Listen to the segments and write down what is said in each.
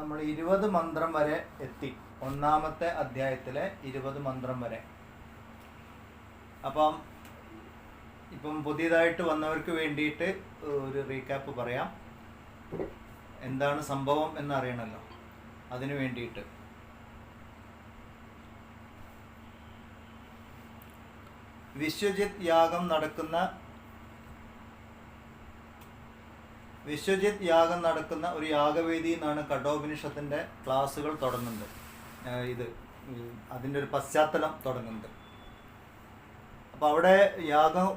നമ്മൾ 20 മന്ത്രം വരെ എത്തി. ഒന്നാമത്തെ അധ്യായത്തിലെ 20 മന്ത്രം വരെ. അപ്പം ഇപ്പം പുതിയതായിട്ട് വന്നവർക്ക് വേണ്ടിയിട്ട് ഒരു റീക്യാപ്പ് പറയാം. എന്താണ് സംഭവം എന്നറിയണമല്ലോ, അതിനു വേണ്ടിയിട്ട്. വിശ്വജിത് യാഗം നടക്കുന്ന ഒരു യാഗവേദിയിൽ നിന്നാണ് കഠോപനിഷത്തിൻ്റെ ക്ലാസ്സുകൾ തുടങ്ങുന്നത്. അതിൻ്റെ ഒരു പശ്ചാത്തലം തുടങ്ങുന്നത്. അപ്പോൾ അവിടെ യാഗം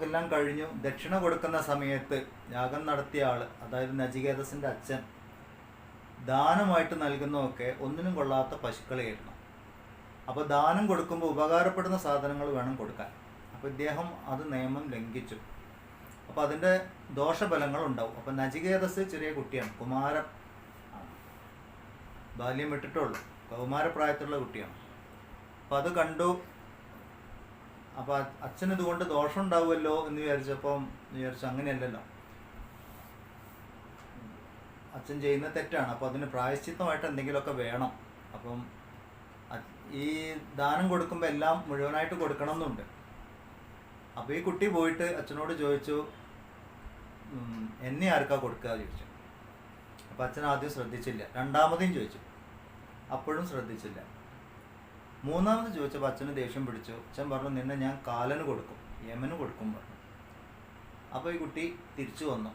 എല്ലാം കഴിഞ്ഞു. ദക്ഷിണ കൊടുക്കുന്ന സമയത്ത് യാഗം നടത്തിയ ആൾ, അതായത് നചികേതസിൻ്റെ അച്ഛൻ, ദാനമായിട്ട് നൽകുന്നതൊക്കെ ഒന്നിനും കൊള്ളാത്ത പശുക്കളെയായിരുന്നു. അപ്പോൾ ദാനം കൊടുക്കുമ്പോൾ ഉപകാരപ്പെടുന്ന സാധനങ്ങൾ വേണം കൊടുക്കാൻ. അപ്പോൾ ഇദ്ദേഹം അത് നിയമം ലംഘിച്ചു. അപ്പോൾ അതിൻ്റെ ദോഷഫലങ്ങൾ ഉണ്ടാവും. അപ്പോൾ നചികേതസ് ചെറിയ കുട്ടിയാണ്, കുമാരൻ ആണ്, ബാല്യം വിട്ടിട്ടുള്ളൂ, കൗമാരപ്രായത്തിലുള്ള കുട്ടിയാണ്. അപ്പോൾ അത് കണ്ടു. അപ്പോൾ അച്ഛൻ ഇതുകൊണ്ട് ദോഷം ഉണ്ടാവുമല്ലോ എന്ന് വിചാരിച്ചു അങ്ങനെയല്ലല്ലോ, അച്ഛൻ ചെയ്യുന്ന തെറ്റാണ്, അപ്പോൾ അതിന് പ്രായശ്ചിത്തമായിട്ട് എന്തെങ്കിലുമൊക്കെ വേണം. അപ്പം ഈ ദാനം കൊടുക്കുമ്പോൾ എല്ലാം മുഴുവനായിട്ട് കൊടുക്കണം എന്നുണ്ട്. അപ്പോൾ ഈ കുട്ടി പോയിട്ട് അച്ഛനോട് ചോദിച്ചു, എന്നെ ആർക്കാ കൊടുക്കുക ചോദിച്ചു. അപ്പോൾ അച്ഛൻ ആദ്യം ശ്രദ്ധിച്ചില്ല. രണ്ടാമതും ചോദിച്ചു, അപ്പോഴും ശ്രദ്ധിച്ചില്ല. മൂന്നാമത് ചോദിച്ചപ്പോൾ അച്ഛന് ദേഷ്യം പിടിച്ചു. അച്ഛൻ പറഞ്ഞു, നിന്നെ ഞാൻ കാലന് കൊടുക്കും, യമന് കൊടുക്കും പറഞ്ഞു. അപ്പോൾ ഈ കുട്ടി തിരിച്ചു വന്നു.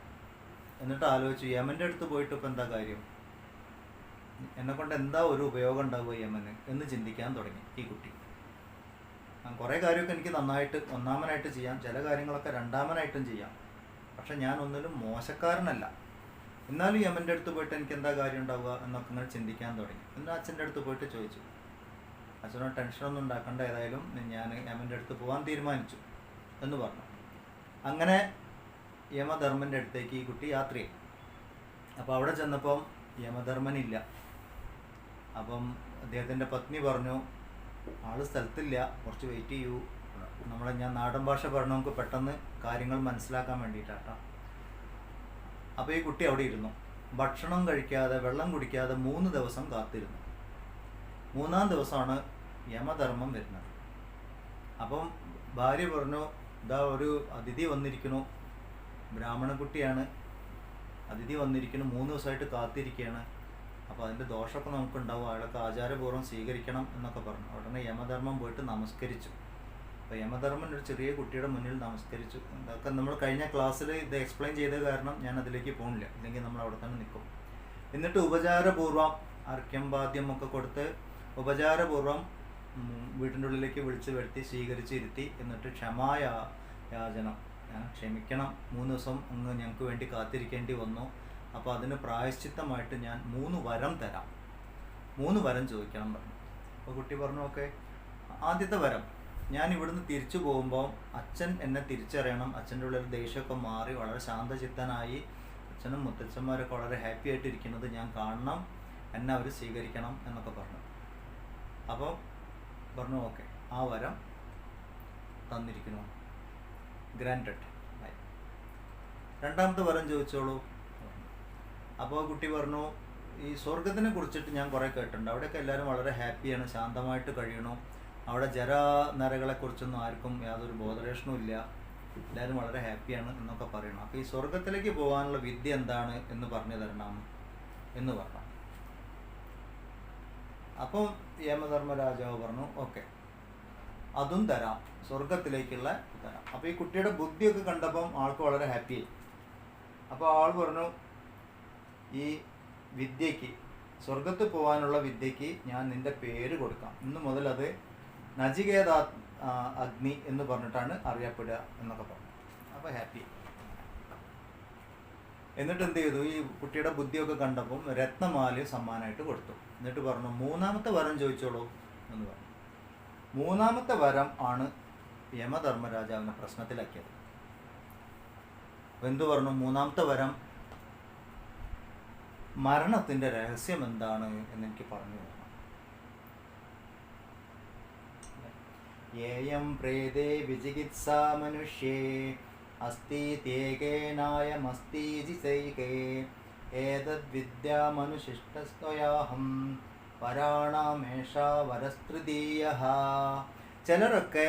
എന്നിട്ട് ആലോചിച്ചു, യമൻ്റെ അടുത്ത് പോയിട്ട് ഇപ്പം എന്താ കാര്യം, എന്നെക്കൊണ്ട് എന്താ ഒരു ഉപയോഗം ഉണ്ടാവുക യമന് എന്ന് ചിന്തിക്കാൻ തുടങ്ങി ഈ കുട്ടി. കുറേ കാര്യമൊക്കെ എനിക്ക് നന്നായിട്ട് ഒന്നാമനായിട്ട് ചെയ്യാം, ചില കാര്യങ്ങളൊക്കെ രണ്ടാമനായിട്ടും ചെയ്യാം, പക്ഷെ ഞാൻ ഒന്നിലും മോശക്കാരനല്ല. എന്നാലും യമൻ്റെ അടുത്ത് പോയിട്ട് എനിക്ക് എന്താ കാര്യം ഉണ്ടാവുക എന്നൊക്കെ ഇങ്ങനെ ചിന്തിക്കാൻ തുടങ്ങി. പിന്നെ അച്ഛൻ്റെ അടുത്ത് പോയിട്ട് ചോദിച്ചു. അച്ഛനോട് ടെൻഷനൊന്നും ഉണ്ടാക്കേണ്ട, ഏതായാലും ഞാൻ യമൻ്റെ അടുത്ത് പോകാൻ തീരുമാനിച്ചു എന്ന് പറഞ്ഞു. അങ്ങനെ യമധർമ്മൻ്റെ അടുത്തേക്ക് ഈ കുട്ടി യാത്ര ചെയ്യും. അപ്പോൾ അവിടെ ചെന്നപ്പം യമധർമ്മനില്ല. അപ്പം അദ്ദേഹത്തിൻ്റെ പത്നി പറഞ്ഞു, ആള് സ്ഥലത്തില്ല, കുറച്ച് വെയിറ്റ് ചെയ്യൂ. ഞാൻ നാടൻ ഭാഷ പറഞ്ഞ നമുക്ക് പെട്ടെന്ന് കാര്യങ്ങൾ മനസ്സിലാക്കാൻ വേണ്ടിയിട്ടാട്ടോ. അപ്പോൾ ഈ കുട്ടി അവിടെ ഇരുന്നു. ഭക്ഷണം കഴിക്കാതെ വെള്ളം കുടിക്കാതെ 3 ദിവസം കാത്തിരുന്നു. 3-ാം ദിവസമാണ് യമധർമ്മം വരുന്നത്. അപ്പം ഭാര്യ പറഞ്ഞു, ഇതാ ഒരു അതിഥി വന്നിരിക്കുന്നു, ബ്രാഹ്മണ കുട്ടിയാണ്, അതിഥി വന്നിരിക്കുന്നു, 3 ദിവസമായിട്ട് കാത്തിരിക്കുകയാണ്. അപ്പോൾ അതിൻ്റെ ദോഷമൊക്കെ നമുക്കുണ്ടാവും, അയാളൊക്കെ ആചാരപൂർവ്വം സ്വീകരിക്കണം എന്നൊക്കെ പറഞ്ഞു. ഉടനെ യമധർമ്മം പോയിട്ട് നമസ്കരിച്ചു. അപ്പോൾ യമധർമ്മൻ ഒരു ചെറിയ കുട്ടിയുടെ മുന്നിൽ നമസ്കരിച്ചു. ഇതൊക്കെ നമ്മൾ കഴിഞ്ഞ ക്ലാസ്സിൽ ഇത് എക്സ്പ്ലെയിൻ ചെയ്ത കാരണം ഞാൻ അതിലേക്ക് പോകുന്നില്ല, ഇല്ലെങ്കിൽ നമ്മൾ അവിടെ തന്നെ നിൽക്കും. എന്നിട്ട് ഉപചാരപൂർവ്വം അർഘ്യം പാദ്യം ഒക്കെ കൊടുത്ത് ഉപചാരപൂർവ്വം വീട്ടിൻ്റെ ഉള്ളിലേക്ക് വിളിച്ച് വരുത്തി സ്വീകരിച്ചിരുത്തി. എന്നിട്ട് ക്ഷമായാചനം, ക്ഷമിക്കണം, 3 ദിവസം അങ്ങ് ഞങ്ങൾക്ക് വേണ്ടി കാത്തിരിക്കേണ്ടി വന്നു, അപ്പോൾ അതിന് പ്രായശ്ചിത്തമായിട്ട് ഞാൻ 3 വരം തരാം, 3 വരം ചോദിക്കണം പറഞ്ഞു. അപ്പോൾ കുട്ടി പറഞ്ഞു, ഓക്കെ. ആദ്യത്തെ വരം, ഞാൻ ഇവിടുന്ന് തിരിച്ചു പോകുമ്പോൾ അച്ഛൻ എന്നെ തിരിച്ചറിയണം, അച്ഛൻ്റെ ഉള്ളിൽ ദേഷ്യമൊക്കെ മാറി വളരെ ശാന്തചിത്തനായി അച്ഛനും മുത്തച്ഛന്മാരൊക്കെ വളരെ ഹാപ്പി ആയിട്ടിരിക്കുന്നത് ഞാൻ കാണണം, എന്നെ അവർ സ്വീകരിക്കണം എന്നൊക്കെ പറഞ്ഞു. അപ്പോൾ പറഞ്ഞു, ഓക്കെ, ആ വരം തന്നിരിക്കുന്നു, ഗ്രാൻറ്റഡ്. രണ്ടാമത്തെ വരം ചോദിച്ചോളൂ. അപ്പോൾ കുട്ടി പറഞ്ഞു, ഈ സ്വർഗത്തിനെ കുറിച്ചിട്ട് ഞാൻ കുറേ കേട്ടിട്ടുണ്ട്, അവിടെയൊക്കെ എല്ലാവരും വളരെ ഹാപ്പിയാണ്, ശാന്തമായിട്ട് കഴിയണു, അവിടെ ജരാനരകളെക്കുറിച്ചൊന്നും ആർക്കും യാതൊരു ബോധരേഷനും ഇല്ല, എല്ലാവരും വളരെ ഹാപ്പിയാണ് എന്നൊക്കെ പറയണം. അപ്പോൾ ഈ സ്വർഗത്തിലേക്ക് പോകാനുള്ള വിദ്യ എന്താണ് എന്ന് പറഞ്ഞു തരണം എന്ന് പറഞ്ഞു. അപ്പം യമധർമ്മരാജാവ് പറഞ്ഞു, ഓക്കെ, അതും തരാം, സ്വർഗത്തിലേക്കുള്ള തരാം. അപ്പോൾ ഈ കുട്ടിയുടെ ബുദ്ധിയൊക്കെ കണ്ടപ്പം ആൾക്ക് വളരെ ഹാപ്പിയായി. അപ്പോൾ ആൾ പറഞ്ഞു, ഈ വിദ്യയ്ക്ക്, സ്വർഗത്ത് പോകാനുള്ള വിദ്യയ്ക്ക് ഞാൻ നിൻ്റെ പേര് കൊടുക്കാം, ഇന്നു മുതൽ അത് നചികേത അഗ്നി എന്ന് പറഞ്ഞിട്ടാണ് അറിയപ്പെടുക എന്നൊക്കെ പറഞ്ഞു. അപ്പോൾ ഹാപ്പി. എന്നിട്ട് എന്ത് ചെയ്തു, ഈ കുട്ടിയുടെ ബുദ്ധിയൊക്കെ കണ്ടപ്പം രത്നമാല സമ്മാനമായിട്ട് കൊടുത്തു. എന്നിട്ട് പറഞ്ഞു, 3-ാമത്തെ വരം ചോദിച്ചോളൂ എന്ന് പറഞ്ഞു. 3-ാമത്തെ വരം ആണ് യമധർമ്മരാജാവിനെ പ്രശ്നത്തിലാക്കിയത്. എന്തു പറഞ്ഞു, 3-ാമത്തെ വരം, മരണത്തിൻ്റെ രഹസ്യം എന്താണ് എന്നെനിക്ക് പറഞ്ഞു തരണം. യേയം പ്രേതേ വിചികിത്സാ മനുഷ്യേ അസ്തി തേകേനായമസ്തീജിസൈകേ ഏതദ് വിദ്യാമനുശിഷ്ടസ്ത്വയാഹം പരാണാമേഷാ വരസ്തൃതീയഃ. ചിലരൊക്കെ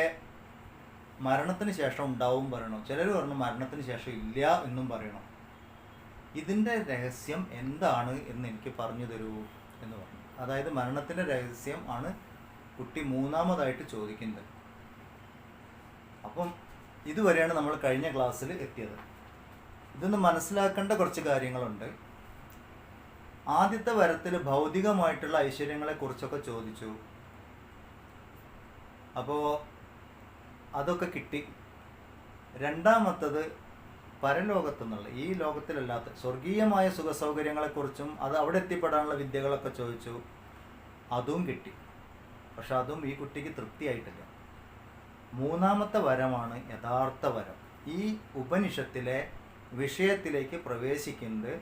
മരണത്തിന് ശേഷം ഉണ്ടാവും പറയണം, ചിലർ പറഞ്ഞു മരണത്തിന് ശേഷം ഇല്ല എന്നും പറയണം. ഇതിൻ്റെ രഹസ്യം എന്താണ് എന്ന് എനിക്ക് പറഞ്ഞു തരൂ എന്ന് പറഞ്ഞു. അതായത് മരണത്തിൻ്റെ രഹസ്യം ആണ് കുട്ടി മൂന്നാമതായിട്ട് ചോദിക്കുന്നത്. അപ്പം ഇതുവരെയാണ് നമ്മൾ കഴിഞ്ഞ ക്ലാസ്സിൽ എത്തിയത്. ഇതൊന്ന് മനസ്സിലാക്കേണ്ട കുറച്ച് കാര്യങ്ങളുണ്ട്. ആദ്യത്തെ വരത്തിൽ ഭൗതികമായിട്ടുള്ള ഐശ്വര്യങ്ങളെക്കുറിച്ചൊക്കെ ചോദിച്ചു. അപ്പോൾ അതൊക്കെ കിട്ടി. രണ്ടാമത്തത് പരലോകത്തുനിന്നുള്ള, ഈ ലോകത്തിലല്ലാത്ത സ്വർഗീയമായ സുഖസൗകര്യങ്ങളെക്കുറിച്ചും അത് അവിടെ എത്തിപ്പെടാനുള്ള വിദ്യകളൊക്കെ ചോദിച്ചു. അതും കിട്ടി. പക്ഷെ അതും ഈ കുട്ടിക്ക് തൃപ്തിയായിട്ടില്ല. മൂന്നാമത്തെ വരമാണ് യഥാർത്ഥ വരം. ഈ ഉപനിഷത്തിലെ വിഷയത്തിലേക്ക് പ്രവേശിക്കുന്നത്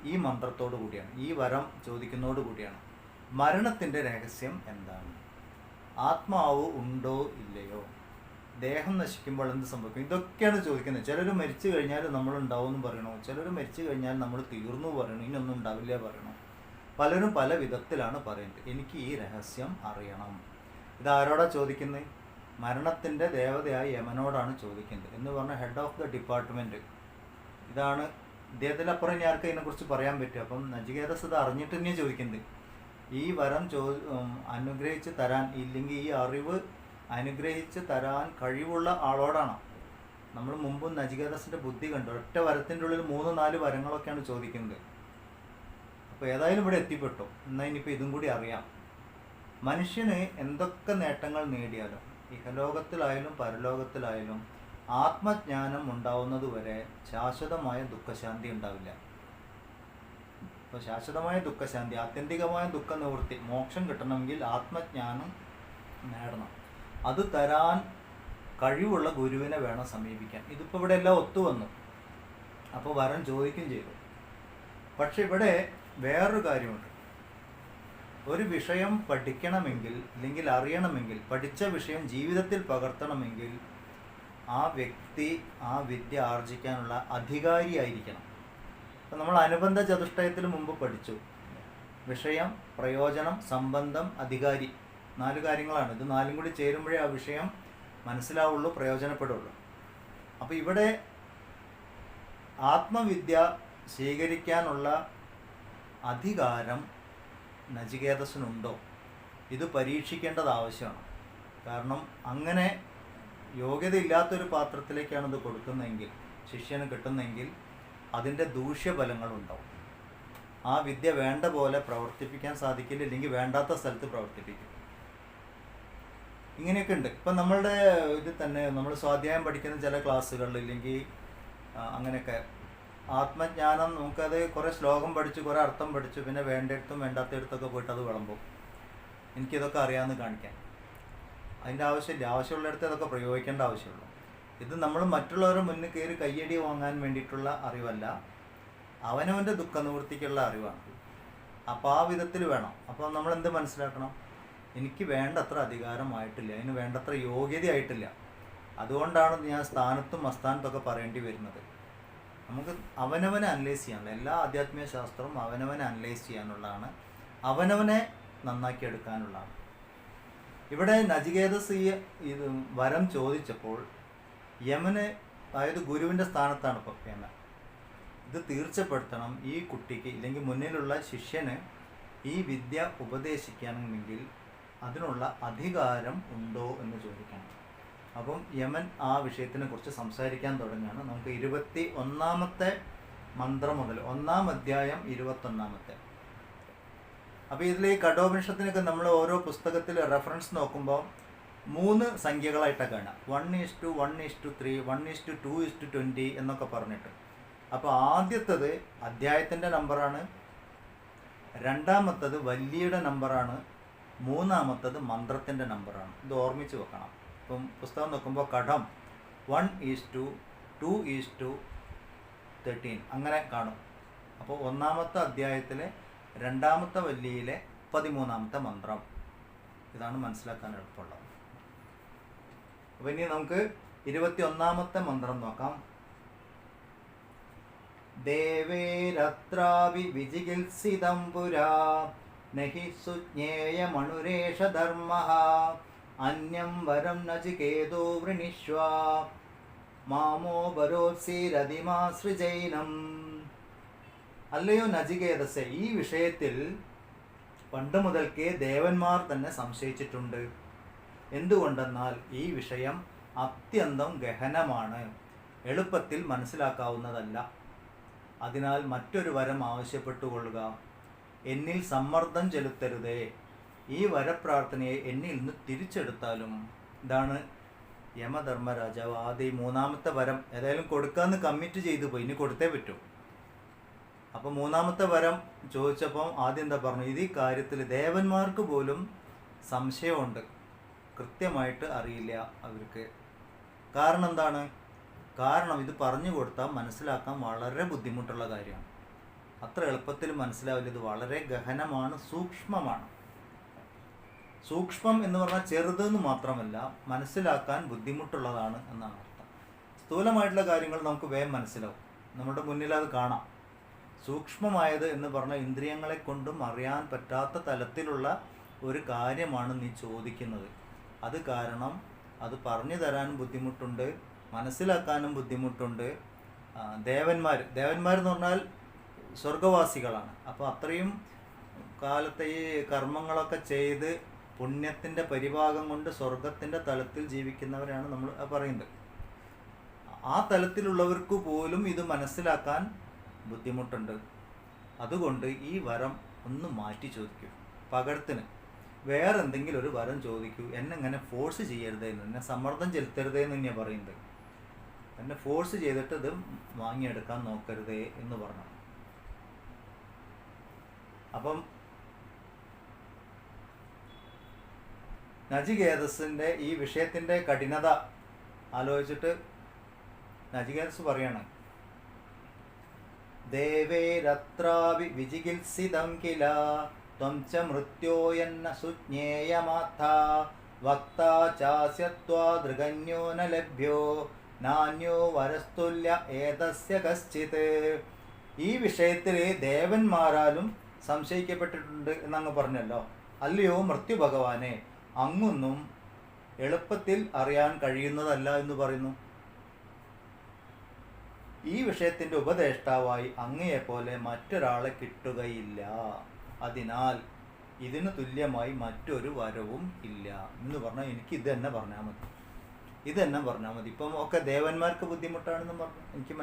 ഈ മന്ത്രത്തോടു കൂടിയാണ്, ഈ വരം ചോദിക്കുന്നതോടു കൂടിയാണ്. മരണത്തിൻ്റെ രഹസ്യം എന്താണ്? ആത്മാവ് ഉണ്ടോ ഇല്ലയോ? ദേഹം നശിക്കുമ്പോൾ എന്ത് സംഭവിക്കും? ഇതൊക്കെയാണ് ചോദിക്കുന്നത്. ചിലർ മരിച്ചു കഴിഞ്ഞാൽ നമ്മളുണ്ടാവും എന്ന് പറയണു, ചിലർ മരിച്ചു കഴിഞ്ഞാൽ നമ്മൾ തീർന്നു പറയണു, ഇനിയൊന്നും ഉണ്ടാവില്ല പറയണു. പലരും പല വിധത്തിലാണ് പറയുന്നത്. എനിക്ക് ഈ രഹസ്യം അറിയണം. ഇതാരോടാ ചോദിക്കുന്നത്? മരണത്തിൻ്റെ ദേവതയായ യമനോടാണ് ചോദിക്കുന്നത് എന്ന് പറഞ്ഞാൽ ഹെഡ് ഓഫ് ദ ഡിപ്പാർട്ട്മെൻറ്റ്. ഇതാണ് ഇദ്ദേഹത്തിലപ്പുറം ഇനി ആർക്കും ഇതിനെക്കുറിച്ച് പറയാൻ പറ്റും. അപ്പം നചികേതസ് ഇത് അറിഞ്ഞിട്ട് തന്നെയാണ് ചോദിക്കുന്നത്. ഈ വരം അനുഗ്രഹിച്ച് തരാൻ, ഇല്ലെങ്കിൽ ഈ അറിവ് അനുഗ്രഹിച്ച് തരാൻ കഴിവുള്ള ആളോടാണ്. നമ്മൾ മുമ്പും നചികേതസിൻ്റെ ബുദ്ധി കണ്ടു. ഒറ്റ വരത്തിൻ്റെ ഉള്ളിൽ 3-4 വരങ്ങളൊക്കെയാണ് ചോദിക്കുന്നത്. അപ്പോൾ ഏതായാലും ഇവിടെ എത്തിപ്പെട്ടു. എന്നാൽ ഇനിയിപ്പോൾ ഇതും കൂടി അറിയാം. മനുഷ്യന് എന്തൊക്കെ നേട്ടങ്ങൾ നേടിയാലും ഇഹലോകത്തിലായാലും പരലോകത്തിലായാലും ആത്മജ്ഞാനം ഉണ്ടാവുന്നത് വരെ ശാശ്വതമായ ദുഃഖശാന്തി ഉണ്ടാവില്ല. അപ്പോൾ ശാശ്വതമായ ദുഃഖശാന്തി, ആത്യന്തികമായ ദുഃഖ നിവൃത്തി, മോക്ഷം കിട്ടണമെങ്കിൽ ആത്മജ്ഞാനം നേടണം. അത് തരാൻ കഴിവുള്ള ഗുരുവിനെ വേണം സമീപിക്കാൻ. ഇതിപ്പോൾ ഇവിടെ എല്ലാം ഒത്തുവന്നു. അപ്പോൾ വരം ചോദിക്കുകയും ചെയ്തു. പക്ഷെ ഇവിടെ വേറൊരു കാര്യമുണ്ട്. ഒരു വിഷയം പഠിക്കണമെങ്കിൽ, അല്ലെങ്കിൽ അറിയണമെങ്കിൽ, പഠിച്ച വിഷയം ജീവിതത്തിൽ പകർത്തണമെങ്കിൽ ആ വ്യക്തി ആ വിദ്യ ആർജിക്കാനുള്ള അധികാരിയായിരിക്കണം. അപ്പം നമ്മൾ അനുബന്ധ ചതുഷ്ടയത്തിൽ മുമ്പ് പഠിച്ചു. വിഷയം, പ്രയോജനം, സംബന്ധം, അധികാരി, 4 കാര്യങ്ങളാണ്. ഇത് 4ഉം കൂടി ചേരുമ്പോഴേ ആ വിഷയം മനസ്സിലാവുള്ളൂ, പ്രയോജനപ്പെടുള്ളൂ. അപ്പോൾ ഇവിടെ ആത്മവിദ്യ സ്വീകരിക്കാനുള്ള അധികാരം നചികേതസിനുണ്ടോ? ഇത് പരീക്ഷിക്കേണ്ടത് ആവശ്യമാണ്. കാരണം അങ്ങനെ യോഗ്യതയില്ലാത്തൊരു പാത്രത്തിലേക്കാണ് ഇത് കൊടുക്കുന്നതെങ്കിൽ, ശിഷ്യന് കിട്ടുന്നെങ്കിൽ അതിൻ്റെ ദൂഷ്യഫലങ്ങളുണ്ടാവും. ആ വിദ്യ വേണ്ട പോലെ പ്രവർത്തിപ്പിക്കാൻ സാധിക്കില്ല, ഇല്ലെങ്കിൽ വേണ്ടാത്ത സ്ഥലത്ത് പ്രവർത്തിപ്പിക്കും. ഇങ്ങനെയൊക്കെ ഉണ്ട്. ഇപ്പം നമ്മളുടെ ഇത് തന്നെ നമ്മൾ സ്വാധ്യായം പഠിക്കുന്ന ചില ക്ലാസ്സുകളിൽ, ഇല്ലെങ്കിൽ അങ്ങനെയൊക്കെ ആത്മജ്ഞാനം, നമുക്കത് കുറേ ശ്ലോകം പഠിച്ചു, കുറേ അർത്ഥം പഠിച്ചു, പിന്നെ വേണ്ടിടത്തും വേണ്ടാത്തയിടത്തൊക്കെ പോയിട്ട് അത് വിളമ്പും. എനിക്കിതൊക്കെ അറിയാമെന്ന് കാണിക്കാൻ. അതിൻ്റെ ആവശ്യമില്ല. ആവശ്യമുള്ളിടത്ത് അതൊക്കെ പ്രയോഗിക്കേണ്ട ആവശ്യമുള്ളൂ. ഇത് നമ്മൾ മറ്റുള്ളവരുടെ മുന്നിൽ കയറി കയ്യടി വാങ്ങാൻ വേണ്ടിയിട്ടുള്ള അറിവല്ല, അവനവൻ്റെ ദുഃഖ നിവൃത്തിക്കുള്ള അറിവാണ്. അപ്പോൾ ആ വിധത്തിൽ വേണം. അപ്പോൾ നമ്മൾ എന്ത് മനസ്സിലാക്കണം? എനിക്ക് വേണ്ടത്ര അധികാരമായിട്ടില്ല, അതിന് വേണ്ടത്ര യോഗ്യതയായിട്ടില്ല. അതുകൊണ്ടാണ് ഞാൻ സ്ഥാനത്തും അസ്ഥാനത്തൊക്കെ പറയേണ്ടി വരുന്നത്. നമുക്ക് അവനവനെ അനലൈസ് ചെയ്യാനുള്ള, എല്ലാ ആധ്യാത്മിക ശാസ്ത്രവും അവനവനെ അനലൈസ് ചെയ്യാനുള്ളതാണ്, അവനവനെ നന്നാക്കിയെടുക്കാനുള്ളതാണ്. ഇവിടെ നചികേതസ് ഇത് വരം ചോദിച്ചപ്പോൾ യമന്, അതായത് ഗുരുവിൻ്റെ സ്ഥാനത്താണ് ഇപ്പോൾ യമൻ. ഇത് തീർച്ചപ്പെടുത്തണം ഈ കുട്ടിക്ക്, ഇല്ലെങ്കിൽ മുന്നിലുള്ള ശിഷ്യന് ഈ വിദ്യ ഉപദേശിക്കണമെങ്കിൽ അതിനുള്ള അധികാരം ഉണ്ടോ എന്ന് ചോദിക്കണം. അപ്പം യമൻ ആ വിഷയത്തിനെ കുറിച്ച് സംസാരിക്കാൻ തുടങ്ങുകയാണ്. നമുക്ക് 21-ാമത്തെ മന്ത്രം മുതൽ, 1-ാം അധ്യായം 21-ാമത്തെ. അപ്പോൾ ഇതിൽ ഈ കഠോപനിഷത്തിനൊക്കെ നമ്മൾ ഓരോ പുസ്തകത്തിൽ റെഫറൻസ് നോക്കുമ്പോൾ 3 സംഖ്യകളായിട്ടാണ് കാണാം. 1:1:3, 1:2:20 എന്നൊക്കെ പറഞ്ഞിട്ട്. അപ്പോൾ ആദ്യത്തത് അധ്യായത്തിൻ്റെ നമ്പറാണ്, രണ്ടാമത്തത് വല്ലിയുടെ നമ്പറാണ്, മൂന്നാമത്തത് മന്ത്രത്തിൻ്റെ നമ്പറാണ്. ഇത് ഓർമ്മിച്ച് വെക്കണം. ഇപ്പം പുസ്തകം നോക്കുമ്പോൾ കഠം 1:2:13 അങ്ങനെ കാണും. അപ്പോൾ 1-ാമത്തെ അധ്യായത്തിലെ 2-ാമത്തെ വല്ലിയിലെ 13-ാമത്തെ മന്ത്രം. ഇതാണ് മനസ്സിലാക്കാൻ എളുപ്പമുള്ളത്. അപ്പോൾ ഇനി നമുക്ക് 21-ാമത്തെ മന്ത്രം നോക്കാം. ദേവേരത്രാവി വിജിഗിത്സിതം പുരാ നഹി സുജ്ഞേയമണുരേഷ ധർമ്മഃ അന്യം വരം നചികേതോ വൃണിഷ്വ മാമോ ബരോത്സീരതിമാസൃജൈനം. അല്ലയോ നചികേതസേ, ഈ വിഷയത്തിൽ പണ്ട് മുതൽക്കേ ദേവന്മാർ തന്നെ സംശയിച്ചിട്ടുണ്ട്. എന്തുകൊണ്ടെന്നാൽ ഈ വിഷയം അത്യന്തം ഗഹനമാണ്, എളുപ്പത്തിൽ മനസ്സിലാക്കാവുന്നതല്ല. അതിനാൽ മറ്റൊരു വരം ആവശ്യപ്പെട്ടുകൊള്ളുക. എന്നിൽ സമ്മർദ്ദം ചെലുത്തരുതേ. ഈ വരപ്രാർത്ഥനയെ എന്നിൽ നിന്ന് തിരിച്ചെടുത്താലും. ഇതാണ് യമധർമ്മരാജാവ് ആദ്യം മൂന്നാമത്തെ വരം ഏതായാലും കൊടുക്കാമെന്ന് കമ്മിറ്റ് ചെയ്തു പോയി, ഇനി കൊടുത്തേ പറ്റൂ. അപ്പം മൂന്നാമത്തെ വരം ചോദിച്ചപ്പം ആദ്യം എന്താ പറഞ്ഞു, ഇത് ഈ കാര്യത്തിൽ ദേവന്മാർക്ക് പോലും സംശയമുണ്ട്, കൃത്യമായിട്ട് അറിയില്ല അവർക്ക്. കാരണം എന്താണ്? കാരണം ഇത് പറഞ്ഞു കൊടുത്താൽ മനസ്സിലാക്കാൻ വളരെ ബുദ്ധിമുട്ടുള്ള കാര്യമാണ്. അത്ര എളുപ്പത്തിൽ മനസ്സിലാവില്ല. ഇത് വളരെ ഗഹനമാണ്, സൂക്ഷ്മമാണ്. സൂക്ഷ്മം എന്ന് പറഞ്ഞാൽ ചെറുതെന്ന് മാത്രമല്ല, മനസ്സിലാക്കാൻ ബുദ്ധിമുട്ടുള്ളതാണ് എന്നാണ് അർത്ഥം. സ്ഥൂലമായിട്ടുള്ള കാര്യങ്ങൾ നമുക്ക് വേഗം മനസ്സിലാവും, നമ്മുടെ മുന്നിൽ അത് കാണാം. സൂക്ഷ്മമായത് എന്ന് പറഞ്ഞാൽ ഇന്ദ്രിയങ്ങളെ കൊണ്ടും അറിയാൻ പറ്റാത്ത തലത്തിലുള്ള ഒരു കാര്യമാണ് നീ ചോദിക്കുന്നത്. അത് കാരണം അത് പറഞ്ഞു തരാനും ബുദ്ധിമുട്ടുണ്ട്, മനസ്സിലാക്കാനും ബുദ്ധിമുട്ടുണ്ട്. ദേവന്മാരെന്ന് പറഞ്ഞാൽ സ്വർഗവാസികളാണ്. അപ്പോൾ അത്രയും കാലത്തെ ഈ കർമ്മങ്ങളൊക്കെ ചെയ്ത് പുണ്യത്തിൻ്റെ പരിഭാഗം കൊണ്ട് സ്വർഗത്തിൻ്റെ തലത്തിൽ ജീവിക്കുന്നവരാണ് നമ്മൾ പറയുന്നത്. ആ തലത്തിലുള്ളവർക്ക് പോലും ഇത് മനസ്സിലാക്കാൻ ബുദ്ധിമുട്ടുണ്ട്. അതുകൊണ്ട് ഈ വരം ഒന്ന് മാറ്റി ചോദിക്കൂ. പകരത്തിന് വേറെ എന്തെങ്കിലും ഒരു വരം ചോദിക്കൂ. എന്നെ ഫോഴ്സ് ചെയ്യരുതേന്ന്, എന്നെ സമ്മർദ്ദം ചെലുത്തരുതേന്ന് തന്നെയാണ് പറയുന്നത്. എന്നെ ഫോഴ്സ് ചെയ്തിട്ട് ഇത് വാങ്ങിയെടുക്കാൻ നോക്കരുതേ എന്ന് പറഞ്ഞു. അപ്പം നചികേതസിൻ്റെ ഈ വിഷയത്തിൻ്റെ കഠിനത ആലോചിച്ചിട്ട് നചികേതസ് പറയാണ്, ദേവേരത്രാവി വിജിഗിത്സിതം കില ത്വം ച മൃത്യോയന്ന സുജ്ഞേയമാത്ഥ വക്താ ചാസ്യത്വാദൃഗന്യോ ന ലഭ്യോ നാന്യോ വരസ്തുല്യ ഏതസ്യ കശ്ചിത്. ഈ വിഷയത്തിൽ ദേവന്മാരാലും സംശയിക്കപ്പെട്ടിട്ടുണ്ട് എന്നങ്ങ് പറഞ്ഞല്ലോ. അല്ലയോ മൃത്യു ഭഗവാനെ, അങ്ങൊന്നും എളുപ്പത്തിൽ അറിയാൻ കഴിയുന്നതല്ല എന്ന് പറയുന്നു. ഈ വിഷയത്തിൻ്റെ ഉപദേഷ്ടാവായി അങ്ങയെപ്പോലെ മറ്റൊരാളെ കിട്ടുകയില്ല. അതിനാൽ ഇതിന് തുല്യമായി മറ്റൊരു വരവും ഇല്ല എന്ന് പറഞ്ഞാൽ എനിക്ക് ഇത് തന്നെ പറഞ്ഞാൽ മതി. ഇപ്പം ഒക്കെ ദേവന്മാർക്ക് ബുദ്ധിമുട്ടാണെന്നും പറഞ്ഞു, എനിക്ക്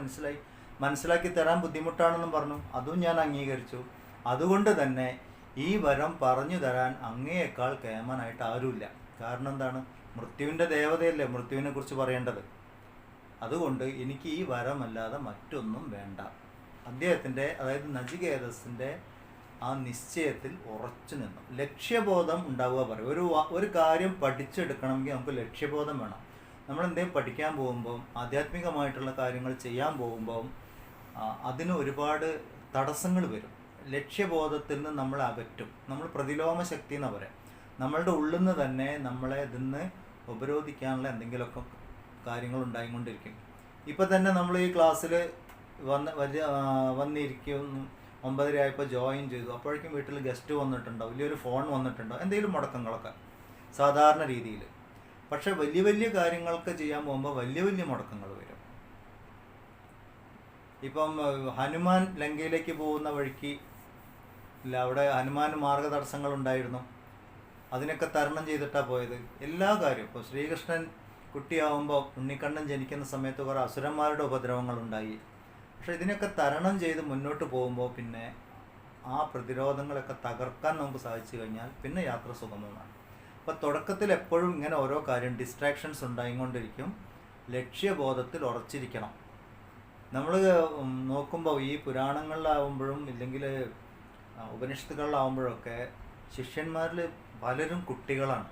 മനസ്സിലാക്കി തരാൻ ബുദ്ധിമുട്ടാണെന്നും പറഞ്ഞു, അതും ഞാൻ അംഗീകരിച്ചു. അതുകൊണ്ട് തന്നെ ഈ വരം പറഞ്ഞു തരാൻ അങ്ങയേക്കാൾ കേമനായിട്ട് ആരുമില്ല. കാരണം എന്താണ്? മൃത്യുവിൻ്റെ ദേവതയല്ലേ മൃത്യുവിനെ കുറിച്ച് പറയേണ്ടത്. അതുകൊണ്ട് എനിക്ക് ഈ വരമല്ലാതെ മറ്റൊന്നും വേണ്ട. അദ്ദേഹത്തിൻ്റെ, അതായത് നചികേതസിൻ്റെ ആ നിശ്ചയത്തിൽ ഉറച്ചു നിന്നു. ലക്ഷ്യബോധം ഉണ്ടാവുക പറയും. ഒരു കാര്യം പഠിച്ചെടുക്കണമെങ്കിൽ നമുക്ക് ലക്ഷ്യബോധം വേണം. നമ്മളെന്തെങ്കിലും പഠിക്കാൻ പോകുമ്പം, ആധ്യാത്മികമായിട്ടുള്ള കാര്യങ്ങൾ ചെയ്യാൻ പോകുമ്പം അതിന് ഒരുപാട് തടസ്സങ്ങൾ വരും. ലക്ഷ്യബോധത്തിൽ നിന്ന് നമ്മൾ അകറ്റും. നമ്മൾ പ്രതിലോമ ശക്തി എന്ന് പറയാം. നമ്മളുടെ ഉള്ളിൽ നിന്ന് തന്നെ നമ്മളെ ഇതിന്ന് ഉപരോധിക്കാനുള്ള എന്തെങ്കിലുമൊക്കെ കാര്യങ്ങൾ ഉണ്ടായിക്കൊണ്ടിരിക്കും. ഇപ്പം തന്നെ നമ്മൾ ഈ ക്ലാസ്സിൽ വന്നിരിക്കും. 9:30 ആയപ്പോൾ ജോയിൻ ചെയ്തു. അപ്പോഴേക്കും വീട്ടിൽ ഗസ്റ്റ് വന്നിട്ടുണ്ടോ, വലിയൊരു ഫോൺ വന്നിട്ടുണ്ടോ, എന്തെങ്കിലും മുടക്കങ്ങളൊക്കെ സാധാരണ രീതിയിൽ. പക്ഷെ വലിയ കാര്യങ്ങളൊക്കെ ചെയ്യാൻ പോകുമ്പോൾ വലിയ മുടക്കങ്ങൾ വരും. ഇപ്പം ഹനുമാൻ ലങ്കയിലേക്ക് പോകുന്ന വഴിക്ക് ഇല്ല, അവിടെ ഹനുമാൻ മാർഗതടസ്സങ്ങളുണ്ടായിരുന്നു. അതിനൊക്കെ തരണം ചെയ്തിട്ടാണ് പോയത്. എല്ലാ കാര്യവും ഇപ്പോൾ ശ്രീകൃഷ്ണൻ കുട്ടിയാവുമ്പോൾ ഉണ്ണിക്കണ്ണൻ ജനിക്കുന്ന സമയത്ത് കുറേ അസുരന്മാരുടെ ഉപദ്രവങ്ങളുണ്ടായി. പക്ഷെ ഇതിനൊക്കെ തരണം ചെയ്ത് മുന്നോട്ട് പോകുമ്പോൾ പിന്നെ ആ പ്രതിരോധങ്ങളൊക്കെ തകർക്കാൻ നമുക്ക് സാധിച്ചു കഴിഞ്ഞാൽ പിന്നെ യാത്ര സുഗമമാണ്. അപ്പോൾ തുടക്കത്തിൽ എപ്പോഴും ഇങ്ങനെ ഓരോ കാര്യം ഡിസ്ട്രാക്ഷൻസ് ഉണ്ടായിക്കൊണ്ടിരിക്കും. ലക്ഷ്യബോധത്തിൽ ഉറച്ചിരിക്കണം. നമ്മൾ നോക്കുമ്പോൾ ഈ പുരാണങ്ങളിലാവുമ്പോഴും ഇല്ലെങ്കിൽ ഉപനിഷത്തുകളിലാവുമ്പോഴൊക്കെ ശിഷ്യന്മാരിൽ പലരും കുട്ടികളാണ്.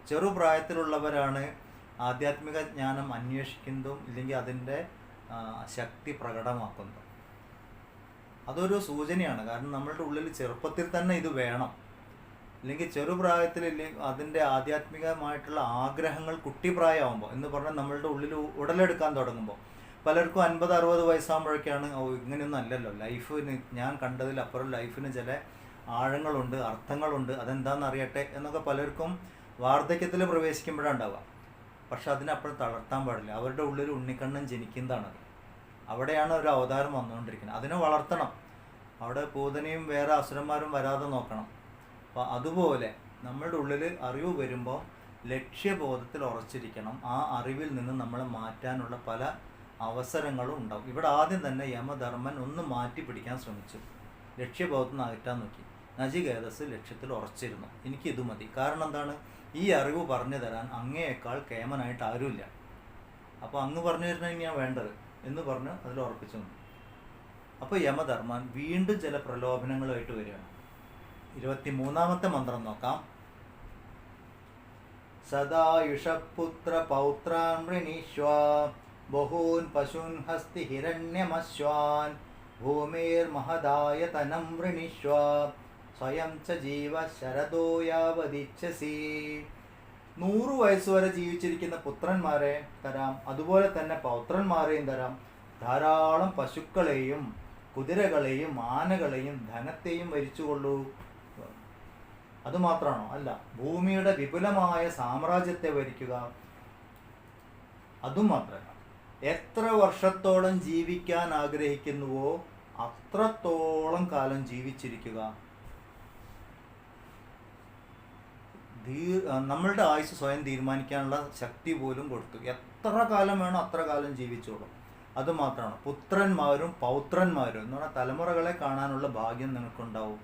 ചെറുപ്രായത്തിലുള്ളവരാണ് ആധ്യാത്മിക ജ്ഞാനം അന്വേഷിക്കുന്നതും ഇല്ലെങ്കിൽ അതിൻ്റെ ശക്തി പ്രകടമാക്കുന്നതും. അതൊരു സൂചനയാണ്. കാരണം നമ്മളുടെ ഉള്ളിൽ ചെറുപ്പത്തിൽ തന്നെ ഇത് വേണം. ഇല്ലെങ്കിൽ ചെറുപ്രായത്തിൽ അതിൻ്റെ ആധ്യാത്മികമായിട്ടുള്ള ആഗ്രഹങ്ങൾ കുട്ടിപ്രായമാകുമ്പോൾ എന്ന് പറഞ്ഞാൽ നമ്മളുടെ ഉള്ളിൽ ഉടലെടുക്കാൻ തുടങ്ങുമ്പോൾ പലർക്കും 50-60 വയസ്സാകുമ്പോഴൊക്കെയാണ് ഓ ഇങ്ങനെയൊന്നും അല്ലല്ലോ, ലൈഫിന് ഞാൻ കണ്ടതിലപ്പുറം ലൈഫിന് ചില ആഴങ്ങളുണ്ട്, അർത്ഥങ്ങളുണ്ട്, അതെന്താണെന്ന് അറിയട്ടെ എന്നൊക്കെ പലർക്കും വാർദ്ധക്യത്തിൽ പ്രവേശിക്കുമ്പോഴാണ് ഉണ്ടാവുക. പക്ഷെ അതിനപ്പുറം തളർത്താൻ പാടില്ല. അവരുടെ ഉള്ളിൽ ഉണ്ണിക്കണ്ണൻ ജനിക്കുന്നതാണത്. അവിടെയാണ് ഒരു അവതാരം വന്നുകൊണ്ടിരിക്കുന്നത്. അതിനെ വളർത്തണം. അവിടെ പൂതനയും വേറെ അസുരന്മാരും വരാതെ നോക്കണം. അപ്പോൾ അതുപോലെ നമ്മളുടെ ഉള്ളിൽ അറിവ് വരുമ്പോൾ ലക്ഷ്യബോധത്തിൽ ഉറച്ചിരിക്കണം. ആ അറിവിൽ നിന്ന് നമ്മളെ മാറ്റാനുള്ള പല അവസരങ്ങളും ഉണ്ടാവും. ഇവിടെ ആദ്യം തന്നെ യമധർമ്മൻ ഒന്ന് മാറ്റി പിടിക്കാൻ ശ്രമിച്ചു, ലക്ഷ്യബോധത്തിൽ നിന്ന് അകറ്റാൻ നോക്കി. നചികേതസ് ലക്ഷ്യത്തിൽ ഉറച്ചിരുന്നു, എനിക്കിത് മതി. കാരണം എന്താണ്, ഈ അറിവ് പറഞ്ഞു തരാൻ അങ്ങയേക്കാൾ കേമനായിട്ട് ആരുമില്ല. അപ്പോൾ അങ്ങ് പറഞ്ഞു തരുന്നത് ഞാൻ വേണ്ടത് എന്ന് പറഞ്ഞ് അതിൽ ഉറപ്പിച്ചു നിന്നു. അപ്പോൾ യമധർമ്മൻ വീണ്ടും ചില പ്രലോഭനങ്ങളുമായിട്ട് വരികയാണ്. 23-ാമത്തെ മന്ത്രം നോക്കാം. സദായുഷപുത്ര പൗത്രാൻ വൃണീഷ്വാ ബഹൂൻ പശൂൻ ഹസ്തി ഹിരണ്യമശ്വാൻ ഭൂമിർ മഹദായ തനം വൃണീഷ്വാ സ്വയം ച ജീവ ശരദോയാവതിച്ഛസി. 100 വയസ്സുവരെ ജീവിച്ചിരിക്കുന്ന പുത്രന്മാരെ തരാം, അതുപോലെ തന്നെ പൗത്രന്മാരെയും തരാം. ധാരാളം പശുക്കളെയും കുതിരകളെയും ആനകളെയും ധനത്തെയും വരിച്ചുകൊള്ളൂ. അതുമാത്രമാണോ? അല്ല, ഭൂമിയുടെ വിപുലമായ സാമ്രാജ്യത്തെ ഭരിക്കുക. അതും മാത്രമല്ല, എത്ര വർഷത്തോളം ജീവിക്കാൻ ആഗ്രഹിക്കുന്നുവോ അത്രത്തോളം കാലം ജീവിച്ചിരിക്കുക. നമ്മളുടെ ആയുസ് സ്വയം തീരുമാനിക്കാനുള്ള ശക്തി പോലും കൊടുത്തു. എത്ര കാലം വേണോ അത്ര കാലം ജീവിച്ചോളും. അതുമാത്രമാണ്. പുത്രന്മാരും പൗത്രന്മാരും എന്ന് പറഞ്ഞാൽ തലമുറകളെ കാണാനുള്ള ഭാഗ്യം നിങ്ങൾക്കുണ്ടാവും.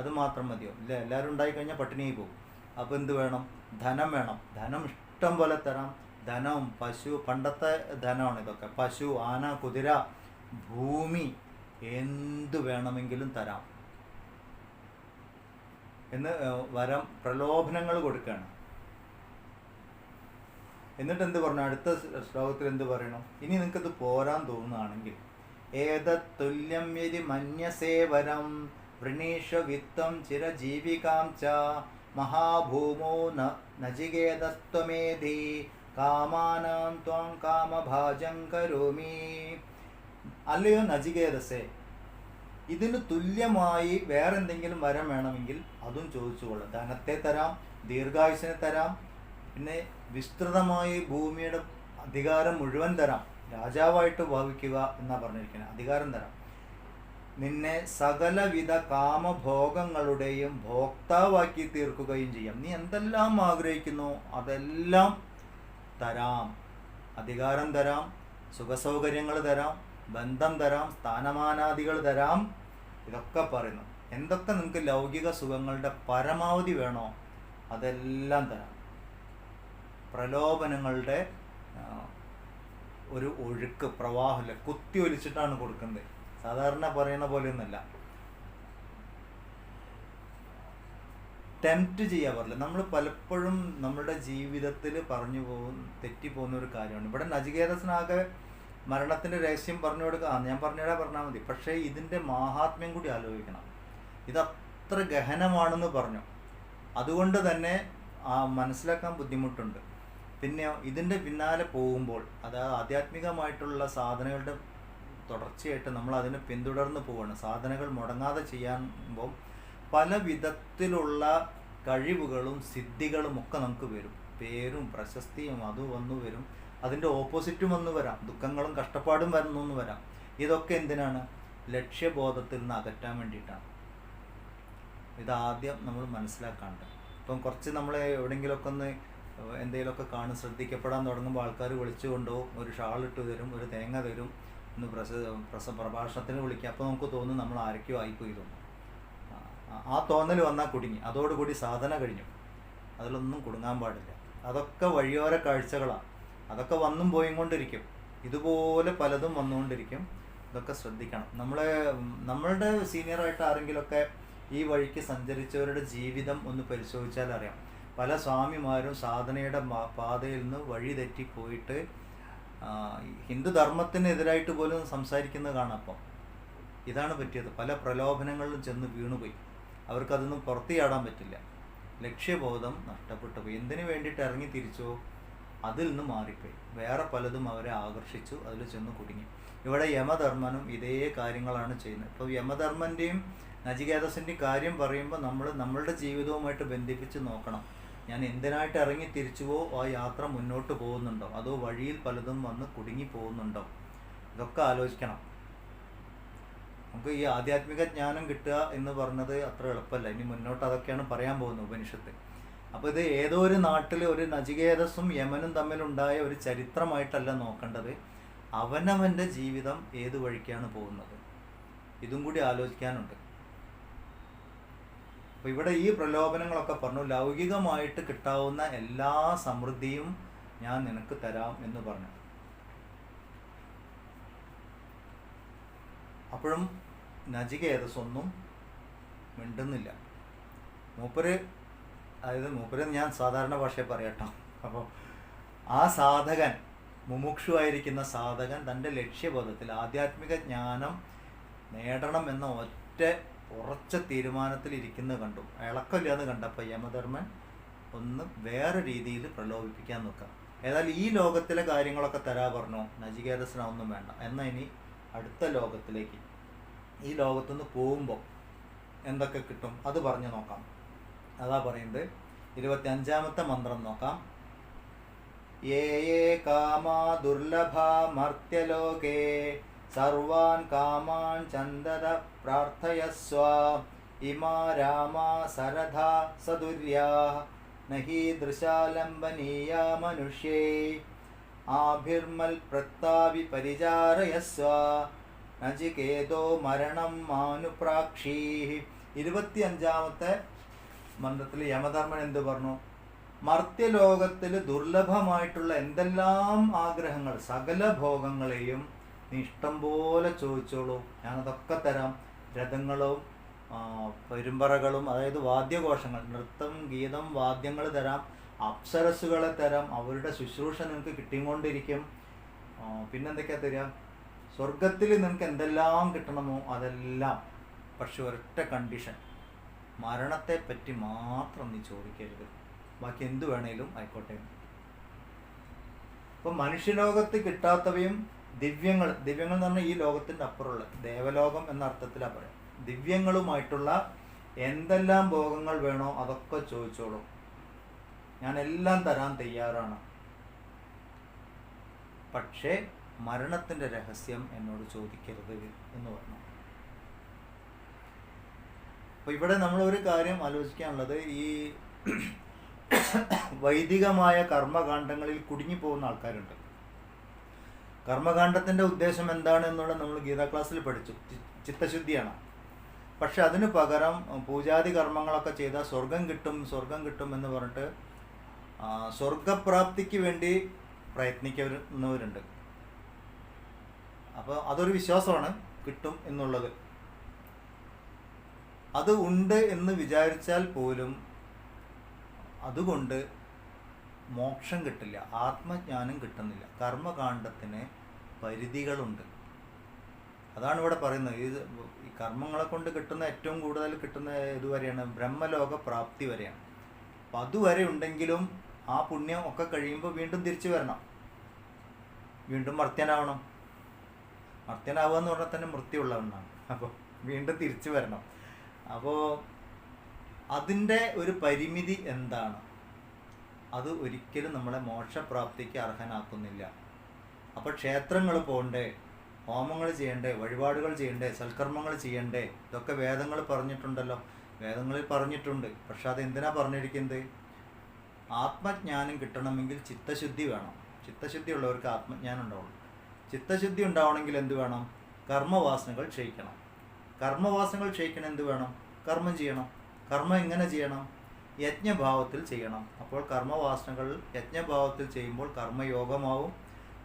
അതുമാത്രം മതിയോ? ഇല്ല, എല്ലാവരും ഉണ്ടായിക്കഴിഞ്ഞാൽ പട്ടിണിയായി പോകും. അപ്പോൾ എന്ത് വേണം? ധനം വേണം. ധനം ഇഷ്ടം പോലെ തരാം. ധനം, പശു, പണ്ടത്തെ ധനമാണ് ഇതൊക്കെ. പശു, ആന, കുതിര, ഭൂമി, എന്ത് വേണമെങ്കിലും തരാം എന്ന് വരം പ്രലോഭനങ്ങൾ കൊടുക്കുകയാണ്. എന്നിട്ട് എന്ത് പറഞ്ഞു? അടുത്ത ശ്ലോകത്തിൽ എന്ത് പറയണം? ഇനി നിങ്ങൾക്കത് പോരാൻ തോന്നുകയാണെങ്കിൽ ഏതത്തുല്യം യതി മന്യസേവരം വൃണീഷ വിത്തം ചിരജീവികാം ച മഹാഭൂമോ നചികേതസ്ത്വമേധി കാമാനാം ത്വാം കാമഭാജം കരോമി. അല്ലയോ നചികേതസേ, ഇതിന് തുല്യമായി വേറെന്തെങ്കിലും വരം വേണമെങ്കിൽ അതും ചോദിച്ചുകൊള്ളാം. ധനത്തെ തരാം, ദീർഘായുസിനെ തരാം, പിന്നെ വിസ്തൃതമായി ഭൂമിയുടെ അധികാരം മുഴുവൻ തരാം. രാജാവായിട്ട് ഭാവിക്കുക എന്നാണ് പറഞ്ഞിരിക്കുന്നത്. അധികാരം തരാം. നിന്നെ സകലവിധ കാമഭോഗങ്ങളുടെയും ഭോക്താവാക്കി തീർക്കുകയും ചെയ്യാം. നീ എന്തെല്ലാം ആഗ്രഹിക്കുന്നു അതെല്ലാം തരാം. അധികാരം തരാം, സുഖസൗകര്യങ്ങൾ തരാം, ബന്ധം തരാം, സ്ഥാനമാനാദികൾ തരാം. ഇതൊക്കെ പറയുന്നു. എന്തൊക്കെ നിങ്ങൾക്ക് ലൗകിക സുഖങ്ങളുടെ പരമാവധി വേണോ അതെല്ലാം തരാം. പ്രലോഭനങ്ങളുടെ ഒരു ഒഴുക്ക്, പ്രവാഹമില്ല, കുത്തി ഒലിച്ചിട്ടാണ് കൊടുക്കുന്നത്. സാധാരണ പറയുന്ന പോലെയൊന്നുമല്ല. ടെംപ്റ്റ് ചെയ്യാൻ പാടില്ല. നമ്മൾ പലപ്പോഴും നമ്മുടെ ജീവിതത്തിൽ തെറ്റിപ്പോകുന്ന ഒരു കാര്യമാണ്. ഇവിടെ നചികേതസിനാകെ മരണത്തിൻ്റെ രഹസ്യം പറഞ്ഞു കൊടുക്കുക. ഞാൻ പറഞ്ഞാൽ മതി. പക്ഷേ ഇതിൻ്റെ മാഹാത്മ്യം കൂടി ആലോചിക്കണം. ഇതത്ര ഗഹനമാണെന്ന് പറഞ്ഞു. അതുകൊണ്ട് തന്നെ മനസ്സിലാക്കാൻ ബുദ്ധിമുട്ടുണ്ട്. പിന്നെ ഇതിൻ്റെ പിന്നാലെ പോകുമ്പോൾ, അതായത് ആധ്യാത്മികമായിട്ടുള്ള സാധനകളുടെ തുടർച്ചയായിട്ട് നമ്മൾ അതിനെ പിന്തുടർന്ന് പോവുകയാണ്. സാധനകൾ മുടങ്ങാതെ ചെയ്യുമ്പോൾ പല വിധത്തിലുള്ള കഴിവുകളും സിദ്ധികളും ഒക്കെ നമുക്ക് വരും. പേരും പ്രശസ്തിയും അത് വന്നു വരും. അതിൻ്റെ ഓപ്പോസിറ്റും വന്നു വരാം. ദുഃഖങ്ങളും കഷ്ടപ്പാടും വരുന്നു വരാം. ഇതൊക്കെ എന്തിനാണ്? ലക്ഷ്യബോധത്തിൽ നിന്ന് അകറ്റാൻ വേണ്ടിയിട്ടാണ്. ഇതാദ്യം നമ്മൾ മനസ്സിലാക്കാണ്ട്. ഇപ്പം കുറച്ച് നമ്മൾ എവിടെയെങ്കിലുമൊക്കെ ഒന്ന് എന്തെങ്കിലുമൊക്കെ കാണും, ശ്രദ്ധിക്കപ്പെടാൻ തുടങ്ങുമ്പോൾ ആൾക്കാർ വിളിച്ചു കൊണ്ടുപോകും, ഒരു ഷാളിട്ട് തരും, ഒരു തേങ്ങ തരും, ഒന്ന് പ്രഭാഷണത്തിന് വിളിക്കുക. അപ്പോൾ നമുക്ക് തോന്നും നമ്മൾ ആരൊക്കെയോ ആയിപ്പോയി തോന്നും. ആ തോന്നൽ വന്നാൽ കുടുങ്ങി. അതോടുകൂടി സാധന കഴിഞ്ഞു. അതിലൊന്നും കുടുങ്ങാൻ പാടില്ല. അതൊക്കെ വഴിയോര കാഴ്ചകളാണ്. അതൊക്കെ വന്നും പോയും കൊണ്ടിരിക്കും. ഇതുപോലെ പലതും വന്നുകൊണ്ടിരിക്കും. ഇതൊക്കെ ശ്രദ്ധിക്കണം. നമ്മളുടെ സീനിയറായിട്ട് ആരെങ്കിലുമൊക്കെ ഈ വഴിക്ക് സഞ്ചരിച്ചവരുടെ ജീവിതം ഒന്ന് പരിശോധിച്ചാൽ അറിയാം. പല സ്വാമിമാരും സാധനയുടെ പാതയിൽ നിന്ന് വഴി തെറ്റിപ്പോയിട്ട് ഹിന്ദുധർമ്മത്തിനെതിരായിട്ട് പോലും സംസാരിക്കുന്നത് കാണാം. അപ്പം ഇതാണ് പറ്റിയത്. പല പ്രലോഭനങ്ങളിലും ചെന്ന് വീണുപോയി. അവർക്കതൊന്നും പുറത്തു ചാടാൻ പറ്റില്ല. ലക്ഷ്യബോധം നഷ്ടപ്പെട്ടു പോയി. എന്തിനു വേണ്ടിയിട്ട് ഇറങ്ങി തിരിച്ചോ അതിൽ നിന്ന് മാറിപ്പോയി. വേറെ പലതും അവരെ ആകർഷിച്ചു, അതിൽ ചെന്ന് കുടുങ്ങി. ഇവിടെ യമധർമ്മനും ഇതേ കാര്യങ്ങളാണ് ചെയ്യുന്നത്. ഇപ്പോൾ യമധർമ്മൻ്റെയും നചികേതസിൻ്റെയും കാര്യം പറയുമ്പോൾ നമ്മൾ നമ്മളുടെ ജീവിതവുമായിട്ട് ബന്ധിപ്പിച്ച് നോക്കണം. ഞാൻ എന്തിനായിട്ട് ഇറങ്ങി തിരിച്ചുവോ ആ യാത്ര മുന്നോട്ട് പോകുന്നുണ്ടോ, അതോ വഴിയിൽ പലതും വന്ന് കുടുങ്ങി പോകുന്നുണ്ടോ, ഇതൊക്കെ ആലോചിക്കണം. നമുക്ക് ഈ ആധ്യാത്മിക ജ്ഞാനം കിട്ടുക എന്ന് പറഞ്ഞത് അത്ര എളുപ്പമല്ല. ഇനി മുന്നോട്ട് അതൊക്കെയാണ് പറയാൻ പോകുന്നത് ഉപനിഷത്ത്. അപ്പോൾ ഇത് ഏതോ ഒരു നാട്ടിൽ ഒരു നചികേതസും യമനും തമ്മിലുണ്ടായ ഒരു ചരിത്രമായിട്ടല്ല നോക്കേണ്ടത്. അവനവൻ്റെ ജീവിതം ഏത് വഴിക്കാണ് പോകുന്നത്, ഇതും കൂടി ആലോചിക്കാനുണ്ട്. അപ്പോൾ ഇവിടെ ഈ പ്രലോഭനങ്ങളൊക്കെ പറഞ്ഞു. ലൗകികമായിട്ട് കിട്ടാവുന്ന എല്ലാ സമൃദ്ധിയും ഞാൻ നിനക്ക് തരാം എന്ന് പറഞ്ഞു. അപ്പോഴും നചികേതസൊന്നും മിണ്ടുന്നില്ല. മൂപ്പര് ഞാൻ സാധാരണ ഭാഷയെ പറയട്ടോ. അപ്പോൾ ആ സാധകൻ, മുമുക്ഷുവായിരിക്കുന്ന സാധകൻ തൻ്റെ ലക്ഷ്യബോധത്തിൽ ആധ്യാത്മിക ജ്ഞാനം നേടണം എന്ന ഉറച്ച തീരുമാനത്തിൽ ഇരിക്കുന്നത് കണ്ടു. ഇളക്കമില്ലാന്ന് കണ്ടപ്പോൾ യമധർമ്മൻ ഒന്ന് വേറെ രീതിയിൽ പ്രലോഭിപ്പിക്കാൻ നോക്കാം. ഏതായാലും ഈ ലോകത്തിലെ കാര്യങ്ങളൊക്കെ തരാ പറഞ്ഞു. നചികേതസിനൊന്നും വേണ്ട. എന്നാൽ ഇനി അടുത്ത ലോകത്തിലേക്ക്, ഈ ലോകത്തുനിന്ന് പോകുമ്പോൾ എന്തൊക്കെ കിട്ടും അത് പറഞ്ഞു നോക്കാം. അതാ പറയുന്നത്. 25-ാമത്തെ മന്ത്രം നോക്കാം. യേ യേ കാമാ ദുർലഭാ മർത്യലോകേ സർവാൻ കാമാൻ ചന്ദത പ്രാർത്ഥയസ്വ ഇമാ രാമാ സരഥാ സദുര്യാ നഹി ദൃശാലംബനീയ മനുഷ്യേ ആഭിർമൽ പ്രത്താവി പരിചാരയസ്വ നചികേതോ മരണം മാനുപ്രാക്ഷീ. 25-ാമത്തെ മന്ത്രത്തിൽ യമധർമ്മൻ എന്ത് പറഞ്ഞു? മർത്യലോകത്തിൽ ദുർലഭമായിട്ടുള്ള എന്തെല്ലാം ആഗ്രഹങ്ങൾ, സകല ഭോഗങ്ങളെയും നീ ഇഷ്ടം പോലെ ചോദിച്ചോളൂ, ഞാനതൊക്കെ തരാം. രഥങ്ങളും പെരുമ്പറകളും, അതായത് വാദ്യഘോഷങ്ങൾ, നൃത്തം, ഗീതം, വാദ്യങ്ങൾ തരാം. അപ്സരസ്സുകളെ തരാം, അവരുടെ ശുശ്രൂഷ നിനക്ക് കിട്ടിക്കൊണ്ടിരിക്കും. പിന്നെന്തൊക്കെയാ തരാം? സ്വർഗത്തിൽ നിനക്ക് എന്തെല്ലാം കിട്ടണമോ അതെല്ലാം. പക്ഷെ ഒരൊറ്റ കണ്ടീഷൻ, മരണത്തെ പറ്റി മാത്രം നീ ചോദിക്കരുത്, ബാക്കി എന്തു വേണേലും ആയിക്കോട്ടെ. ഇപ്പം മനുഷ്യലോകത്ത് കിട്ടാത്തവയും ദിവ്യങ്ങൾ എന്ന് പറഞ്ഞാൽ ഈ ലോകത്തിൻ്റെ അപ്പുറമുള്ള ദേവലോകം എന്ന അർത്ഥത്തിലാണ് പറയാം. ദിവ്യങ്ങളുമായിട്ടുള്ള എന്തെല്ലാം ഭോഗങ്ങൾ വേണോ അതൊക്കെ ചോദിച്ചോളൂ, ഞാൻ എല്ലാം തരാൻ തയ്യാറാണ്. പക്ഷേ മരണത്തിൻ്റെ രഹസ്യം എന്നോട് ചോദിക്കരുത് എന്ന് പറഞ്ഞു. അപ്പോൾ ഇവിടെ നമ്മളൊരു കാര്യം ആലോചിക്കാനുള്ളത്, ഈ വൈദികമായ കർമ്മകാണ്ഡങ്ങളിൽ കുടുങ്ങിപ്പോകുന്ന ആൾക്കാരുണ്ട്. കർമ്മകാണ്ഡത്തിൻ്റെ ഉദ്ദേശം എന്താണ് എന്നുള്ളത് നമ്മൾ ഗീതാ ക്ലാസ്സിൽ പഠിച്ചു, ചിത്തശുദ്ധിയാണ്. പക്ഷെ അതിന് പകരം പൂജാതി കർമ്മങ്ങളൊക്കെ ചെയ്താൽ സ്വർഗം കിട്ടും എന്ന് പറഞ്ഞിട്ട് സ്വർഗപ്രാപ്തിക്ക് വേണ്ടി പ്രയത്നിക്കുന്നവരുണ്ട്. അപ്പോൾ അതൊരു വിശ്വാസമാണ്, കിട്ടും എന്നുള്ളത്. അത് ഉണ്ട് എന്ന് വിചാരിച്ചാൽ പോലും അതുകൊണ്ട് മോക്ഷം കിട്ടില്ല, ആത്മജ്ഞാനം കിട്ടുന്നില്ല. കർമ്മകാണ്ഡത്തിന് പരിധികളുണ്ട്. അതാണ് ഇവിടെ പറയുന്നത്. ഈ കർമ്മങ്ങളെ കൊണ്ട് കിട്ടുന്ന ഏറ്റവും കൂടുതൽ കിട്ടുന്ന ഇതുവരെയാണ്, ബ്രഹ്മലോക പ്രാപ്തി വരെയാണ്. അപ്പം അതുവരെ ഉണ്ടെങ്കിലും ആ പുണ്യം ഒക്കെ കഴിയുമ്പോൾ വീണ്ടും തിരിച്ചു വരണം, വീണ്ടും മർത്യനാവണം. മർത്യനാവുക എന്ന് പറഞ്ഞാൽ തന്നെ മൃത്യുള്ളവനാണ്. അപ്പോൾ വീണ്ടും തിരിച്ചു വരണം. അപ്പോൾ അതിൻ്റെ ഒരു പരിമിതി എന്താണ്? അത് ഒരിക്കലും നമ്മളെ മോക്ഷപ്രാപ്തിക്ക് അർഹനാക്കുന്നില്ല. അപ്പോൾ ക്ഷേത്രങ്ങൾ പോകണ്ടേ, ഹോമങ്ങൾ ചെയ്യണ്ടേ, വഴിപാടുകൾ ചെയ്യണ്ടേ, സൽക്കർമ്മങ്ങൾ ചെയ്യണ്ടേ, ഇതൊക്കെ വേദങ്ങൾ പറഞ്ഞിട്ടുണ്ടല്ലോ. വേദങ്ങളിൽ പറഞ്ഞിട്ടുണ്ട്. പക്ഷെ അതെന്തിനാ പറഞ്ഞിരിക്കുന്നത്? ആത്മജ്ഞാനം കിട്ടണമെങ്കിൽ ചിത്തശുദ്ധി വേണം. ചിത്തശുദ്ധി ഉള്ളവർക്ക് ആത്മജ്ഞാനം ഉണ്ടാവുള്ളൂ. ചിത്തശുദ്ധി ഉണ്ടാവണമെങ്കിൽ എന്ത് വേണം? കർമ്മവാസനകൾ ക്ഷയിക്കണം. കർമ്മവാസനകൾ ക്ഷയിക്കണം എന്ത് വേണം? കർമ്മം ചെയ്യണം. കർമ്മം എങ്ങനെ ചെയ്യണം? യജ്ഞഭാവത്തിൽ ചെയ്യണം. അപ്പോൾ കർമ്മവാസനകൾ യജ്ഞഭാവത്തിൽ ചെയ്യുമ്പോൾ കർമ്മയോഗമാവും.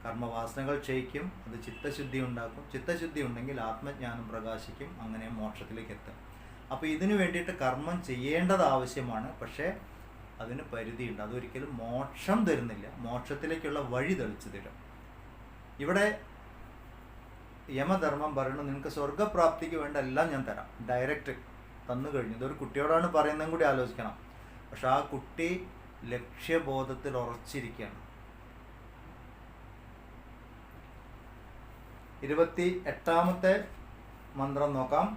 കർമ്മവാസനകൾ ക്ഷയിക്കും, അത് ചിത്തശുദ്ധി ഉണ്ടാക്കും. ചിത്തശുദ്ധി ഉണ്ടെങ്കിൽ ആത്മജ്ഞാനം പ്രകാശിക്കും, അങ്ങനെ മോക്ഷത്തിലേക്ക് എത്തും. അപ്പോൾ ഇതിനു വേണ്ടിയിട്ട് കർമ്മം ചെയ്യേണ്ടത് ആവശ്യമാണ്. പക്ഷേ അതിന് പരിധിയുണ്ട്. അതൊരിക്കലും മോക്ഷം തരുന്നില്ല, മോക്ഷത്തിലേക്കുള്ള വഴി തെളിച്ചു തരും. ഇവിടെ യമധർമ്മം പറയുന്നത്, നിനക്ക് സ്വർഗപ്രാപ്തിക്ക് വേണ്ട എല്ലാം ഞാൻ തരാം, ഡയറക്റ്റ് തന്നു കഴിഞ്ഞു. ഇതൊരു കുട്ടിയോടാണ് പറയുന്നതും കൂടി ആലോചിക്കണം. പക്ഷെ ആ കുട്ടി ലക്ഷ്യബോധത്തിൽ ഉറച്ചിരിക്കുകയാണ്. 28ാമത്തെ മന്ത്രം നോക്കാം.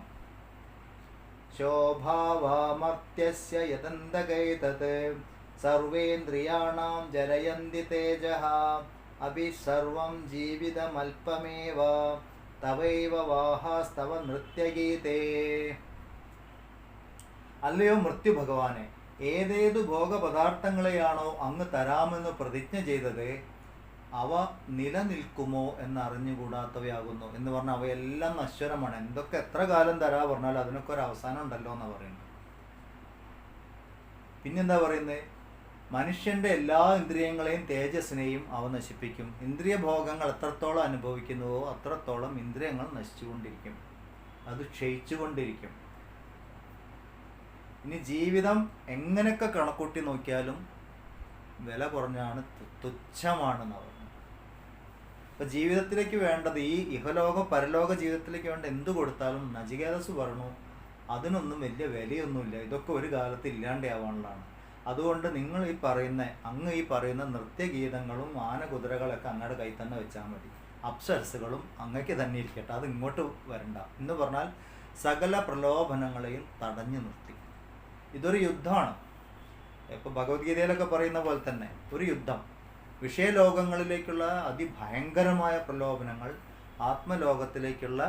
ശോഭാവാമർത്യസ്യ യദന്തകൈതത് സർവേന്ദ്രിയാണാം ജരയന്തി തേജഃ അഭി സർവം ജീവിതമൽപമേവ തവൈവ വാഹാസ്തവ നൃത്യഗീതേ. അല്ലയോ മൃത്യു ഭഗവാനെ, ഏതേതു ഭോഗപദാർത്ഥങ്ങളെയാണോ അങ്ങ് തരാമെന്ന് പ്രതിജ്ഞ ചെയ്തത് അവ നിലനിൽക്കുമോ എന്നറിഞ്ഞുകൂടാത്തവയാകുന്നു. എന്ന് പറഞ്ഞാൽ അവയെല്ലാം നശ്വരമാണ്. എന്തൊക്കെ എത്ര കാലം തരാ പറഞ്ഞാൽ അതിനൊക്കെ ഒരു അവസാനം ഉണ്ടല്ലോ എന്നാണ് പറയുന്നത്. പിന്നെന്താ പറയുന്നത്? മനുഷ്യന്റെ എല്ലാ ഇന്ദ്രിയങ്ങളെയും തേജസ്സിനെയും അവ നശിപ്പിക്കും. ഇന്ദ്രിയ ഭോഗങ്ങൾ എത്രത്തോളം അനുഭവിക്കുന്നുവോ അത്രത്തോളം ഇന്ദ്രിയങ്ങൾ നശിച്ചുകൊണ്ടിരിക്കും, അത് ക്ഷയിച്ചുകൊണ്ടിരിക്കും. ഇനി ജീവിതം എങ്ങനെയൊക്കെ കണക്കൂട്ടി നോക്കിയാലും വില കുറഞ്ഞാണ്, തുച്ഛമാണെന്ന് പറഞ്ഞു. അപ്പൊ ജീവിതത്തിലേക്ക് വേണ്ടത്, ഈ ഇഹലോക പരലോക ജീവിതത്തിലേക്ക് വേണ്ട എന്ത് കൊടുത്താലും നചികേതസ് പറഞ്ഞു അതിനൊന്നും വലിയ വിലയൊന്നുമില്ല, ഇതൊക്കെ ഒരു കാലത്ത് ഇല്ലാണ്ടാവാനുള്ളതാണ്. അതുകൊണ്ട് നിങ്ങൾ അങ്ങ് ഈ പറയുന്ന നൃത്യഗീതങ്ങളും ആനകുതിരകളൊക്കെ അങ്ങയുടെ കൈ തന്നെ വെച്ചാൽ മതി. അപ്സരസുകളും അങ്ങക്ക് തന്നെ ഇരിക്കട്ടെ, അത് ഇങ്ങോട്ട് വരണ്ട എന്ന് പറഞ്ഞാൽ സകല പ്രലോഭനങ്ങളെയും തടഞ്ഞു നിർത്തി. ഇതൊരു യുദ്ധമാണ്. ഇപ്പോൾ ഭഗവത്ഗീതയിലൊക്കെ പറയുന്ന പോലെ തന്നെ ഒരു യുദ്ധം. വിഷയലോകങ്ങളിലേക്കുള്ള അതിഭയങ്കരമായ പ്രലോഭനങ്ങൾ, ആത്മലോകത്തിലേക്കുള്ള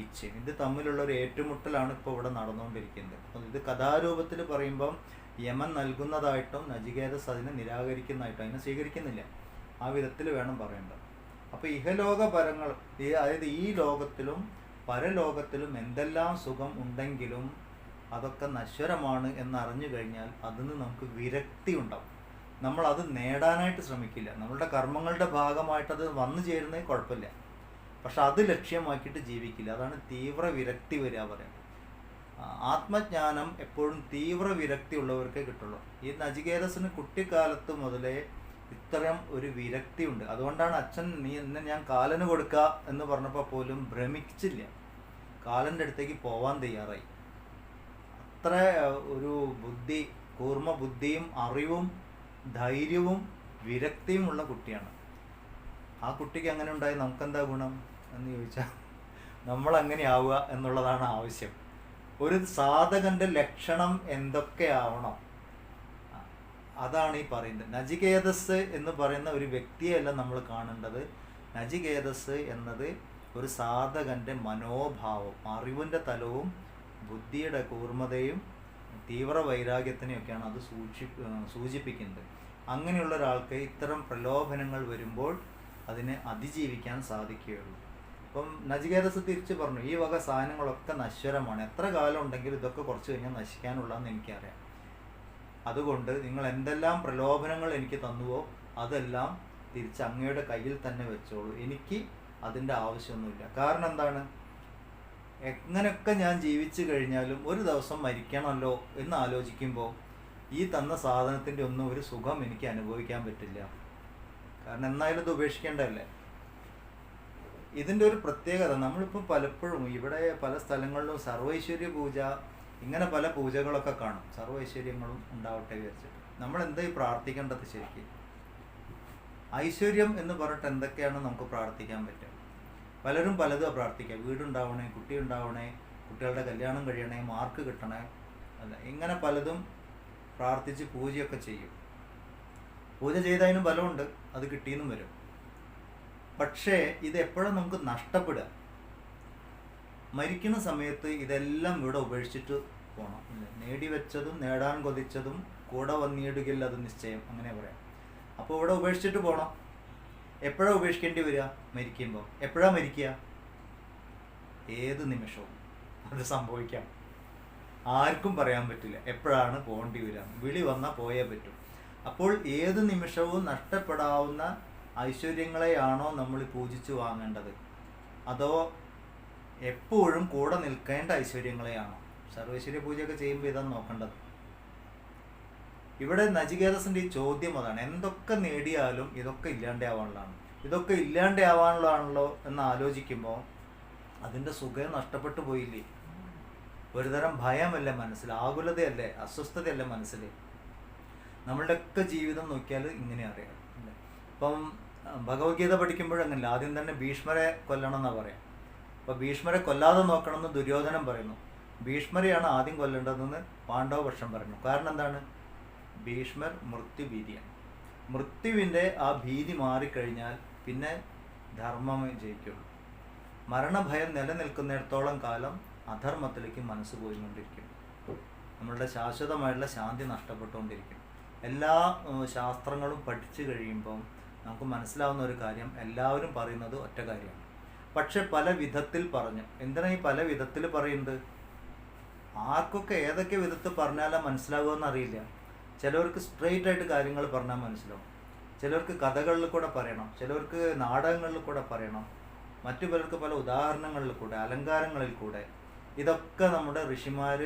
ഇച്ഛയും, ഇത് തമ്മിലുള്ള ഒരു ഏറ്റുമുട്ടലാണ് ഇപ്പോൾ ഇവിടെ നടന്നുകൊണ്ടിരിക്കുന്നത്. അപ്പം ഇത് കഥാരൂപത്തിൽ പറയുമ്പം യമൻ നൽകുന്നതായിട്ടും നചികേതസ് അതിനെ നിരാകരിക്കുന്നതായിട്ടും അതിനെ സ്വീകരിക്കുന്നില്ല. ആ വിധത്തിൽ വേണം പറയേണ്ടത്. അപ്പോൾ ഇഹലോക പരങ്ങൾ, അതായത് ഈ ലോകത്തിലും പരലോകത്തിലും എന്തെല്ലാം സുഖം ഉണ്ടെങ്കിലും അതൊക്കെ നശ്വരമാണ് എന്നറിഞ്ഞു കഴിഞ്ഞാൽ അതിന് നമുക്ക് വിരക്തി ഉണ്ടാവും. നമ്മൾ അത് നേടാനായിട്ട് ശ്രമിക്കില്ല. നമ്മളുടെ കർമ്മങ്ങളുടെ ഭാഗമായിട്ട് അത് വന്നു ചേരുന്നത് കുഴപ്പമില്ല, പക്ഷെ അത് ലക്ഷ്യമാക്കിയിട്ട് ജീവിക്കില്ല. അതാണ് തീവ്ര വിരക്തി വരിക പറയുന്നത്. ആത്മജ്ഞാനം എപ്പോഴും തീവ്ര വിരക്തി ഉള്ളവർക്കേ കിട്ടുള്ളൂ. ഈ നചികേതസിന് കുട്ടിക്കാലത്ത് മുതലേ ഇത്തരം ഒരു വിരക്തി ഉണ്ട്. അതുകൊണ്ടാണ് അച്ഛൻ എന്നെ ഞാൻ കാലന് കൊടുക്കുക എന്ന് പറഞ്ഞപ്പോൾ പോലും ഭ്രമിച്ചില്ല, കാലൻ്റെ അടുത്തേക്ക് പോവാൻ തയ്യാറായി. അത്ര ഒരു ബുദ്ധി, കൂർമ്മ ബുദ്ധിയും അറിവും ധൈര്യവും വിരക്തിയും ഉള്ള കുട്ടിയാണ്. ആ കുട്ടിക്ക് അങ്ങനെ ഉണ്ടായി നമുക്കെന്താ ഗുണം എന്ന് ചോദിച്ചാൽ നമ്മളങ്ങനെ ആവുക എന്നുള്ളതാണ് ആവശ്യം. ഒരു സാധകന്റെ ലക്ഷണം എന്തൊക്കെയാവണം അതാണ് ഈ പറയുന്നത്. നചികേതസ് എന്ന് പറയുന്ന ഒരു വ്യക്തിയല്ല നമ്മൾ കാണേണ്ടത്. നചികേതസ് എന്നത് ഒരു സാധകന്റെ മനോഭാവം, അറിവിൻ്റെ തലവും ബുദ്ധിയുടെ കൂർമ്മതയും തീവ്ര വൈരാഗ്യത്തിനെയൊക്കെയാണ് അത് സൂചിപ്പിക്കുന്നത്. അങ്ങനെയുള്ള ഒരാൾക്ക് ഇത്തരം പ്രലോഭനങ്ങൾ വരുമ്പോൾ അതിനെ അതിജീവിക്കാൻ സാധിക്കുകയുള്ളൂ. അപ്പം നചികേതസ് തിരിച്ചു പറഞ്ഞു, ഈ വക സാധനങ്ങളൊക്കെ നശ്വരമാണ്, എത്ര കാലം ഉണ്ടെങ്കിലും ഇതൊക്കെ കുറച്ച് കഴിഞ്ഞാൽ നശിക്കാനുള്ളതെന്ന് എനിക്കറിയാം. അതുകൊണ്ട് നിങ്ങൾ എന്തെല്ലാം പ്രലോഭനങ്ങൾ എനിക്ക് തന്നുവോ അതെല്ലാം തിരിച്ച് അങ്ങയുടെ കയ്യിൽ തന്നെ വെച്ചോളൂ, എനിക്ക് അതിൻ്റെ ആവശ്യമൊന്നുമില്ല. കാരണം എന്താണ്? എങ്ങനെയൊക്കെ ഞാൻ ജീവിച്ചു കഴിഞ്ഞാലും ഒരു ദിവസം മരിക്കണമല്ലോ എന്ന് ആലോചിക്കുമ്പോൾ ഈ തന്ന സാധനത്തിൻ്റെ ഒന്നും ഒരു സുഖം എനിക്ക് അനുഭവിക്കാൻ പറ്റില്ല. കാരണം എന്നായാലും ഇത് ഉപേക്ഷിക്കേണ്ടതല്ലേ. ഇതിൻ്റെ ഒരു പ്രത്യേകത, നമ്മളിപ്പോൾ പലപ്പോഴും ഇവിടെ പല സ്ഥലങ്ങളിലും സർവൈശ്വര്യ പൂജ, ഇങ്ങനെ പല പൂജകളൊക്കെ കാണും. സർവൈശ്വര്യങ്ങളും ഉണ്ടാവട്ടെ വിചാരിച്ചിട്ട് നമ്മൾ എന്തായി പ്രാർത്ഥിക്കേണ്ടത്? ശരിക്കും ഐശ്വര്യം എന്ന് പറഞ്ഞിട്ട് എന്തൊക്കെയാണ് നമുക്ക് പ്രാർത്ഥിക്കാൻ പറ്റുക? പലരും പലതും പ്രാർത്ഥിക്കുക. വീടുണ്ടാവണേ, കുട്ടി ഉണ്ടാവണേ, കുട്ടികളുടെ കല്യാണം കഴിയണേ, മാർക്ക് കിട്ടണേ, അല്ല ഇങ്ങനെ പലതും പ്രാർത്ഥിച്ച് പൂജയൊക്കെ ചെയ്യും. പൂജ ചെയ്തതിനും ബലമുണ്ട്, അത് കിട്ടിയെന്നും വരും. പക്ഷേ ഇത് എപ്പോഴും നമുക്ക് നഷ്ടപ്പെടുക, മരിക്കുന്ന സമയത്ത് ഇതെല്ലാം ഇവിടെ ഉപേക്ഷിച്ചിട്ട് പോകണം. നേടിവെച്ചതും നേടാൻ കൊതിച്ചതും കൂടെ വന്നിടുകില്ല അത് നിശ്ചയം, അങ്ങനെ പറയാം. അപ്പോൾ ഇവിടെ ഉപേക്ഷിച്ചിട്ട് പോകണം. എപ്പോഴാണ് ഉപേക്ഷിക്കേണ്ടി വരിക? മരിക്കുമ്പോൾ. എപ്പോഴാണ് മരിക്കുക? ഏത് നിമിഷവും അത് സംഭവിക്കാം. ആർക്കും പറയാൻ പറ്റില്ല എപ്പോഴാണ് പോകേണ്ടി വരിക. വിളി വന്നാൽ പോയേ പറ്റും. അപ്പോൾ ഏത് നിമിഷവും നഷ്ടപ്പെടാവുന്ന ഐശ്വര്യങ്ങളെയാണോ നമ്മൾ പൂജിച്ച് വാങ്ങേണ്ടത്, അതോ എപ്പോഴും കൂടെ നിൽക്കേണ്ട ഐശ്വര്യങ്ങളെയാണോ? സർവൈശ്വര്യ പൂജയൊക്കെ ചെയ്യുമ്പോൾ ഇതാണ് നോക്കേണ്ടത്. ഇവിടെ നചികേതസിൻ്റെ ഈ ചോദ്യം അതാണ്. എന്തൊക്കെ നേടിയാലും ഇതൊക്കെ ഇല്ലാണ്ടാവാനുള്ളതാണ്, ഇതൊക്കെ ഇല്ലാണ്ടാവാനുള്ളതാണല്ലോ എന്ന് ആലോചിക്കുമ്പോൾ അതിൻ്റെ സുഖം നഷ്ടപ്പെട്ടു പോയില്ലേ? ഒരുതരം ഭയമല്ലേ മനസ്സിൽ, ആകുലതയല്ലേ, അസ്വസ്ഥതയല്ലേ മനസ്സിൽ? നമ്മളുടെയൊക്കെ ജീവിതം നോക്കിയാൽ ഇങ്ങനെ അറിയാം. ഇപ്പം ഭഗവത്ഗീത പഠിക്കുമ്പോഴങ്ങനല്ല, ആദ്യം തന്നെ ഭീഷ്മരെ കൊല്ലണം എന്നാണ് പറയാം. അപ്പോൾ ഭീഷ്മരെ കൊല്ലാതെ നോക്കണമെന്ന് ദുര്യോധനൻ പറയുന്നു. ഭീഷ്മരെയാണ് ആദ്യം കൊല്ലേണ്ടതെന്ന് പാണ്ഡവപക്ഷം പറയുന്നു. കാരണം എന്താണ്? ഭീഷ്മർ മൃത്യുഭീതിയാണ്. മൃത്യുവിൻ്റെ ആ ഭീതി മാറിക്കഴിഞ്ഞാൽ പിന്നെ ധർമ്മമേ ജയിക്കുള്ളൂ. മരണഭയം നിലനിൽക്കുന്നിടത്തോളം കാലം അധർമ്മത്തിലേക്ക് മനസ്സ് പോയിക്കൊണ്ടിരിക്കും. നമ്മളുടെ ശാശ്വതമായിട്ടുള്ള ശാന്തി നഷ്ടപ്പെട്ടുകൊണ്ടിരിക്കും. എല്ലാ ശാസ്ത്രങ്ങളും പഠിച്ചു കഴിയുമ്പം നമുക്ക് മനസ്സിലാവുന്ന ഒരു കാര്യം, എല്ലാവരും പറയുന്നത് ഒറ്റ കാര്യമാണ്. പക്ഷെ പല വിധത്തിൽ പറഞ്ഞു. എന്തിനാണ് ഈ പല വിധത്തിൽ പറയുന്നത്? ആർക്കൊക്കെ ഏതൊക്കെ വിധത്തിൽ പറഞ്ഞാലും മനസ്സിലാവുമെന്ന് അറിയില്ല. ചിലവർക്ക് സ്ട്രെയിറ്റ് ആയിട്ട് കാര്യങ്ങൾ പറഞ്ഞാൽ മനസ്സിലാവും, ചിലർക്ക് കഥകളിൽ കൂടെ പറയണം, ചിലർക്ക് നാടകങ്ങളിൽ കൂടെ പറയണം, മറ്റു പലർക്ക് പല ഉദാഹരണങ്ങളിൽ കൂടെ, അലങ്കാരങ്ങളിൽ കൂടെ. ഇതൊക്കെ നമ്മുടെ ഋഷിമാർ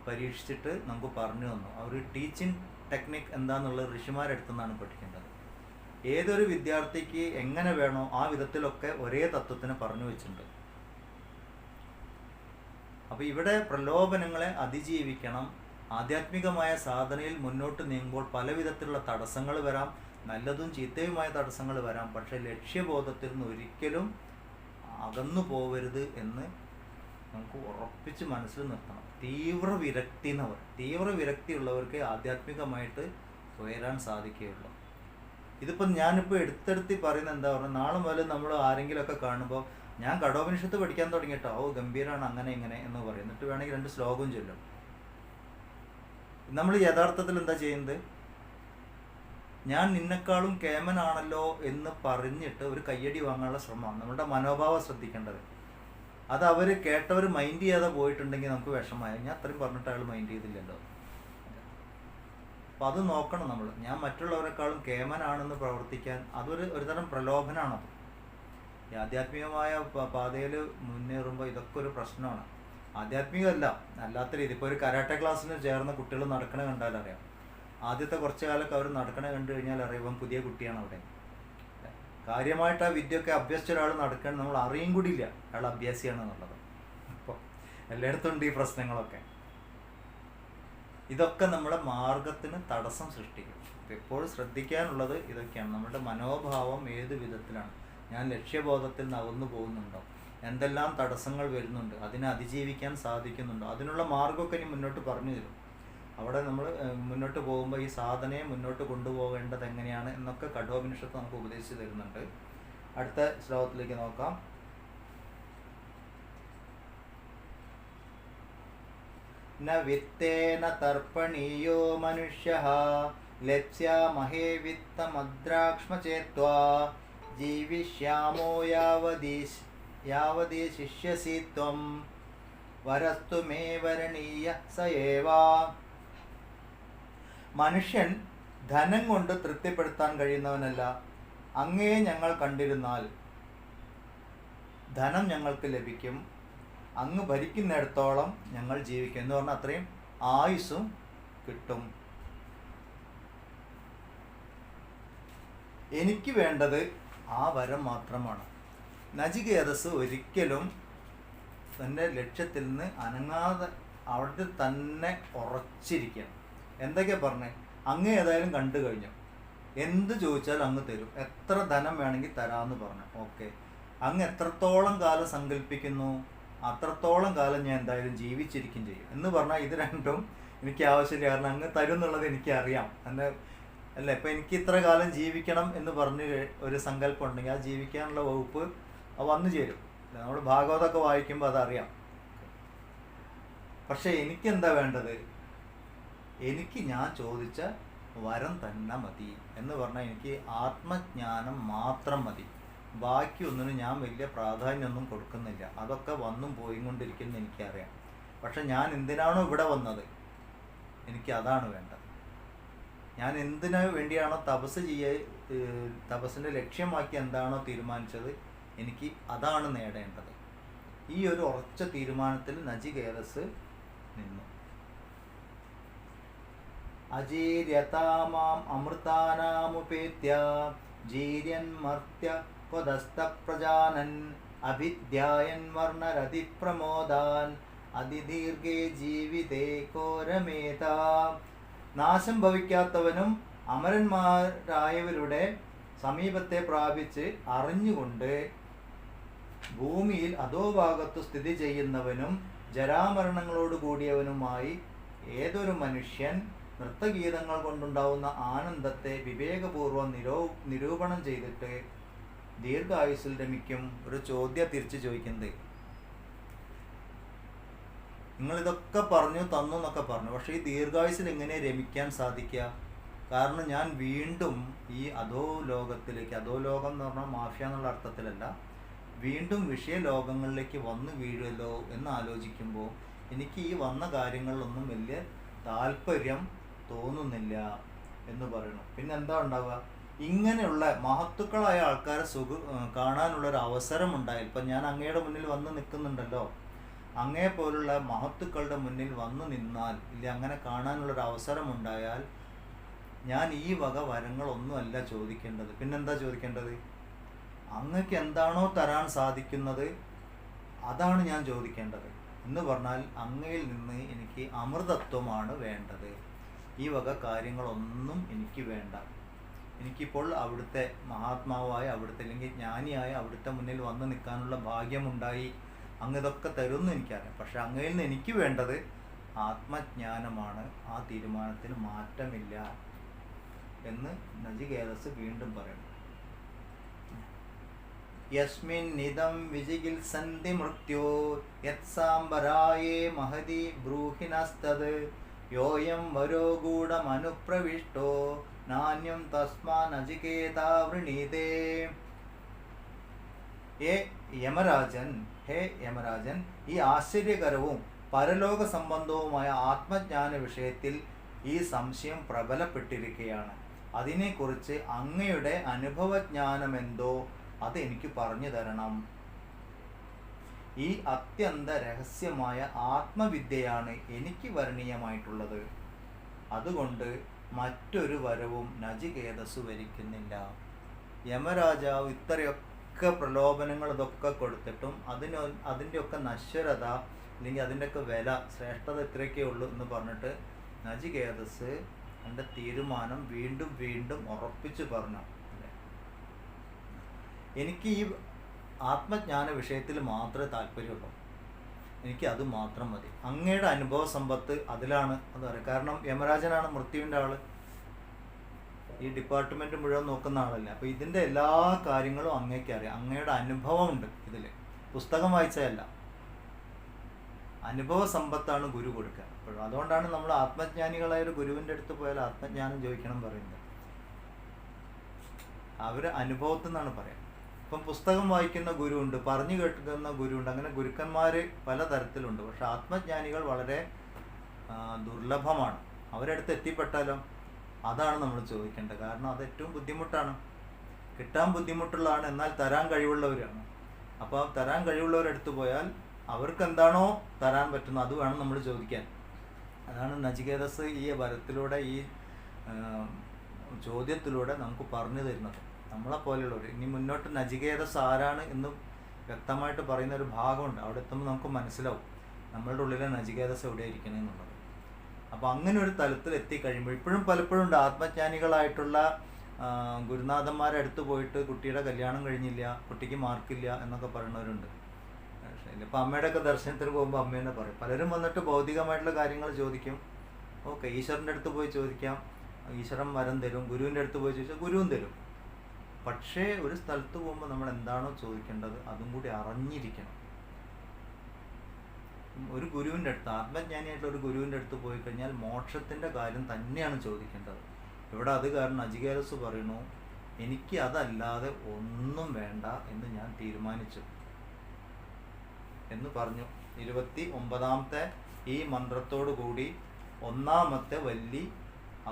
പരീക്ഷിച്ചിട്ട് നമുക്ക് പറഞ്ഞു തന്നു. അവർ ടീച്ചിങ് ടെക്നിക്ക് എന്താണെന്നുള്ളത് ഋഷിമാരെടുത്തു നിന്നാണ് പഠിക്കേണ്ടത്. ഏതൊരു വിദ്യാർത്ഥിക്ക് എങ്ങനെ വേണോ ആ വിധത്തിലൊക്കെ ഒരേ തത്വത്തിന് പറഞ്ഞു വെച്ചിട്ടുണ്ട്. അപ്പോൾ ഇവിടെ പ്രലോഭനങ്ങളെ അതിജീവിക്കണം. ആധ്യാത്മികമായ സാധനയിൽ മുന്നോട്ട് നീങ്ങുമ്പോൾ പല വിധത്തിലുള്ള തടസ്സങ്ങൾ വരാം, നല്ലതും ചീത്തയുമായ തടസ്സങ്ങൾ വരാം. പക്ഷേ ലക്ഷ്യബോധത്തിൽ നിന്ന് ഒരിക്കലും അകന്നു പോവരുത് എന്ന് നമുക്ക് ഉറപ്പിച്ച് മനസ്സിൽ നിർത്തണം. തീവ്ര വിരക്തി എന്ന് പറയും. തീവ്ര വിരക്തി ഉള്ളവർക്ക് ആധ്യാത്മികമായിട്ട് ഉയരാൻ സാധിക്കുകയുള്ളൂ. ഇതിപ്പോൾ ഞാനിപ്പോൾ എടുത്തെടുത്ത് പറയുന്നത് എന്താ പറഞ്ഞാൽ, നാളെ മുതൽ നമ്മൾ ആരെങ്കിലുമൊക്കെ കാണുമ്പോൾ ഞാൻ കഠോപനിഷത്ത് പഠിക്കാൻ തുടങ്ങിയിട്ടോ, ഓ ഗംഭീരമാണ് അങ്ങനെ ഇങ്ങനെ എന്ന് പറയും. എന്നിട്ട് വേണമെങ്കിൽ 2 ശ്ലോകം ചൊല്ലും. നമ്മൾ യഥാർത്ഥത്തിൽ എന്താ ചെയ്യുന്നത്? ഞാൻ നിന്നെക്കാളും കേമനാണല്ലോ എന്ന് പറഞ്ഞിട്ട് ഒരു കയ്യടി വാങ്ങാനുള്ള ശ്രമമാണ്. നമ്മുടെ മനോഭാവം ശ്രദ്ധിക്കേണ്ടത്. അത് അവർ കേട്ടവർ മൈൻഡ് ചെയ്യാതെ പോയിട്ടുണ്ടെങ്കിൽ നമുക്ക് വിഷമമായി. ഞാൻ അത്രയും പറഞ്ഞിട്ട് അയാൾ മൈൻഡ് ചെയ്തില്ലല്ലോ. അപ്പോൾ അത് നോക്കണം നമ്മൾ. ഞാൻ മറ്റുള്ളവരെക്കാളും കേമനാണെന്ന് പ്രവർത്തിക്കാൻ ഒരു തരം പ്രലോഭനാണത്. ഈ ആധ്യാത്മികമായ പാതയിൽ മുന്നേറുമ്പോൾ ഇതൊക്കെ ഒരു പ്രശ്നമാണ്. ആധ്യാത്മികമല്ല, അല്ലാത്ത രീതി. ഇപ്പോൾ ഒരു കരാട്ടെ ക്ലാസ്സിന് ചേർന്ന കുട്ടികൾ നടക്കണ കണ്ടാൽ അറിയാം. ആദ്യത്തെ കുറച്ച് കാലമൊക്കെ അവർ നടക്കണ കണ്ടു കഴിഞ്ഞാൽ അറിയാം പുതിയ കുട്ടിയാണ് അവിടെ. കാര്യമായിട്ട് ആ വിദ്യയൊക്കെ അഭ്യസിച്ച ഒരാൾ നടക്കണം, നമ്മൾ അറിയും കൂടി ഇല്ല അയാൾ അഭ്യാസിയാണെന്നുള്ളത്. അപ്പോൾ എല്ലായിടത്തും ഉണ്ട് ഈ പ്രശ്നങ്ങളൊക്കെ. ഇതൊക്കെ നമ്മുടെ മാർഗത്തിന് തടസ്സം സൃഷ്ടിക്കും. എപ്പോഴും ശ്രദ്ധിക്കാനുള്ളത് ഇതൊക്കെയാണ്. നമ്മുടെ മനോഭാവം ഏത് വിധത്തിലാണ്? ഞാൻ ലക്ഷ്യബോധത്തിൽ നിന്ന് അകന്നു പോകുന്നുണ്ടോ? എന്തെല്ലാം തടസ്സങ്ങൾ വരുന്നുണ്ട്? അതിനെ അതിജീവിക്കാൻ സാധിക്കുന്നുണ്ടോ? അതിനുള്ള മാർഗമൊക്കെ ഇനി മുന്നോട്ട് പറഞ്ഞു തരും. അവിടെ നമ്മൾ മുന്നോട്ട് പോകുമ്പോൾ ഈ സാധനയെ മുന്നോട്ട് കൊണ്ടുപോകേണ്ടത് എങ്ങനെയാണ് എന്നൊക്കെ കഠോപനിഷത്ത് നമുക്ക് ഉപദേശിച്ച് തരുന്നുണ്ട്. അടുത്ത ശ്ലോകത്തിലേക്ക് നോക്കാം. ന വിത്തേന തർപ്പണീയോ മനുഷ്യഃ ലപ്സ്യാമഹേ വിത്തമദ്രാക്ഷ്മചേത്വാ ജീവിഷ്യാമോ യാവതീ ശിഷ്യസി ത്വം വരസ്തു മേ വരണീയ സയേവാ. മനുഷ്യൻ ധനം കൊണ്ട് തൃപ്തിപ്പെടുത്താൻ കഴിയുന്നവനല്ല. അങ്ങയെ ഞങ്ങൾ കണ്ടിരുന്നാൽ ധനം ഞങ്ങൾക്ക് ലഭിക്കും, അങ്ങ് ഭരിക്കുന്നിടത്തോളം ഞങ്ങൾ ജീവിക്കും എന്ന് പറഞ്ഞാൽ അത്രയും ആയുസ്സും കിട്ടും. എനിക്ക് വേണ്ടത് ആ വരം മാത്രമാണ്. നചികേതസ് ഒരിക്കലും തൻ്റെ ലക്ഷ്യത്തിൽ നിന്ന് അനങ്ങാതെ അവിടെ തന്നെ ഉറച്ചിരിക്കണം. എന്തൊക്കെയാ പറഞ്ഞേ? അങ്ങ് ഏതായാലും കണ്ടു കഴിഞ്ഞു, എന്ത് ചോദിച്ചാൽ അങ്ങ് തരും, എത്ര ധനം വേണമെങ്കിൽ തരാമെന്ന് പറഞ്ഞു. ഓക്കെ, അങ്ങ് എത്രത്തോളം കാലം സങ്കല്പിക്കുന്നു അത്രത്തോളം കാലം ഞാൻ എന്തായാലും ജീവിച്ചിരിക്കും ചെയ്യും എന്ന് പറഞ്ഞാൽ ഇത് രണ്ടും എനിക്ക് ആവശ്യമില്ല. കാരണം അങ്ങ് തരും എന്നുള്ളത് എനിക്കറിയാം. എന്നെ അല്ല, ഇപ്പം എനിക്ക് ഇത്ര കാലം ജീവിക്കണം എന്ന് പറഞ്ഞ് ഒരു സങ്കല്പം ഉണ്ടെങ്കിൽ ആ ജീവിക്കാനുള്ള വകുപ്പ് വന്നു ചേരും. നമ്മൾ ഭാഗവതമൊക്കെ വായിക്കുമ്പോൾ അതറിയാം. പക്ഷെ എനിക്കെന്താ വേണ്ടത്? എനിക്ക് ഞാൻ ചോദിച്ച വരം തന്നെ മതി എന്ന് പറഞ്ഞാൽ എനിക്ക് ആത്മജ്ഞാനം മാത്രം മതി. ബാക്കിയൊന്നിനും ഞാൻ വലിയ പ്രാധാന്യമൊന്നും കൊടുക്കുന്നില്ല. അതൊക്കെ വന്നും പോയി കൊണ്ടിരിക്കുന്നത് എനിക്കറിയാം. പക്ഷെ ഞാൻ എന്തിനാണോ ഇവിടെ വന്നത് എനിക്ക് അതാണ് വേണ്ടത്. ഞാൻ എന്തിനു വേണ്ടിയാണോ തപസ്സിൻ്റെ ലക്ഷ്യമാക്കി എന്താണോ തീരുമാനിച്ചത് എനിക്ക് അതാണ് നേടേണ്ടത്. ഈ ഒരു ഉറച്ച തീരുമാനത്തിൽ നചികേതസ് നിന്നു. അജീര്യതാമാം അമൃതാനാമുപേത്യ ജീര്യന്മർത്യ കൊദസ്തപ്രജാനൻ അഭിധ്യായൻ വർണ്ണരതിപ്രമോദാൻ അതിദീർഘേ ജീവിതേ കോരമേതാ. നാശം ഭവിക്കാത്തവനും അമരന്മാരായവരുടെ സമീപത്തെ പ്രാപിച്ച് അറിഞ്ഞുകൊണ്ട് ഭൂമിയിൽ അധോഭാഗത്തു സ്ഥിതി ചെയ്യുന്നവനും ജരാമരണങ്ങളോട് കൂടിയവനുമായി ഏതൊരു മനുഷ്യൻ നൃത്തഗീതങ്ങൾ കൊണ്ടുണ്ടാവുന്ന ആനന്ദത്തെ വിവേകപൂർവ്വം നിരൂപണം ചെയ്തിട്ട് ദീർഘായുസ്സിൽ രമിക്കും. ഒരു ചോദ്യം തിരിച്ചു ചോദിക്കുന്നത്, നിങ്ങളിതൊക്കെ പറഞ്ഞു തന്നു എന്നൊക്കെ പറഞ്ഞു, പക്ഷേ ഈ ദീർഘായുസ്സിൽ എങ്ങനെ രമിക്കാൻ സാധിക്കുക? കാരണം ഞാൻ വീണ്ടും ഈ അധോലോകത്തിലേക്ക്, അധോലോകം എന്ന് പറഞ്ഞാൽ മാഫിയ എന്നുള്ള അർത്ഥത്തിലല്ല, വീണ്ടും വിഷയലോകങ്ങളിലേക്ക് വന്നു വീഴുമല്ലോ എന്ന് ആലോചിക്കുമ്പോൾ എനിക്ക് ഈ വന്ന കാര്യങ്ങളിലൊന്നും വലിയ താല്പര്യം തോന്നുന്നില്ല എന്ന് പറയുന്നു. പിന്നെ എന്താ ഉണ്ടാവുക? ഇങ്ങനെയുള്ള മഹത്തുക്കളായ ആൾക്കാരെ കാണാനുള്ളൊരു അവസരം ഉണ്ടായാൽ, ഇപ്പം ഞാൻ അങ്ങയുടെ മുന്നിൽ വന്ന് നിൽക്കുന്നുണ്ടല്ലോ, അങ്ങേ പോലുള്ള മഹത്തുക്കളുടെ മുന്നിൽ വന്നു നിന്നാൽ, ഇല്ല അങ്ങനെ കാണാനുള്ളൊരു അവസരം ഉണ്ടായാൽ ഞാൻ ഈ വക വരങ്ങളൊന്നുമല്ല ചോദിക്കേണ്ടത്. പിന്നെന്താ ചോദിക്കേണ്ടത്? അങ്ങക്ക് എന്താണോ തരാൻ സാധിക്കുന്നത് അതാണ് ഞാൻ ചോദിക്കേണ്ടത് എന്ന് പറഞ്ഞാൽ, അങ്ങയിൽ നിന്ന് എനിക്ക് അമൃതത്വമാണ് വേണ്ടത്. ഈ വക കാര്യങ്ങളൊന്നും എനിക്ക് വേണ്ട. എനിക്കിപ്പോൾ അവിടുത്തെ മഹാത്മാവായ, അവിടുത്തെ അല്ലെങ്കിൽ ജ്ഞാനിയായ അവിടുത്തെ മുന്നിൽ വന്ന് നിൽക്കാനുള്ള ഭാഗ്യമുണ്ടായി. അങ്ങ് ഇതൊക്കെ തരുമെന്ന് എനിക്കറിയാം. പക്ഷെ അങ്ങയിൽ നിന്ന് എനിക്ക് വേണ്ടത് ആത്മജ്ഞാനമാണ്. ആ തീരുമാനത്തിന് മാറ്റമില്ല എന്ന് നചികേതസ് വീണ്ടും പറയുന്നു. യസ്മിന്നിദം വിജിഗിൽസന്തി മൃത്യോ യത്സാംബരായേ മഹതി ബ്രൂഹിനസ്തത് യോയം വരോ ഗൂഢമനുപ്രവിഷ്ടോ നാന്യം തസ്മാ നചികേതാ വൃണീതേ. ഹേ യമരാജൻ, ഈ ആശ്ചര്യകരവും പരലോക സംബന്ധവുമായ ആത്മജ്ഞാന വിഷയത്തിൽ ഈ സംശയം പ്രബലപ്പെട്ടിരിക്കുകയാണ്. അതിനെക്കുറിച്ച് അങ്ങയുടെ അനുഭവജ്ഞാനമെന്തോ അത് എനിക്ക് പറഞ്ഞു തരണം. ഈ അത്യന്ത രഹസ്യമായ ആത്മവിദ്യയാണ് എനിക്ക് വരണീയമായിട്ടുള്ളത്. അതുകൊണ്ട് മറ്റൊരു വരവും നചികേതസ് വരിക്കുന്നില്ല. യമരാജാവ് ഇത്രയൊക്കെ പ്രലോഭനങ്ങൾ ഇതൊക്കെ കൊടുത്തിട്ടും അതിൻ്റെയൊക്കെ നശ്വരത അല്ലെങ്കിൽ അതിൻ്റെയൊക്കെ വില, ശ്രേഷ്ഠത ഇത്രയൊക്കെ ഉള്ളൂ എന്ന് പറഞ്ഞിട്ട് നചികേതസ് എൻ്റെ തീരുമാനം വീണ്ടും വീണ്ടും ഉറപ്പിച്ചു പറഞ്ഞു. എനിക്ക് ഈ ആത്മജ്ഞാന വിഷയത്തിൽ മാത്രമേ താല്പര്യമുള്ളൂ. എനിക്ക് അത് മാത്രം മതി. അങ്ങയുടെ അനുഭവ സമ്പത്ത് അതിലാണ് എന്ന് പറയാം. കാരണം യമരാജനാണ് മൃത്യുവിൻ്റെ ആള്, ഈ ഡിപ്പാർട്ട്മെൻറ്റ് മുഴുവൻ നോക്കുന്ന ആളല്ലേ. അപ്പോൾ ഇതിൻ്റെ എല്ലാ കാര്യങ്ങളും അങ്ങേക്ക് അറിയാം. അങ്ങയുടെ അനുഭവമുണ്ട് ഇതിൽ, പുസ്തകം വായിച്ചതല്ല. അനുഭവ സമ്പത്താണ് ഗുരു കൊടുക്കുക. അപ്പോഴും അതുകൊണ്ടാണ് നമ്മൾ ആത്മജ്ഞാനികളായ ഒരു ഗുരുവിൻ്റെ അടുത്ത് പോയാൽ ആത്മജ്ഞാനം ചോദിക്കണം പറയുന്നത്. അവർ അനുഭവത്തിൽ നിന്നാണ് പറയാം. ഇപ്പം പുസ്തകം വായിക്കുന്ന ഗുരുവുണ്ട്, പറഞ്ഞു കേൾക്കുന്ന ഗുരുവുണ്ട്, അങ്ങനെ ഗുരുക്കന്മാർ പലതരത്തിലുണ്ട്. പക്ഷെ ആത്മജ്ഞാനികൾ വളരെ ദുർലഭമാണ്. അവരടുത്ത് എത്തിപ്പെട്ടാലോ അതാണ് നമ്മൾ ചോദിക്കേണ്ടത്. കാരണം അത് ഏറ്റവും ബുദ്ധിമുട്ടാണ്, കിട്ടാൻ ബുദ്ധിമുട്ടുള്ളതാണ്, എന്നാൽ തരാൻ കഴിവുള്ളവരാണ്. അപ്പോൾ തരാൻ കഴിവുള്ളവരടുത്ത് പോയാൽ അവർക്ക് എന്താണോ തരാൻ പറ്റുന്നത് അത് വേണം നമ്മൾ ചോദിക്കാൻ. അതാണ് നചികേതസ് ഈ വരത്തിലൂടെ, ഈ ചോദ്യത്തിലൂടെ നമുക്ക് പറഞ്ഞു തരുന്നത്. നമ്മളെപ്പോലെയുള്ളവർ ഇനി മുന്നോട്ട് നചികേതസ് ആരാണ് എന്ന് വ്യക്തമായിട്ട് പറയുന്ന ഒരു ഭാഗമുണ്ട്. അവിടെ എത്തുമ്പോൾ നമുക്ക് മനസ്സിലാവും നമ്മളുടെ ഉള്ളിലെ നചികേതസ് എവിടെ ഇരിക്കണേ എന്നുള്ളത്. അപ്പോൾ അങ്ങനെ ഒരു തലത്തിൽ എത്തിക്കഴിയുമ്പോൾ ഇപ്പോഴും പലപ്പോഴും ഉണ്ട് ആത്മജ്ഞാനികളായിട്ടുള്ള ഗുരുനാഥന്മാരെ അടുത്ത് പോയിട്ട് കുട്ടിയുടെ കല്യാണം കഴിഞ്ഞില്ല, കുട്ടിക്ക് മാർക്കില്ല എന്നൊക്കെ പറയുന്നവരുണ്ട്. ഇപ്പം അമ്മയുടെയൊക്കെ ദർശനത്തിന് പോകുമ്പോൾ അമ്മേനെ പറയും. പലരും വന്നിട്ട് ഭൗതികമായിട്ടുള്ള കാര്യങ്ങൾ ചോദിക്കും. ഓക്കെ, ഈശ്വരൻ്റെ അടുത്ത് പോയി ചോദിക്കാം, ഈശ്വരൻ വരം തരും. ഗുരുവിൻ്റെ അടുത്ത് പോയി ചോദിച്ചാൽ ഗുരുവും തരും. പക്ഷേ ഒരു സ്ഥലത്ത് പോകുമ്പോൾ നമ്മൾ എന്താണോ ചോദിക്കേണ്ടത് അതും കൂടി അറിഞ്ഞിരിക്കണം. ഒരു ഗുരുവിൻ്റെ അടുത്ത്, ആത്മജ്ഞാനിയായിട്ടുള്ള ഒരു ഗുരുവിൻ്റെ അടുത്ത് പോയി കഴിഞ്ഞാൽ മോക്ഷത്തിൻ്റെ കാര്യം തന്നെയാണ് ചോദിക്കേണ്ടത്. ഇവിടെ അത് കാരണം നചികേതസ് പറയുന്നു, എനിക്ക് അതല്ലാതെ ഒന്നും വേണ്ട എന്ന് ഞാൻ തീരുമാനിച്ചു എന്ന് പറഞ്ഞു. 29ാമത്തെ ഈ മന്ത്രത്തോടു കൂടി 1ാമത്തെ വല്ലി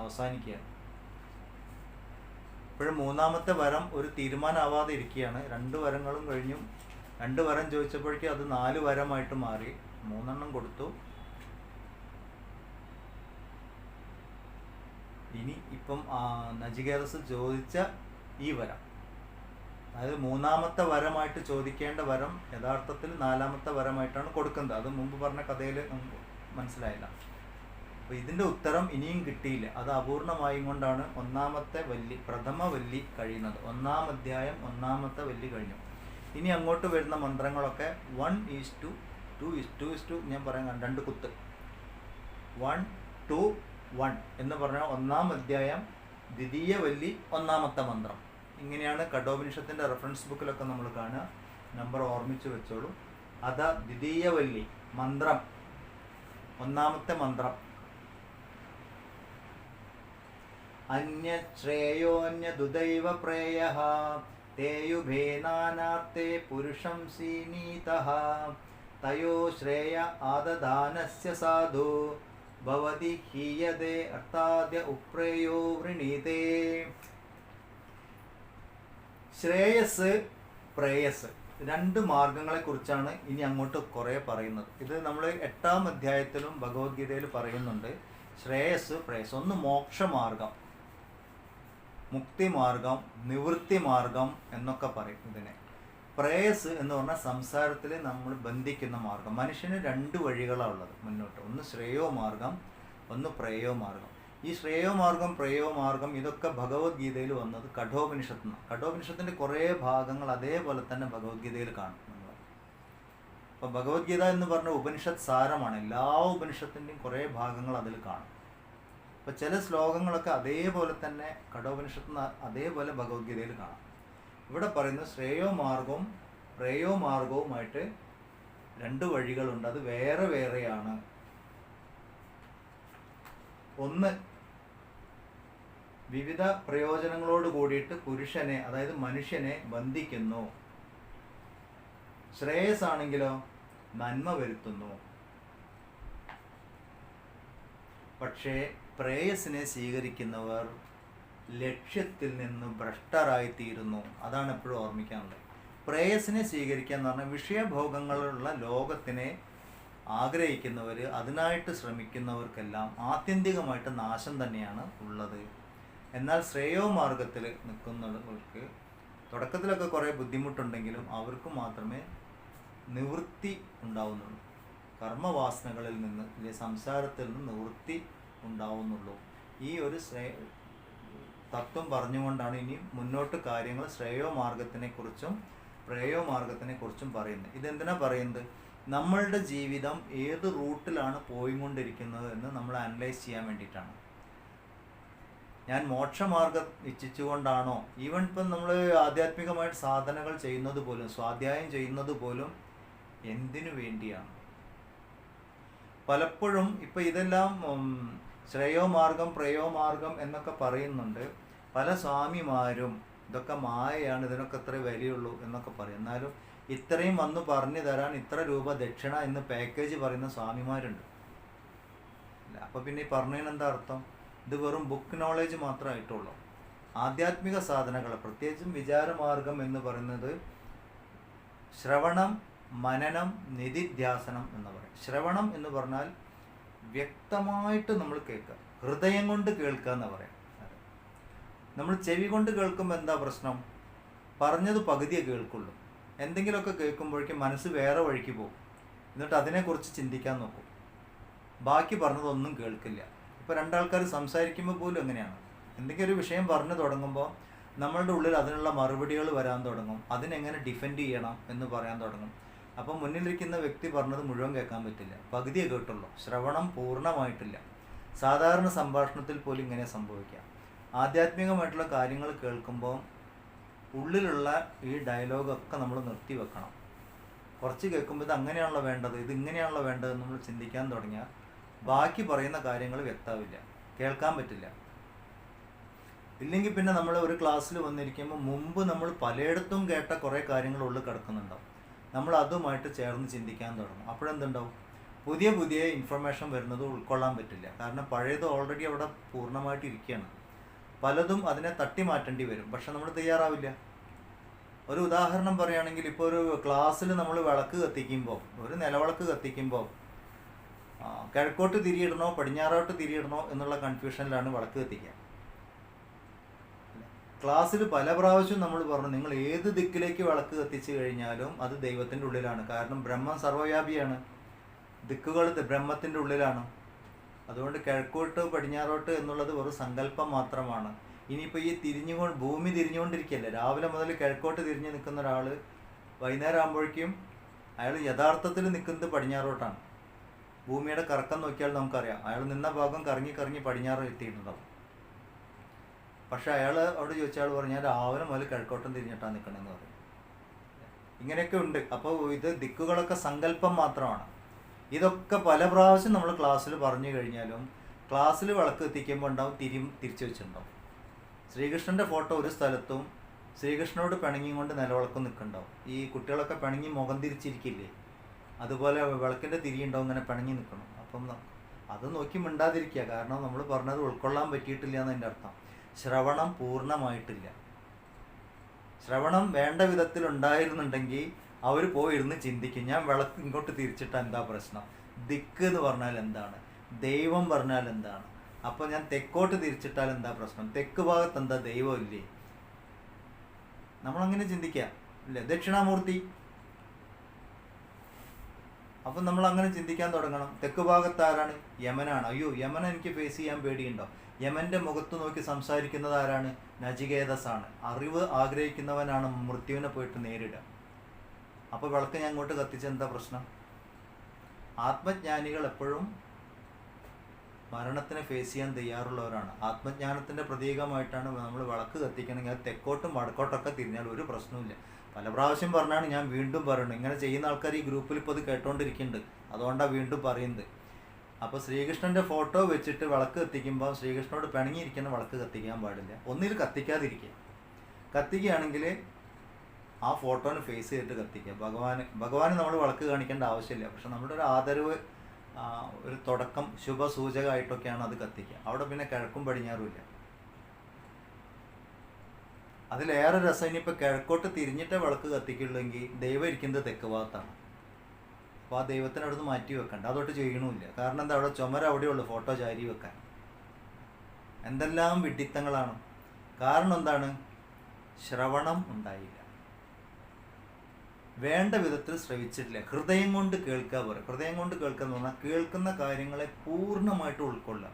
അവസാനിക്കുകയാണ്. ഇപ്പോഴും 3ാമത്തെ വരം ഒരു തീരുമാനമാവാതെ ഇരിക്കുകയാണ്. 2 വരങ്ങളും കഴിഞ്ഞു. 2 വരം ചോദിച്ചപ്പോഴേക്കും അത് 4 വരമായിട്ട് മാറി. 3 കൊടുത്തു. ഇനി ഇപ്പം നചികേതസ് ചോദിച്ച ഈ വരം, അതായത് 3ാമത്തെ വരമായിട്ട് ചോദിക്കേണ്ട വരം യഥാർത്ഥത്തിൽ 4ാമത്തെ വരമായിട്ടാണ് കൊടുക്കുന്നത്. അത് മുമ്പ് പറഞ്ഞ കഥയിൽ നമുക്ക് മനസ്സിലായില്ല. അപ്പോൾ ഇതിൻ്റെ ഉത്തരം ഇനിയും കിട്ടിയില്ല. അത് അപൂർണമായും കൊണ്ടാണ് പ്രഥമ വല്ലി കഴിയുന്നത്. 1-ാം അധ്യായം 1-ാമത്തെ വല്ലി കഴിഞ്ഞു. ഇനി അങ്ങോട്ട് വരുന്ന മന്ത്രങ്ങളൊക്കെ 1:2:2 ഞാൻ പറയാൻ 2 കുത്ത് 1:2:1 എന്ന് പറഞ്ഞാൽ 1-ാം അധ്യായം ദ്വിതീയ വല്ലി 1-ാമത്തെ മന്ത്രം. ഇങ്ങനെയാണ് കഠോപനിഷത്തിൻ്റെ റെഫറൻസ് ബുക്കിലൊക്കെ നമ്മൾ കാണുക. നമ്പർ ഓർമ്മിച്ച് വെച്ചോളൂ. അതാ ദ്വിതീയ വല്ലി മന്ത്രം 1-ാമത്തെ മന്ത്രം. അന്യശ്രേയോന്യദുദൈവ പ്രേയഃ തേയുഭേ നാനാർത്തെ പുരുഷം സീനീതഃ തയോ ശ്രേയ ആദദാനസ്യ സാധു ഭവതി ഹീയതേ അർത്ഥാദ്യ ഉപ്രേയോ വൃണീതേ. ശ്രേയസ് പ്രേയസ് 2 മാർഗങ്ങളെ കുറിച്ചാണ് ഇനി അങ്ങോട്ട് കുറേ പറയുന്നത്. ഇത് നമ്മൾ 8-ാം അധ്യായത്തിലും ഭഗവത്ഗീതയിൽ പറയുന്നുണ്ട്. ശ്രേയസ് പ്രേയസ്. ഒന്ന് മോക്ഷമാർഗം, മുക്തിമാർഗം, നിവൃത്തി മാർഗം എന്നൊക്കെ പറയും ഇതിനെ. പ്രേയസ് എന്ന് പറഞ്ഞാൽ സംസാരത്തിൽ നമ്മൾ ബന്ധിക്കുന്ന മാർഗം. മനുഷ്യന് 2 വഴികളാണ് ഉള്ളത് മുന്നോട്ട്. ഒന്ന് ശ്രേയോ മാർഗം, ഒന്ന് പ്രേയോ മാർഗം. ഈ ശ്രേയോ മാർഗം, പ്രേയോ മാർഗം ഇതൊക്കെ ഭഗവത്ഗീതയിൽ വന്നത് കഠോപനിഷത്ത് നിന്നാണ്. കഠോപനിഷത്തിൻ്റെ കുറേ ഭാഗങ്ങൾ അതേപോലെ തന്നെ ഭഗവത്ഗീതയിൽ കാണും നമ്മൾ. അപ്പോൾ ഭഗവത്ഗീത എന്ന് പറഞ്ഞ ഉപനിഷത്ത് സാരമാണ്. എല്ലാ ഉപനിഷത്തിൻ്റെയും കുറേ ഭാഗങ്ങൾ അതിൽ കാണും. അപ്പോൾ ചില ശ്ലോകങ്ങളൊക്കെ അതേപോലെ തന്നെ കഠോപനിഷത്ത് അതേപോലെ ഭഗവത്ഗീതയിൽ കാണാം. ഇവിടെ പറയുന്നത് ശ്രേയോ മാർഗവും പ്രേയോ മാർഗവുമായിട്ട് 2 വഴികളുണ്ട്. അത് വേറെ വേറെയാണ്. ഒന്ന്, വിവിധ പ്രയോജനങ്ങളോട് കൂടിയിട്ട് പുരുഷനെ, അതായത് മനുഷ്യനെ ബന്ധിക്കുന്നു. ശ്രേയസ് ആണെങ്കിലോ നന്മ വരുത്തുന്നു. പക്ഷേ പ്രേയസിനെ സ്വീകരിക്കുന്നവർ ലക്ഷ്യത്തിൽ നിന്ന് ഭ്രഷ്ടരായിത്തീരുന്നു. അതാണ് എപ്പോഴും ഓർമ്മിക്കാനുള്ളത്. പ്രേയസിനെ സ്വീകരിക്കുക എന്ന് പറഞ്ഞാൽ വിഷയഭോഗങ്ങളുള്ള ലോകത്തിനെ ആഗ്രഹിക്കുന്നവർ, അതിനായിട്ട് ശ്രമിക്കുന്നവർക്കെല്ലാം ആത്യന്തികമായിട്ട് നാശം തന്നെയാണ് ഉള്ളത്. എന്നാൽ ശ്രേയോ മാർഗത്തിൽ നിൽക്കുന്നവർക്ക് തുടക്കത്തിലൊക്കെ കുറേ ബുദ്ധിമുട്ടുണ്ടെങ്കിലും അവർക്ക് മാത്രമേ നിവൃത്തി ഉണ്ടാവുന്നുള്ളൂ. കർമ്മവാസനകളിൽ നിന്ന്, സംസാരത്തിൽ നിന്ന് നിവൃത്തി ഉണ്ടാവുന്നുള്ളൂ. ഈ ഒരു തത്വം പറഞ്ഞുകൊണ്ടാണ് ഇനി മുന്നോട്ട് കാര്യങ്ങൾ ശ്രേയോ മാർഗത്തിനെക്കുറിച്ചും പ്രേയോ മാർഗത്തിനെക്കുറിച്ചും പറയുന്നത്. ഇതെന്തിനാ പറയുന്നത്? നമ്മളുടെ ജീവിതം ഏത് റൂട്ടിലാണ് പോയിക്കൊണ്ടിരിക്കുന്നത് എന്ന് നമ്മൾ അനലൈസ് ചെയ്യാൻ വേണ്ടിയിട്ടാണ്. ഞാൻ മോക്ഷമാർഗം ഇച്ഛിച്ചുകൊണ്ടാണോ? ഈവൻ ഇപ്പം നമ്മൾ ആധ്യാത്മികമായിട്ട് സാധനകൾ ചെയ്യുന്നത് പോലും, സ്വാധ്യായം ചെയ്യുന്നത് പോലും എന്തിനു വേണ്ടിയാണ്? പലപ്പോഴും ഇപ്പം ഇതെല്ലാം ശ്രേയോ മാർഗം പ്രേയോ മാർഗം എന്നൊക്കെ പറയുന്നുണ്ട്. പല സ്വാമിമാരും ഇതൊക്കെ മായയാണ്, ഇതിനൊക്കെ ഇത്ര വിലയുള്ളൂ എന്നൊക്കെ പറയും. എന്നാലും ഇത്രയും വന്ന് പറഞ്ഞു തരാൻ ഇത്ര രൂപ ദക്ഷിണ എന്ന് പാക്കേജ് പറയുന്ന സ്വാമിമാരുണ്ട്. അപ്പോൾ പിന്നെ ഈ പറഞ്ഞതിന് എന്താ അർത്ഥം? ഇത് വെറും ബുക്ക് നോളേജ് മാത്രമായിട്ടുള്ളൂ. ആധ്യാത്മിക സാധനങ്ങൾ, പ്രത്യേകിച്ചും വിചാരമാർഗം എന്ന് പറയുന്നത് ശ്രവണം, മനനം, നിധിധ്യാസനം എന്ന് പറയും. ശ്രവണം എന്ന് പറഞ്ഞാൽ വ്യക്തമായിട്ട് നമ്മൾ കേൾക്കുക, ഹൃദയം കൊണ്ട് കേൾക്കുക എന്ന് പറയാം. നമ്മൾ ചെവി കൊണ്ട് കേൾക്കുമ്പോൾ എന്താ പ്രശ്നം? പറഞ്ഞത് പകുതിയേ കേൾക്കുള്ളൂ. എന്തെങ്കിലുമൊക്കെ കേൾക്കുമ്പോഴേക്കും മനസ്സ് വേറെ വഴിക്ക് പോകും. എന്നിട്ട് അതിനെക്കുറിച്ച് ചിന്തിക്കാൻ നോക്കും. ബാക്കി പറഞ്ഞതൊന്നും കേൾക്കില്ല. ഇപ്പോൾ 2 ആൾക്കാർ സംസാരിക്കുമ്പോൾ പോലും എങ്ങനെയാണ്? എന്തെങ്കിലും ഒരു വിഷയം പറഞ്ഞു തുടങ്ങുമ്പോൾ നമ്മളുടെ ഉള്ളിൽ അതിനുള്ള മറുപടികൾ വരാൻ തുടങ്ങും. അതിനെങ്ങനെ ഡിഫെൻഡ് ചെയ്യണം എന്ന് പറയാൻ തുടങ്ങും. അപ്പോൾ മുന്നിലിരിക്കുന്ന വ്യക്തി പറഞ്ഞത് മുഴുവൻ കേൾക്കാൻ പറ്റില്ല, പകുതിയേ കേട്ടുള്ളൂ. ശ്രവണം പൂർണ്ണമായിട്ടില്ല. സാധാരണ സംഭാഷണത്തിൽ പോലും ഇങ്ങനെ സംഭവിക്കാം. ആധ്യാത്മികമായിട്ടുള്ള കാര്യങ്ങൾ കേൾക്കുമ്പോൾ ഉള്ളിലുള്ള ഈ ഡയലോഗൊക്കെ നമ്മൾ നിർത്തി വെക്കണം. കുറച്ച് കേൾക്കുമ്പോൾ ഇത് അങ്ങനെയാണല്ലോ വേണ്ടത്, ഇത് ഇങ്ങനെയാണല്ലോ വേണ്ടത് നമ്മൾ ചിന്തിക്കാൻ തുടങ്ങിയാൽ ബാക്കി പറയുന്ന കാര്യങ്ങൾ വ്യക്തമാവില്ല, കേൾക്കാൻ പറ്റില്ല. ഇല്ലെങ്കിൽ പിന്നെ നമ്മൾ ഒരു ക്ലാസ്സിൽ വന്നിരിക്കുമ്പോൾ മുമ്പ് നമ്മൾ പലയിടത്തും കേട്ട കുറേ കാര്യങ്ങൾ ഉള്ളിൽ കിടക്കുന്നുണ്ടാവും. നമ്മൾ അതുമായിട്ട് ചേർന്ന് ചിന്തിക്കാൻ തുടങ്ങും. അപ്പോഴെന്തുണ്ടാവും? പുതിയ പുതിയ ഇൻഫർമേഷൻ വരുന്നത് ഉൾക്കൊള്ളാൻ പറ്റില്ല. കാരണം പഴയത് ഓൾറെഡി അവിടെ പൂർണ്ണമായിട്ട് ഇരിക്കുകയാണ്. പലതും അതിനെ തട്ടി മാറ്റേണ്ടി വരും. പക്ഷെ നമ്മൾ തയ്യാറാവില്ല. ഒരു ഉദാഹരണം പറയുകയാണെങ്കിൽ, ഇപ്പോൾ ഒരു ക്ലാസ്സിൽ നമ്മൾ വിളക്ക് കത്തിക്കുമ്പോൾ, ഒരു നിലവിളക്ക് കത്തിക്കുമ്പോൾ കിഴക്കോട്ട് തിരിയിടണോ പടിഞ്ഞാറോട്ട് തിരിയിടണോ എന്നുള്ള കൺഫ്യൂഷനിലാണ് വിളക്ക് കത്തിക്കുക. ക്ലാസ്സിൽ പല പ്രാവശ്യം നമ്മൾ പറഞ്ഞു, നിങ്ങൾ ഏത് ദിക്കിലേക്ക് വിളക്ക് കത്തിച്ചു കഴിഞ്ഞാലും അത് ദൈവത്തിൻ്റെ ഉള്ളിലാണ്. കാരണം ബ്രഹ്മം സർവ്വവ്യാപിയാണ്. ദിക്കുകൾ ബ്രഹ്മത്തിൻ്റെ ഉള്ളിലാണ്. അതുകൊണ്ട് കിഴക്കോട്ട് പടിഞ്ഞാറോട്ട് എന്നുള്ളത് വെറും സങ്കല്പം മാത്രമാണ്. ഇനിയിപ്പോൾ ഈ ഭൂമി തിരിഞ്ഞുകൊണ്ടിരിക്കുകയല്ലേ, രാവിലെ മുതൽ കിഴക്കോട്ട് തിരിഞ്ഞ് നിൽക്കുന്ന ഒരാൾ വൈകുന്നേരം ആകുമ്പോഴേക്കും അയാൾ യഥാർത്ഥത്തിൽ നിൽക്കുന്നത് പടിഞ്ഞാറോട്ടാണ്. ഭൂമിയുടെ കറക്കം നോക്കിയാൽ നമുക്കറിയാം, അയാൾ നിന്ന ഭാഗം കറങ്ങി കറങ്ങി പടിഞ്ഞാറ് എത്തിയിട്ടുണ്ടാവും. പക്ഷെ അയാൾ അവിടെ ചോദിച്ചാൽ പറഞ്ഞാൽ രാവിലെ മുതൽ കിഴക്കോട്ടം തിരിഞ്ഞിട്ടാണ് നിൽക്കണമെന്ന് പറയും. ഇങ്ങനെയൊക്കെ ഉണ്ട്. അപ്പോൾ ഇത് ദിക്കുകളൊക്കെ സങ്കല്പം മാത്രമാണ്. ഇതൊക്കെ പല പ്രാവശ്യം നമ്മൾ ക്ലാസ്സിൽ പറഞ്ഞു കഴിഞ്ഞാലും ക്ലാസ്സിൽ വിളക്ക് എത്തിക്കുമ്പോൾ ഉണ്ടാവും തിരിച്ചു വെച്ചിട്ടുണ്ടാവും. ശ്രീകൃഷ്ണൻ്റെ ഫോട്ടോ ഒരു സ്ഥലത്തും ശ്രീകൃഷ്ണനോട് പിണങ്ങി കൊണ്ട് നിലവിളക്കും നിൽക്കുന്നുണ്ടാവും. ഈ കുട്ടികളൊക്കെ പിണങ്ങി മുഖം തിരിച്ചിരിക്കില്ലേ, അതുപോലെ വിളക്കിൻ്റെ തിരിയുണ്ടാവും ഇങ്ങനെ പിണങ്ങി നിൽക്കണം. അപ്പം അത് നോക്കി മിണ്ടാതിരിക്കുക. കാരണം നമ്മൾ പറഞ്ഞത് ഉൾക്കൊള്ളാൻ പറ്റിയിട്ടില്ല എന്നതിൻ്റെ അർത്ഥം. ശ്രവണം പൂർണ്ണമായിട്ടില്ല. ശ്രവണം വേണ്ട വിധത്തിൽ ഉണ്ടായിരുന്നുണ്ടെങ്കിൽ അവർ പോയിരുന്ന് ചിന്തിക്കും, ഞാൻ വിളക്ക് ഇങ്ങോട്ട് തിരിച്ചിട്ട് എന്താ പ്രശ്നം, ദിക്ക് എന്ന് പറഞ്ഞാൽ എന്താണ്, ദൈവം പറഞ്ഞാൽ എന്താണ്, അപ്പോൾ ഞാൻ തെക്കോട്ട് തിരിച്ചിട്ടാൽ എന്താ പ്രശ്നം, തെക്ക് ഭാഗത്ത് എന്താ ദൈവം ഇല്ലേ, നമ്മളങ്ങനെ ചിന്തിക്കുക ഇല്ലേ. ദക്ഷിണാമൂർത്തി, അപ്പം നമ്മൾ അങ്ങനെ ചിന്തിക്കാൻ തുടങ്ങണം. തെക്ക് ഭാഗത്ത് ആരാണ്? യമനാണ്. അയ്യോ, യമൻ എനിക്ക് ഫേസ് ചെയ്യാൻ പേടിയുണ്ടോ? യമൻ്റെ മുഖത്ത് നോക്കി സംസാരിക്കുന്നത് ആരാണ്? നചികേതസാണ്. അറിവ് ആഗ്രഹിക്കുന്നവനാണ് മൃത്യുവിനെ പോയിട്ട് നേരിടുക. അപ്പോൾ വിളക്ക് ഞാൻ അങ്ങോട്ട് കത്തിച്ച എന്താ പ്രശ്നം? ആത്മജ്ഞാനികൾ എപ്പോഴും മരണത്തിനെ ഫേസ് ചെയ്യാൻ തയ്യാറുള്ളവരാണ്. ആത്മജ്ഞാനത്തിൻ്റെ പ്രതീകമായിട്ടാണ് നമ്മൾ വിളക്ക് കത്തിക്കണമെങ്കിൽ അത് തെക്കോട്ടും വടക്കോട്ടൊക്കെ തിരിഞ്ഞാൽ ഒരു പ്രശ്നവുമില്ല. പല പ്രാവശ്യം പറഞ്ഞാണ് ഞാൻ വീണ്ടും പറയുന്നത്. ഇങ്ങനെ ചെയ്യുന്ന ആൾക്കാർ ഈ ഗ്രൂപ്പിൽ ഇപ്പോൾ ഇത് കേട്ടോണ്ടിരിക്കുന്നുണ്ട്, അതുകൊണ്ടാണ് വീണ്ടും പറയുന്നത്. അപ്പോൾ ശ്രീകൃഷ്ണൻ്റെ ഫോട്ടോ വെച്ചിട്ട് വിളക്ക് കത്തിക്കുമ്പോൾ ശ്രീകൃഷ്ണനോട് പിണങ്ങിയിരിക്കുന്ന വിളക്ക് കത്തിക്കാൻ പാടില്ല. ഒന്നിൽ കത്തിക്കാതിരിക്കുക. കത്തിക്കുകയാണെങ്കിൽ ആ ഫോട്ടോനെ ഫേസ് ചെയ്തിട്ട് കത്തിക്കുക. ഭഗവാന് നമ്മൾ വിളക്ക് കാണിക്കേണ്ട ആവശ്യമില്ല. പക്ഷെ നമ്മുടെ ഒരു ആദരവ്, ഒരു തുടക്കം, ശുഭസൂചകമായിട്ടൊക്കെയാണ് അത് കത്തിക്കുക. അവിടെ പിന്നെ കിഴക്കും പടിഞ്ഞാറും ഇല്ല. അതിലേറെ രസം ഇനിയിപ്പോൾ കിഴക്കോട്ട് തിരിഞ്ഞിട്ടേ വിളക്ക് കത്തിക്കുള്ളെങ്കിൽ ദൈവം ഇരിക്കുന്നത് തെക്ക് ഭാഗത്താണ്. അപ്പോൾ ആ ദൈവത്തിന് അവിടെ നിന്ന് മാറ്റി വെക്കണ്ട, അതോട്ട് ചെയ്യണമില്ല. കാരണം എന്താ, അവിടെ ചുമര അവിടെയുള്ളൂ ഫോട്ടോ ചാരി വെക്കാൻ. എന്തെല്ലാം വിഡ്ഢിത്തങ്ങളാണ്. കാരണം എന്താണ്? ശ്രവണം ഉണ്ടായില്ല, വേണ്ട വിധത്തിൽ ശ്രവിച്ചിട്ടില്ല. ഹൃദയം കൊണ്ട് കേൾക്കുക പറയും. ഹൃദയം കൊണ്ട് കേൾക്കുക എന്ന് പറഞ്ഞാൽ കേൾക്കുന്ന കാര്യങ്ങളെ പൂർണ്ണമായിട്ട് ഉൾക്കൊള്ളുക.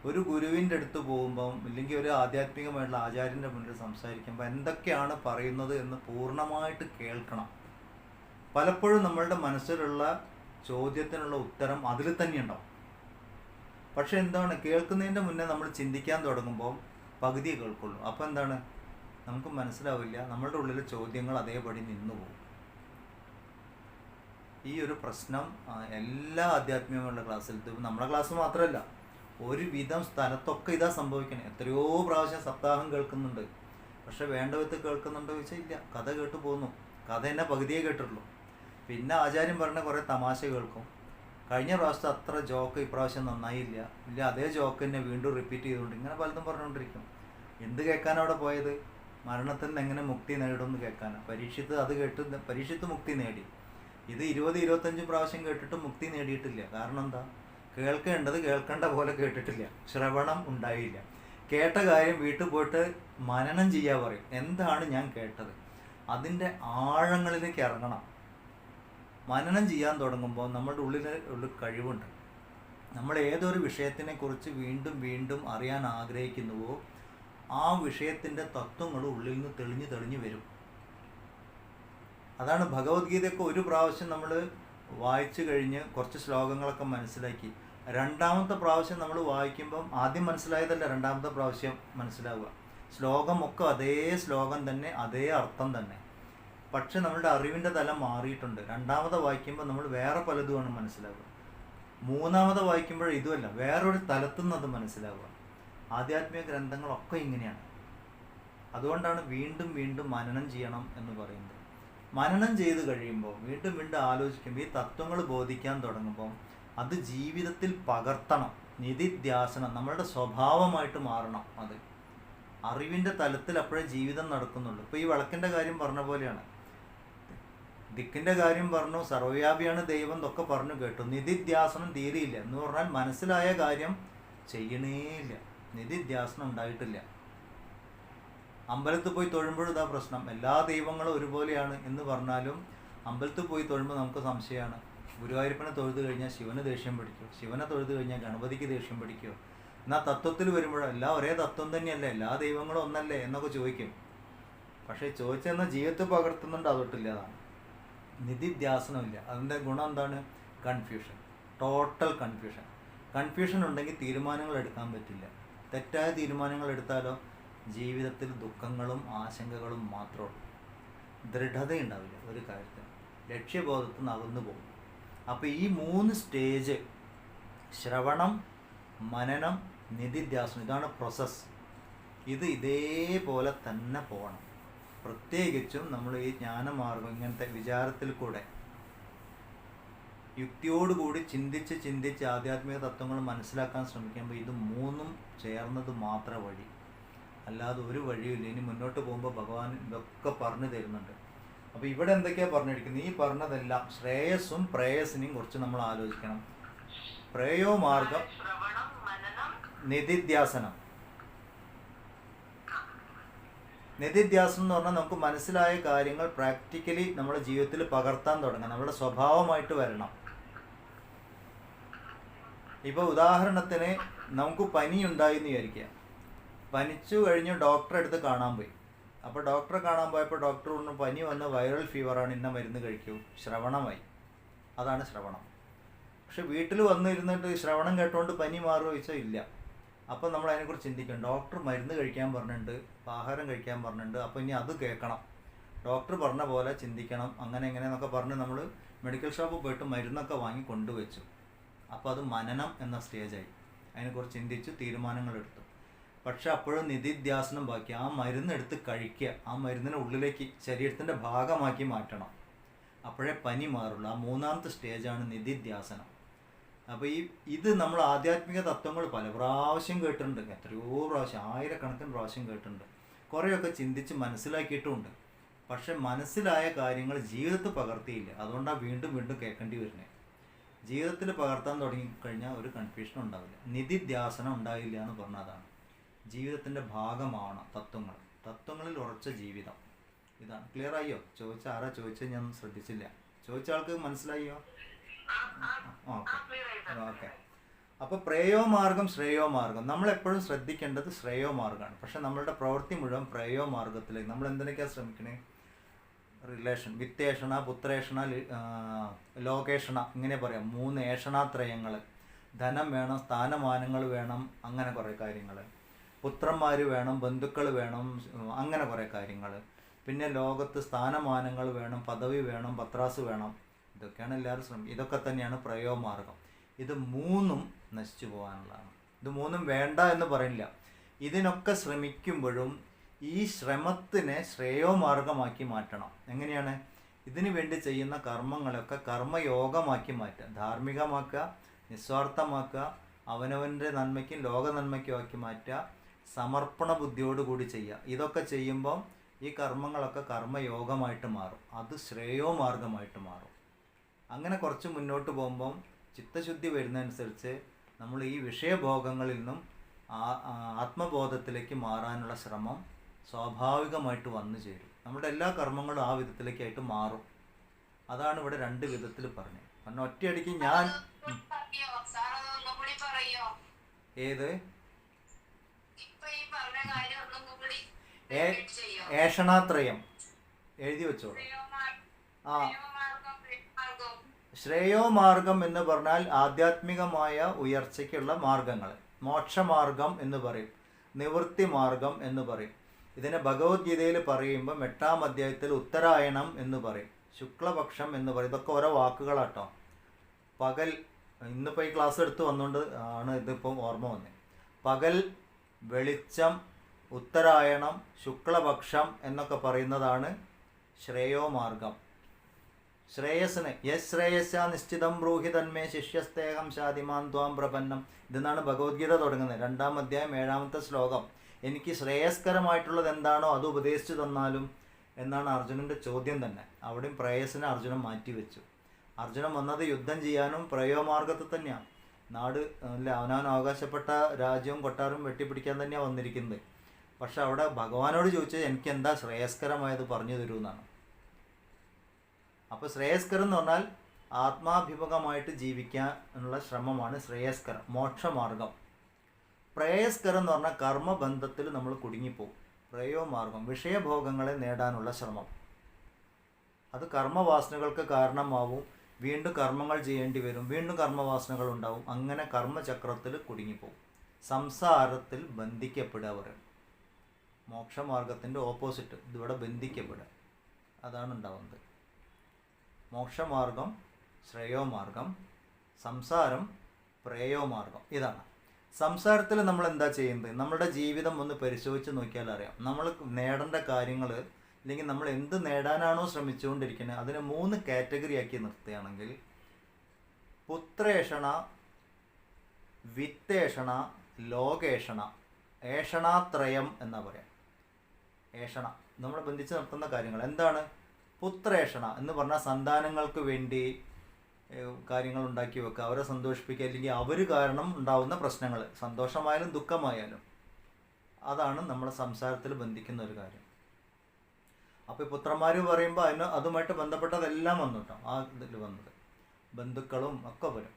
ഒരു ഗുരുവിൻ്റെ അടുത്ത് പോകുമ്പം ഇല്ലെങ്കിൽ ഒരു ആധ്യാത്മികമായിട്ടുള്ള ആചാര്യൻ്റെ മുന്നിൽ സംസാരിക്കുമ്പോൾ എന്തൊക്കെയാണ് പറയുന്നത് എന്ന് പൂർണ്ണമായിട്ട് കേൾക്കണം. പലപ്പോഴും നമ്മളുടെ മനസ്സിലുള്ള ചോദ്യത്തിനുള്ള ഉത്തരം അതിൽ തന്നെ ഉണ്ടാവും. പക്ഷെ എന്താണ്, കേൾക്കുന്നതിൻ്റെ മുന്നേ നമ്മൾ ചിന്തിക്കാൻ തുടങ്ങുമ്പോൾ പകുതിയെ കേൾക്കുള്ളൂ. അപ്പോൾ എന്താണ്, നമുക്ക് മനസ്സിലാവില്ല, നമ്മളുടെ ഉള്ളിലെ ചോദ്യങ്ങൾ അതേപടി നിന്നു പോകും. ഈ ഒരു പ്രശ്നം എല്ലാ ആധ്യാത്മികമായുള്ള ക്ലാസ്സിൽ, നമ്മുടെ ക്ലാസ് മാത്രമല്ല, ഒരുവിധം സ്ഥലത്തൊക്കെ ഇതാ സംഭവിക്കണേ. എത്രയോ പ്രാവശ്യം സപ്താഹം കേൾക്കുന്നുണ്ട്, പക്ഷെ വേണ്ട വിധത്തിൽ കേൾക്കുന്നുണ്ടോ ചോദിച്ചാൽ ഇല്ല. കഥ കേട്ട് പോകുന്നു. കഥ തന്നെ പകുതിയേ കേട്ടിട്ടുള്ളൂ. പിന്നെ ആചാര്യം പറഞ്ഞ കുറേ തമാശ കേൾക്കും. കഴിഞ്ഞ പ്രാവശ്യത്തെ അത്ര ജോക്ക് ഇപ്രാവശ്യം നന്നായില്ല, ഇല്ല അതേ ജോക്ക് തന്നെ വീണ്ടും റിപ്പീറ്റ് ചെയ്തുകൊണ്ട് ഇങ്ങനെ പലതും പറഞ്ഞുകൊണ്ടിരിക്കും. എന്ത് കേൾക്കാനവിടെ പോയത്? മരണത്തിൽ നിന്ന് എങ്ങനെ മുക്തി നേടുമെന്ന് കേൾക്കാനാണ്. അത് കേട്ട് പരീക്ഷിത്ത് മുക്തി നേടി. ഇത് 20-25 പ്രാവശ്യം കേട്ടിട്ട് മുക്തി നേടിയിട്ടില്ല. കാരണം എന്താ? കേൾക്കേണ്ടത് കേൾക്കേണ്ട പോലെ കേട്ടിട്ടില്ല, ശ്രവണം ഉണ്ടായില്ല. കേട്ട കാര്യം വീട്ടിൽ പോയിട്ട് മനനം ചെയ്യാൻ പറയും. എന്താണ് ഞാൻ കേട്ടത്? അതിൻ്റെ ആഴങ്ങളിലേക്ക് ഇറങ്ങണം. മനനം ചെയ്യാൻ തുടങ്ങുമ്പോൾ നമ്മുടെ ഉള്ളിൽ കഴിവുണ്ട്. നമ്മൾ ഏതൊരു വിഷയത്തിനെക്കുറിച്ച് വീണ്ടും വീണ്ടും അറിയാൻ ആഗ്രഹിക്കുന്നുവോ ആ വിഷയത്തിൻ്റെ തത്വങ്ങൾ ഉള്ളിൽ നിന്ന് തെളിഞ്ഞ് വരും. അതാണ് ഭഗവത്ഗീതയൊക്കെ ഒരു പ്രാവശ്യം നമ്മൾ വായിച്ചു കഴിഞ്ഞ് കുറച്ച് ശ്ലോകങ്ങളൊക്കെ മനസ്സിലാക്കി, രണ്ടാമത്തെ പ്രാവശ്യം നമ്മൾ വായിക്കുമ്പം ആദ്യം മനസ്സിലായതല്ല രണ്ടാമത്തെ പ്രാവശ്യം മനസ്സിലാവുക. ശ്ലോകമൊക്കെ അതേ ശ്ലോകം തന്നെ, അതേ അർത്ഥം തന്നെ. പക്ഷെ നമ്മളുടെ അറിവിൻ്റെ തലം മാറിയിട്ടുണ്ട്. രണ്ടാമത് വായിക്കുമ്പോൾ നമ്മൾ വേറെ പലതുമാണ് മനസ്സിലാവുക. മൂന്നാമത് വായിക്കുമ്പോൾ ഇതുമല്ല, വേറൊരു തലത്തുനിന്ന് അത് മനസ്സിലാവുക. ആധ്യാത്മിക ഗ്രന്ഥങ്ങളൊക്കെ ഇങ്ങനെയാണ്. അതുകൊണ്ടാണ് വീണ്ടും വീണ്ടും മനനം ചെയ്യണം എന്ന് പറയുന്നത്. മനനം ചെയ്ത് കഴിയുമ്പോൾ വീണ്ടും വീണ്ടും ആലോചിക്കുമ്പോൾ ഈ തത്വങ്ങൾ ബോധിക്കാൻ തുടങ്ങുമ്പോൾ അത് ജീവിതത്തിൽ പകർത്തണം. നിധിധ്യാസനം നമ്മളുടെ സ്വഭാവമായിട്ട് മാറണം. അത് അറിവിൻ്റെ തലത്തിൽ അപ്പോഴേ ജീവിതം നടക്കുന്നുള്ളൂ. ഇപ്പോൾ ഈ വിളക്കിൻ്റെ കാര്യം പറഞ്ഞ പോലെയാണ്. ദിക്കിൻ്റെ കാര്യം പറഞ്ഞു, സർവ്വവ്യാപിയാണ് ദൈവം എന്നൊക്കെ പറഞ്ഞു കേട്ടു. നിധിധ്യാസനം തീരെയില്ല എന്ന് പറഞ്ഞാൽ മനസ്സിലായ കാര്യം ചെയ്യണേയില്ല. നിധിധ്യാസനം ഉണ്ടായിട്ടില്ല. അമ്പലത്തിൽ പോയി തൊഴുമ്പോഴും ഇതാ പ്രശ്നം. എല്ലാ ദൈവങ്ങളും ഒരുപോലെയാണ് എന്ന് പറഞ്ഞാലും അമ്പലത്തിൽ പോയി തൊഴുമ്പോൾ നമുക്ക് സംശയമാണ്, ഗുരുവായൂരപ്പനെ തൊഴുത് കഴിഞ്ഞാൽ ശിവന് ദേഷ്യം പിടിക്കും, ശിവനെ തൊഴുത് കഴിഞ്ഞാൽ ഗണപതിക്ക് ദേഷ്യം പിടിക്കും. എന്നാൽ തത്വത്തിൽ വരുമ്പോഴെല്ലാം ഒരേ തത്വം തന്നെയല്ലേ, എല്ലാ ദൈവങ്ങളും ഒന്നല്ലേ എന്നൊക്കെ ചോദിക്കും. പക്ഷേ ചോദിച്ചെന്നാൽ ജീവിതത്തിൽ പകർത്തുന്നുണ്ട്, അതൊട്ടില്ല. അതാണ് നിധിധ്യാസനമില്ല. അതിൻ്റെ ഗുണം എന്താണ്? Confusion, total confusion. കൺഫ്യൂഷൻ ഉണ്ടെങ്കിൽ തീരുമാനങ്ങൾ എടുക്കാൻ പറ്റില്ല. തെറ്റായ തീരുമാനങ്ങൾ എടുത്താലോ ജീവിതത്തിൽ ദുഃഖങ്ങളും ആശങ്കകളും മാത്രമേ ഉള്ളൂ. ദൃഢതയുണ്ടാവില്ല ഒരു കാര്യത്തിൽ, ലക്ഷ്യബോധത്തിൽ നിന്ന് അകന്നു പോകും. അപ്പോൾ ഈ 3 സ്റ്റേജ്, ശ്രവണം, മനനം, നിധിധ്യാസനം, ഇതാണ് പ്രോസസ്സ്. ഇത് ഇതേപോലെ തന്നെ പോകണം. പ്രത്യേകിച്ചും നമ്മൾ ഈ ജ്ഞാനമാർഗം ഇങ്ങനത്തെ വിചാരത്തിൽ കൂടെ യുക്തിയോടുകൂടി ചിന്തിച്ച് ആധ്യാത്മിക തത്വങ്ങൾ മനസ്സിലാക്കാൻ ശ്രമിക്കുമ്പോൾ ഇത് 3ഉം ചേർന്നത് മാത്രം വഴി, അല്ലാതെ ഒരു വഴിയില്ല. ഇനി മുന്നോട്ട് പോകുമ്പോൾ ഭഗവാൻ ഇതൊക്കെ പറഞ്ഞു തരുന്നുണ്ട്. അപ്പോൾ ഇവിടെ എന്തൊക്കെയാണ് പറഞ്ഞിരിക്കുന്നത്? ഈ പറഞ്ഞതെല്ലാം ശ്രേയസ്സും പ്രേയസിനെയും കുറിച്ച് നമ്മൾ ആലോചിക്കണം. പ്രേയോമാർഗം, നിധിധ്യാസനം. നിധിധ്യാസനം എന്ന് പറഞ്ഞാൽ നമുക്ക് മനസ്സിലായ കാര്യങ്ങൾ പ്രാക്ടിക്കലി നമ്മുടെ ജീവിതത്തിൽ പകർത്താൻ തുടങ്ങണം, നമ്മുടെ സ്വഭാവമായിട്ട് വരണം. ഇപ്പോൾ ഉദാഹരണത്തിന് നമുക്ക് പനി ഉണ്ടായി എന്ന് വിചാരിക്കുക. പനിച്ചു കഴിഞ്ഞ് ഡോക്ടറെ അടുത്ത് കാണാൻ പോയി. അപ്പോൾ ഡോക്ടറെ കാണാൻ പോയപ്പോൾ ഡോക്ടർ പറഞ്ഞു പനി വന്ന് വൈറൽ ഫീവറാണ്, ഇന്ന മരുന്ന് കഴിക്കൂ. ശ്രവണമായി, അതാണ് ശ്രവണം. പക്ഷെ വീട്ടിൽ വന്നിരുന്നിട്ട് ശ്രവണം കേട്ടുകൊണ്ട് പനി മാറുമോ ചോദിച്ചാൽ ഇല്ല. അപ്പോൾ നമ്മൾ അതിനെക്കുറിച്ച് ചിന്തിക്കണം. ഡോക്ടർ മരുന്ന് കഴിക്കാൻ പറഞ്ഞിട്ടുണ്ട്, ആഹാരം കഴിക്കാൻ പറഞ്ഞിട്ടുണ്ട്, അപ്പോൾ ഇനി അത് കേൾക്കണം, ഡോക്ടർ പറഞ്ഞ പോലെ ചിന്തിക്കണം, അങ്ങനെ എങ്ങനെയെന്നൊക്കെ പറഞ്ഞ് നമ്മൾ മെഡിക്കൽ ഷോപ്പിൽ പോയിട്ട് മരുന്നൊക്കെ വാങ്ങി കൊണ്ടുവച്ചു. അപ്പോൾ അത് മനനം എന്ന സ്റ്റേജായി. അതിനെക്കുറിച്ച് ചിന്തിച്ച് തീരുമാനങ്ങളെടുത്തു. പക്ഷെ അപ്പോഴും നിധിധ്യാസനം ബാക്കി. ആ മരുന്നെടുത്ത് കഴിക്കുക, ആ മരുന്നിനെ ഉള്ളിലേക്ക് ശരീരത്തിൻ്റെ ഭാഗമാക്കി മാറ്റണം, അപ്പോഴേ പനി മാറുള്ളൂ. ആ 3ാമത്തെ സ്റ്റേജാണ് നിധിധ്യാസനം. അപ്പോൾ ഇത് നമ്മൾ ആധ്യാത്മിക തത്വങ്ങൾ പല പ്രാവശ്യം കേട്ടിട്ടുണ്ട്, എത്രയോ പ്രാവശ്യം, 1000കണക്കിന് പ്രാവശ്യം കേട്ടിട്ടുണ്ട്. കുറേയൊക്കെ ചിന്തിച്ച് മനസ്സിലാക്കിയിട്ടുമുണ്ട്. പക്ഷെ മനസ്സിലായ കാര്യങ്ങൾ ജീവിതത്തിൽ പകർത്തിയില്ല. അതുകൊണ്ടാണ് വീണ്ടും വീണ്ടും കേൾക്കേണ്ടി വരുന്നത്. ജീവിതത്തിൽ പകർത്താൻ തുടങ്ങിക്കഴിഞ്ഞാൽ ഒരു കൺഫ്യൂഷൻ ഉണ്ടാവില്ല. നിധിധ്യാസനം ഉണ്ടായില്ല എന്ന് പറഞ്ഞതാണ്. ജീവിതത്തിൻ്റെ ഭാഗമാണ് തത്വങ്ങൾ, തത്വങ്ങളിൽ ഉറച്ച ജീവിതം. ഇതാണ്. ക്ലിയർ ആയോ? ആരാ ചോദിച്ചത് ഞാൻ ശ്രദ്ധിച്ചില്ല. ചോദിച്ച ആൾക്ക് മനസ്സിലായോ? ഓക്കെ. അപ്പോൾ പ്രേയോമാർഗം, ശ്രേയോമാർഗം. നമ്മളെപ്പോഴും ശ്രദ്ധിക്കേണ്ടത് ശ്രേയോമാർഗമാണ്. പക്ഷെ നമ്മളുടെ പ്രവൃത്തി മുഴുവൻ പ്രേയോമാർഗത്തിലേക്ക്. നമ്മൾ എന്തിനൊക്കെയാണ് ശ്രമിക്കണേ? റിലേഷൻ, വിത്തേഷണ, പുത്രേഷണ, ലോകേഷണ, ഇങ്ങനെ പറയാം. 3 ഏഷണാത്രയങ്ങൾ. ധനം വേണം, സ്ഥാനമാനങ്ങൾ വേണം, അങ്ങനെ കുറേ കാര്യങ്ങൾ. പുത്രന്മാർ വേണം, ബന്ധുക്കൾ വേണം, അങ്ങനെ കുറേ കാര്യങ്ങൾ. പിന്നെ ലോകത്ത് സ്ഥാനമാനങ്ങൾ വേണം, പദവി വേണം, പത്രാസ് വേണം. ഇതൊക്കെയാണ് എല്ലാവരും ശ്രമിക്കുക. ഇതൊക്കെ തന്നെയാണ് പ്രയോമാർഗം. ഇത് 3ഉം നശിച്ചു പോകാനുള്ളതാണ്. ഇത് 3ഉം വേണ്ട എന്ന് പറയില്ല. ഇതിനൊക്കെ ശ്രമിക്കുമ്പോഴും ഈ ശ്രമത്തിനെ ശ്രേയോമാർഗമാക്കി മാറ്റണം. എങ്ങനെയാണ്? ഇതിനു വേണ്ടി ചെയ്യുന്ന കർമ്മങ്ങളൊക്കെ കർമ്മയോഗമാക്കി മാറ്റുക, ധാർമ്മികമാക്കുക, നിസ്വാർത്ഥമാക്കുക, അവനവൻ്റെ നന്മയ്ക്കും ലോക നന്മയ്ക്കും ആക്കി മാറ്റുക, സമർപ്പണ ബുദ്ധിയോടുകൂടി ചെയ്യുക. ഇതൊക്കെ ചെയ്യുമ്പം ഈ കർമ്മങ്ങളൊക്കെ കർമ്മയോഗമായിട്ട് മാറും, അത് ശ്രേയോമാർഗമായിട്ട് മാറും. അങ്ങനെ കുറച്ച് മുന്നോട്ട് പോകുമ്പം ചിത്തശുദ്ധി വരുന്നതനുസരിച്ച് നമ്മൾ ഈ വിഷയഭോഗങ്ങളിൽ നിന്നും ആത്മബോധത്തിലേക്ക് മാറാനുള്ള ശ്രമം സ്വാഭാവികമായിട്ട് വന്നു ചേരും. നമ്മുടെ എല്ലാ കർമ്മങ്ങളും ആ വിധത്തിലേക്കായിട്ട് മാറും. അതാണ് ഇവിടെ 2 വിധത്തിൽ പറഞ്ഞത്. കാരണം ഒറ്റയടിക്ക് ഞാൻ ഏത് ഏഷണാത്രയം എഴുതി വെച്ചോളൂ. ശ്രേയോമാർഗം എന്ന് പറഞ്ഞാൽ ആധ്യാത്മികമായ ഉയർച്ചയ്ക്കുള്ള മാർഗങ്ങൾ. മോക്ഷമാർഗം എന്ന് പറയും, നിവൃത്തി മാർഗം എന്ന് പറയും. ഇതിനെ ഭഗവത്ഗീതയിൽ പറയുമ്പോൾ 8ാം അധ്യായത്തിൽ ഉത്തരായണം എന്ന് പറയും, ശുക്ലപക്ഷം എന്ന് പറയും. ഇതൊക്കെ ഓരോ വാക്കുകളാട്ടോ. പകൽ, ഇന്നിപ്പോൾ ഈ ക്ലാസ് എടുത്ത് വന്നുകൊണ്ട് ആണ് ഇതിപ്പം ഓർമ്മ വന്നത്. പകൽ, വെളിച്ചം, ഉത്തരായണം, ശുക്ലപക്ഷം എന്നൊക്കെ പറയുന്നതാണ് ശ്രേയോമാർഗം. ശ്രേയസ്സിന് യശ്രേയസ്യ നിശ്ചിതം ബ്രൂഹി തന്മേ ശിഷ്യസ്തേഹം ശാതിമാൻ ത്വാം പ്രപന്നം. ഇതെന്നാണ് ഭഗവത്ഗീത തുടങ്ങുന്നത്. 2ാം അധ്യായം 7ാമത്തെ ശ്ലോകം. എനിക്ക് ശ്രേയസ്കരമായിട്ടുള്ളത് എന്താണോ അത് ഉപദേശിച്ചു തന്നാലും എന്നാണ് അർജുനൻ്റെ ചോദ്യം തന്നെ. അവിടെയും പ്രേയസിനെ അർജുനൻ മാറ്റിവെച്ചു. അർജുനൻ വന്നത് യുദ്ധം ചെയ്യാനും പ്രയോമാർഗത്തിൽ തന്നെയാണ്. നാട് അല്ല, അവനവൻ അവകാശപ്പെട്ട രാജ്യവും കൊട്ടാരവും വെട്ടിപ്പിടിക്കാൻ തന്നെയാണ് വന്നിരിക്കുന്നത്. പക്ഷെ അവിടെ ഭഗവാനോട് ചോദിച്ചത് എനിക്ക് എന്താ ശ്രേയസ്കരമായത് പറഞ്ഞു തരൂ എന്നാണ്. അപ്പോൾ ശ്രേയസ്കരം എന്ന് പറഞ്ഞാൽ ആത്മാഭിമുഖമായിട്ട് ജീവിക്കാനുള്ള ശ്രമമാണ് ശ്രേയസ്കരം, മോക്ഷമാർഗം. പ്രേയസ്കരം എന്ന് പറഞ്ഞാൽ കർമ്മബന്ധത്തിൽ നമ്മൾ കുടുങ്ങിപ്പോവും. പ്രേയോമാർഗം വിഷയഭോഗങ്ങളെ നേടാനുള്ള ശ്രമം, അത് കർമ്മവാസനകൾക്ക് കാരണമാവും. വീണ്ടും കർമ്മങ്ങൾ ചെയ്യേണ്ടി വരും, വീണ്ടും കർമ്മവാസനകൾ ഉണ്ടാവും. അങ്ങനെ കർമ്മചക്രത്തിൽ കുടുങ്ങിപ്പോവും, സംസാരത്തിൽ ബന്ധിക്കപ്പെടുക. അവർ മോക്ഷമാർഗത്തിൻ്റെ ഓപ്പോസിറ്റ്, ഇതിവിടെ ബന്ധിക്കപ്പെടുക, അതാണ് ഉണ്ടാവുന്നത്. മോക്ഷമാർഗം ശ്രേയോമാർഗം, സംസാരം പ്രേയോമാർഗം. ഇതാണ് സംസാരത്തിൽ നമ്മൾ എന്താ ചെയ്യുന്നത്? നമ്മളുടെ ജീവിതം ഒന്ന് പരിശോധിച്ച് നോക്കിയാൽ അറിയാം. നമ്മൾ നേടേണ്ട കാര്യങ്ങൾ, അല്ലെങ്കിൽ നമ്മൾ എന്ത് നേടാനാണോ ശ്രമിച്ചുകൊണ്ടിരിക്കുന്നത്, അതിനെ 3 കാറ്റഗറി ആക്കി നിർത്തുകയാണെങ്കിൽ പുത്രേഷണ, വിത്തേഷണ, ലോകേഷണ, ഏഷണാത്രയം എന്നാ പറയാം. ഏഷണ നമ്മളെ ബന്ധിച്ച് നിർത്തുന്ന കാര്യങ്ങൾ എന്താണ്? പുത്രേഷണ എന്ന് പറഞ്ഞാൽ സന്താനങ്ങൾക്ക് വേണ്ടി കാര്യങ്ങൾ ഉണ്ടാക്കി വെക്കുക, അവരെ സന്തോഷിപ്പിക്കുക, അല്ലെങ്കിൽ അവർ കാരണം ഉണ്ടാവുന്ന പ്രശ്നങ്ങൾ, സന്തോഷമായാലും ദുഃഖമായാലും, അതാണ് നമ്മളെ സംസാരത്തിൽ ബന്ധിക്കുന്ന ഒരു കാര്യം. അപ്പോൾ ഈ പുത്രന്മാർ പറയുമ്പോൾ അതുമായിട്ട് ബന്ധപ്പെട്ടതെല്ലാം വന്നു കേട്ടോ, ആ ഇതിൽ വന്നത് ബന്ധുക്കളും ഒക്കെ വരും.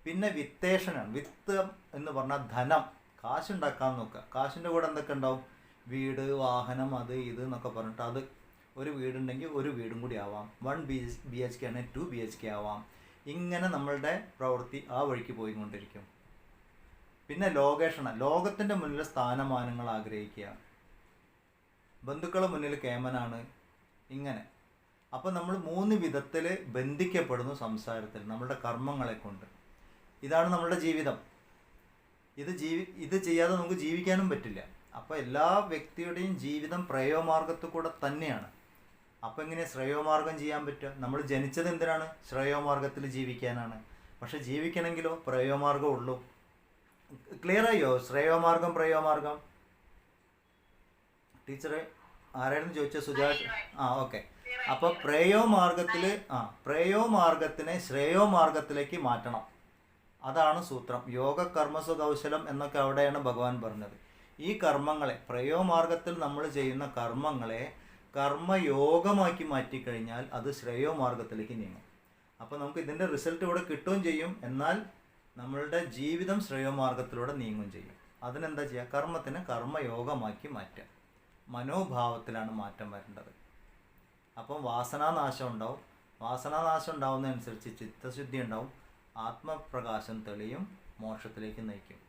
പിന്നെ വിത്തേഷനാണ്. വിത്ത് എന്ന് പറഞ്ഞാൽ ധനം, കാശുണ്ടാക്കാൻ നോക്കുക. കാശിൻ്റെ കൂടെ എന്തൊക്കെ ഉണ്ടാവും? വീട്, വാഹനം, അത് ഇത് എന്നൊക്കെ പറഞ്ഞിട്ട്, അത് ഒരു വീടുണ്ടെങ്കിൽ ഒരു വീടും കൂടി ആവാം, 1 BHK ആണെങ്കിൽ 2 BHK ആവാം. ഇങ്ങനെ നമ്മളുടെ പ്രവൃത്തി ആ വഴിക്ക് പോയിക്കൊണ്ടിരിക്കും. പിന്നെ ലോകേഷണ, ലോകത്തിൻ്റെ മുന്നിൽ സ്ഥാനമാനങ്ങൾ ആഗ്രഹിക്കുക, ബന്ധുക്കളുടെ മുന്നിൽ കേമനാണ്, ഇങ്ങനെ. അപ്പോൾ നമ്മൾ 3 വിധത്തിൽ ബന്ധിക്കപ്പെടുന്നു സംസാരത്തിൽ, നമ്മളുടെ കർമ്മങ്ങളെ കൊണ്ട്. ഇതാണ് നമ്മളുടെ ജീവിതം. ഇത് ചെയ്യാതെ നമുക്ക് ജീവിക്കാനും പറ്റില്ല. അപ്പോൾ എല്ലാ വ്യക്തിയുടെയും ജീവിതം പ്രേയോമാർഗത്തിൽ കൂടെ തന്നെയാണ്. അപ്പോൾ എങ്ങനെ ശ്രേയോമാർഗം ചെയ്യാൻ പറ്റുക? നമ്മൾ ജനിച്ചത് എന്തിനാണ്? ശ്രേയോമാർഗത്തിൽ ജീവിക്കാനാണ്. പക്ഷെ ജീവിക്കണമെങ്കിലോ പ്രേയോമാർഗം ഉള്ളൂ. ക്ലിയർ ആയോ? ശ്രേയോമാർഗം പ്രേയോമാർഗം. ടീച്ചറെ ആരായിരുന്നു ചോദിച്ചത്? സുജാത. ഓക്കെ. അപ്പോൾ പ്രേയോമാർഗത്തിനെ ശ്രേയോമാർഗത്തിലേക്ക് മാറ്റണം. അതാണ് സൂത്രം. യോഗ കർമ്മസു കൗശലം എന്നൊക്കെ അവിടെയാണ് ഭഗവാൻ പറഞ്ഞത്. ഈ കർമ്മങ്ങളെ, പ്രേയോമാർഗത്തിൽ നമ്മൾ ചെയ്യുന്ന കർമ്മങ്ങളെ കർമ്മയോഗമാക്കി മാറ്റിക്കഴിഞ്ഞാൽ അത് ശ്രേയോമാർഗത്തിലേക്ക് നീങ്ങും. അപ്പോൾ നമുക്ക് ഇതിൻ്റെ റിസൾട്ട് ഇവിടെ കിട്ടുകയും ചെയ്യും, എന്നാൽ നമ്മളുടെ ജീവിതം ശ്രേയോമാർഗത്തിലൂടെ നീങ്ങുകയും ചെയ്യും. അതിനെന്താ ചെയ്യുക? കർമ്മത്തിനെ കർമ്മയോഗമാക്കി മാറ്റുക. മനോഭാവത്തിലാണ് മാറ്റം വരേണ്ടത്. അപ്പം വാസനാനാശം ഉണ്ടാവും. വാസനാനാശം ഉണ്ടാവുന്നതനുസരിച്ച് ചിത്തശുദ്ധി ഉണ്ടാവും, ആത്മപ്രകാശം തെളിയും, മോക്ഷത്തിലേക്ക് നയിക്കും.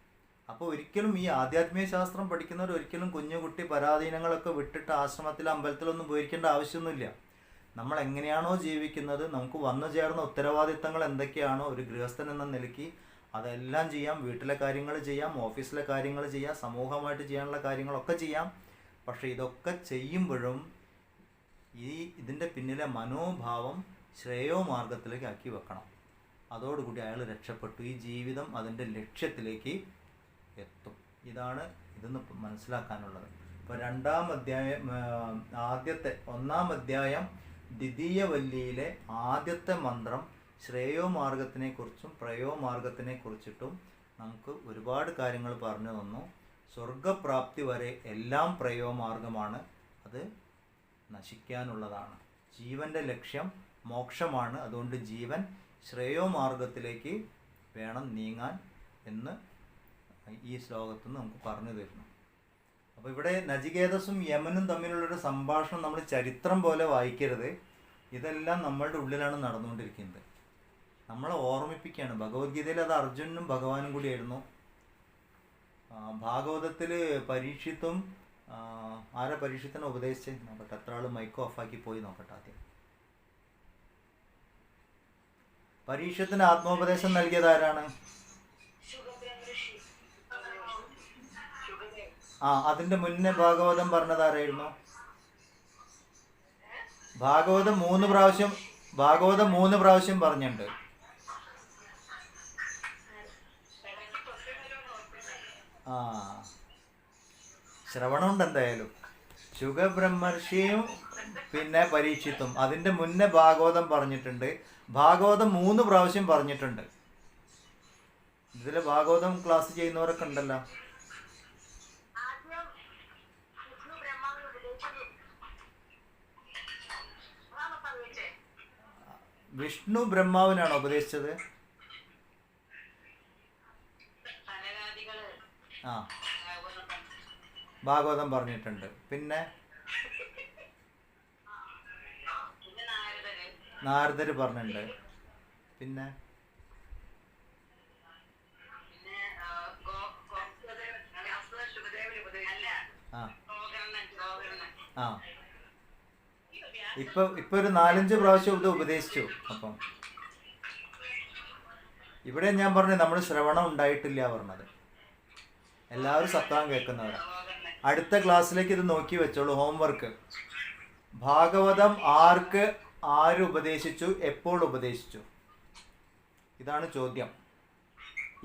അപ്പോൾ ഒരിക്കലും ഈ ആധ്യാത്മിക ശാസ്ത്രം പഠിക്കുന്നവർ ഒരിക്കലും കുഞ്ഞുകുട്ടി പരാധീനങ്ങളൊക്കെ വിട്ടിട്ട് ആശ്രമത്തിൽ അമ്പലത്തിലൊന്നും പോയിരിക്കേണ്ട ആവശ്യമൊന്നുമില്ല. നമ്മൾ എങ്ങനെയാണോ ജീവിക്കുന്നത്, നമുക്ക് വന്നു ചേർന്ന ഉത്തരവാദിത്തങ്ങൾ എന്തൊക്കെയാണോ ഒരു ഗൃഹസ്ഥൻ എന്ന നിലയ്ക്ക് അതെല്ലാം ചെയ്യാം. വീട്ടിലെ കാര്യങ്ങൾ ചെയ്യാം, ഓഫീസിലെ കാര്യങ്ങൾ ചെയ്യാം, സമൂഹമായിട്ട് ചെയ്യാനുള്ള കാര്യങ്ങളൊക്കെ ചെയ്യാം. പക്ഷേ ഇതൊക്കെ ചെയ്യുമ്പോഴും ഇതിൻ്റെ പിന്നിലെ മനോഭാവം ശ്രേയോമാർഗത്തിലേക്ക് ആക്കി വെക്കണം. അതോടുകൂടി അയാൾ രക്ഷപ്പെട്ടു. ഈ ജീവിതം അതിൻ്റെ ലക്ഷ്യത്തിലേക്ക് എത്തും. ഇതാണ് ഇതെന്ന് മനസ്സിലാക്കാനുള്ളത്. ഇപ്പോൾ 2-ാം അധ്യായം, ഒന്നാം അധ്യായം ദ്വിതീയ വല്ലിയിലെ ആദ്യത്തെ മന്ത്രം ശ്രേയോമാർഗത്തിനെക്കുറിച്ചും പ്രയോമാർഗത്തിനെക്കുറിച്ചിട്ടും നമുക്ക് ഒരുപാട് കാര്യങ്ങൾ പറഞ്ഞു തന്നു. സ്വർഗപ്രാപ്തി വരെ എല്ലാം പ്രയോമാർഗമാണ്, അത് നശിക്കാനുള്ളതാണ്. ജീവൻ്റെ ലക്ഷ്യം മോക്ഷമാണ്. അതുകൊണ്ട് ജീവൻ ശ്രേയോമാർഗത്തിലേക്ക് വേണം നീങ്ങാൻ എന്ന് ഈ ശ്ലോകത്തിൽ നമുക്ക് പറഞ്ഞു തരുന്നു. അപ്പോൾ ഇവിടെ നചികേതസും യമനും തമ്മിലുള്ളൊരു സംഭാഷണം നമ്മൾ ചരിത്രം പോലെ വായിക്കരുത്. ഇതെല്ലാം നമ്മളുടെ ഉള്ളിലാണ് നടന്നുകൊണ്ടിരിക്കുന്നത്. നമ്മളെ ഓർമ്മിപ്പിക്കുകയാണ്. ഭഗവത്ഗീതയിൽ അത് അർജുനും ഭഗവാനും കൂടിയായിരുന്നു. ഭാഗവതത്തിൽ പരീക്ഷിത്തും ആരെ പരീക്ഷത്തിനെ ഉപദേശിച്ച് നോക്കട്ടെ. എത്ര ആൾ മൈക്ക് ഓഫാക്കി പോയി നോക്കട്ടെ ആദ്യം. പരീക്ഷത്തിന് ആത്മോപദേശം നൽകിയത് ആരാണ്? അതിന്റെ മുന്നേ ഭാഗവതം പറഞ്ഞത് ആരായിരുന്നു? ഭാഗവതം 3 പ്രാവശ്യം പറഞ്ഞിട്ടുണ്ട്. ശ്രവണമുണ്ട് എന്തായാലും. ശുഗബ്രഹ്മർഷിയും പിന്നെ പരീക്ഷിത്തും. അതിന്റെ മുന്നേ ഭാഗവതം പറഞ്ഞിട്ടുണ്ട്. ഭാഗവതം 3 പ്രാവശ്യം പറഞ്ഞിട്ടുണ്ട്. ഇതിൽ ഭാഗവതം ക്ലാസ് ചെയ്യുന്നവരൊക്കെ ഉണ്ടല്ലോ. വിഷ്ണു ബ്രഹ്മാവിനാണോ ഉപദേശിച്ചത്? ആ, ഭാഗവതം പറഞ്ഞിട്ടുണ്ട്. പിന്നെ നാരദര് പറഞ്ഞിട്ടുണ്ട്. പിന്നെ ആ ആ ഇപ്പൊ ഒരു 4-5 പ്രാവശ്യം ഇത് ഉപദേശിച്ചു. അപ്പം ഇവിടെ ഞാൻ പറഞ്ഞു നമ്മൾ ശ്രവണം ഉണ്ടായിട്ടില്ല പറഞ്ഞത്. എല്ലാവരും സപ്താഹം കേൾക്കുന്നവരാ. അടുത്ത ക്ലാസ്സിലേക്ക് ഇത് നോക്കി വെച്ചോളൂ. ഹോംവർക്ക്. ഭാഗവതം ആര് ഉപദേശിച്ചു, എപ്പോൾ ഉപദേശിച്ചു? ഇതാണ് ചോദ്യം.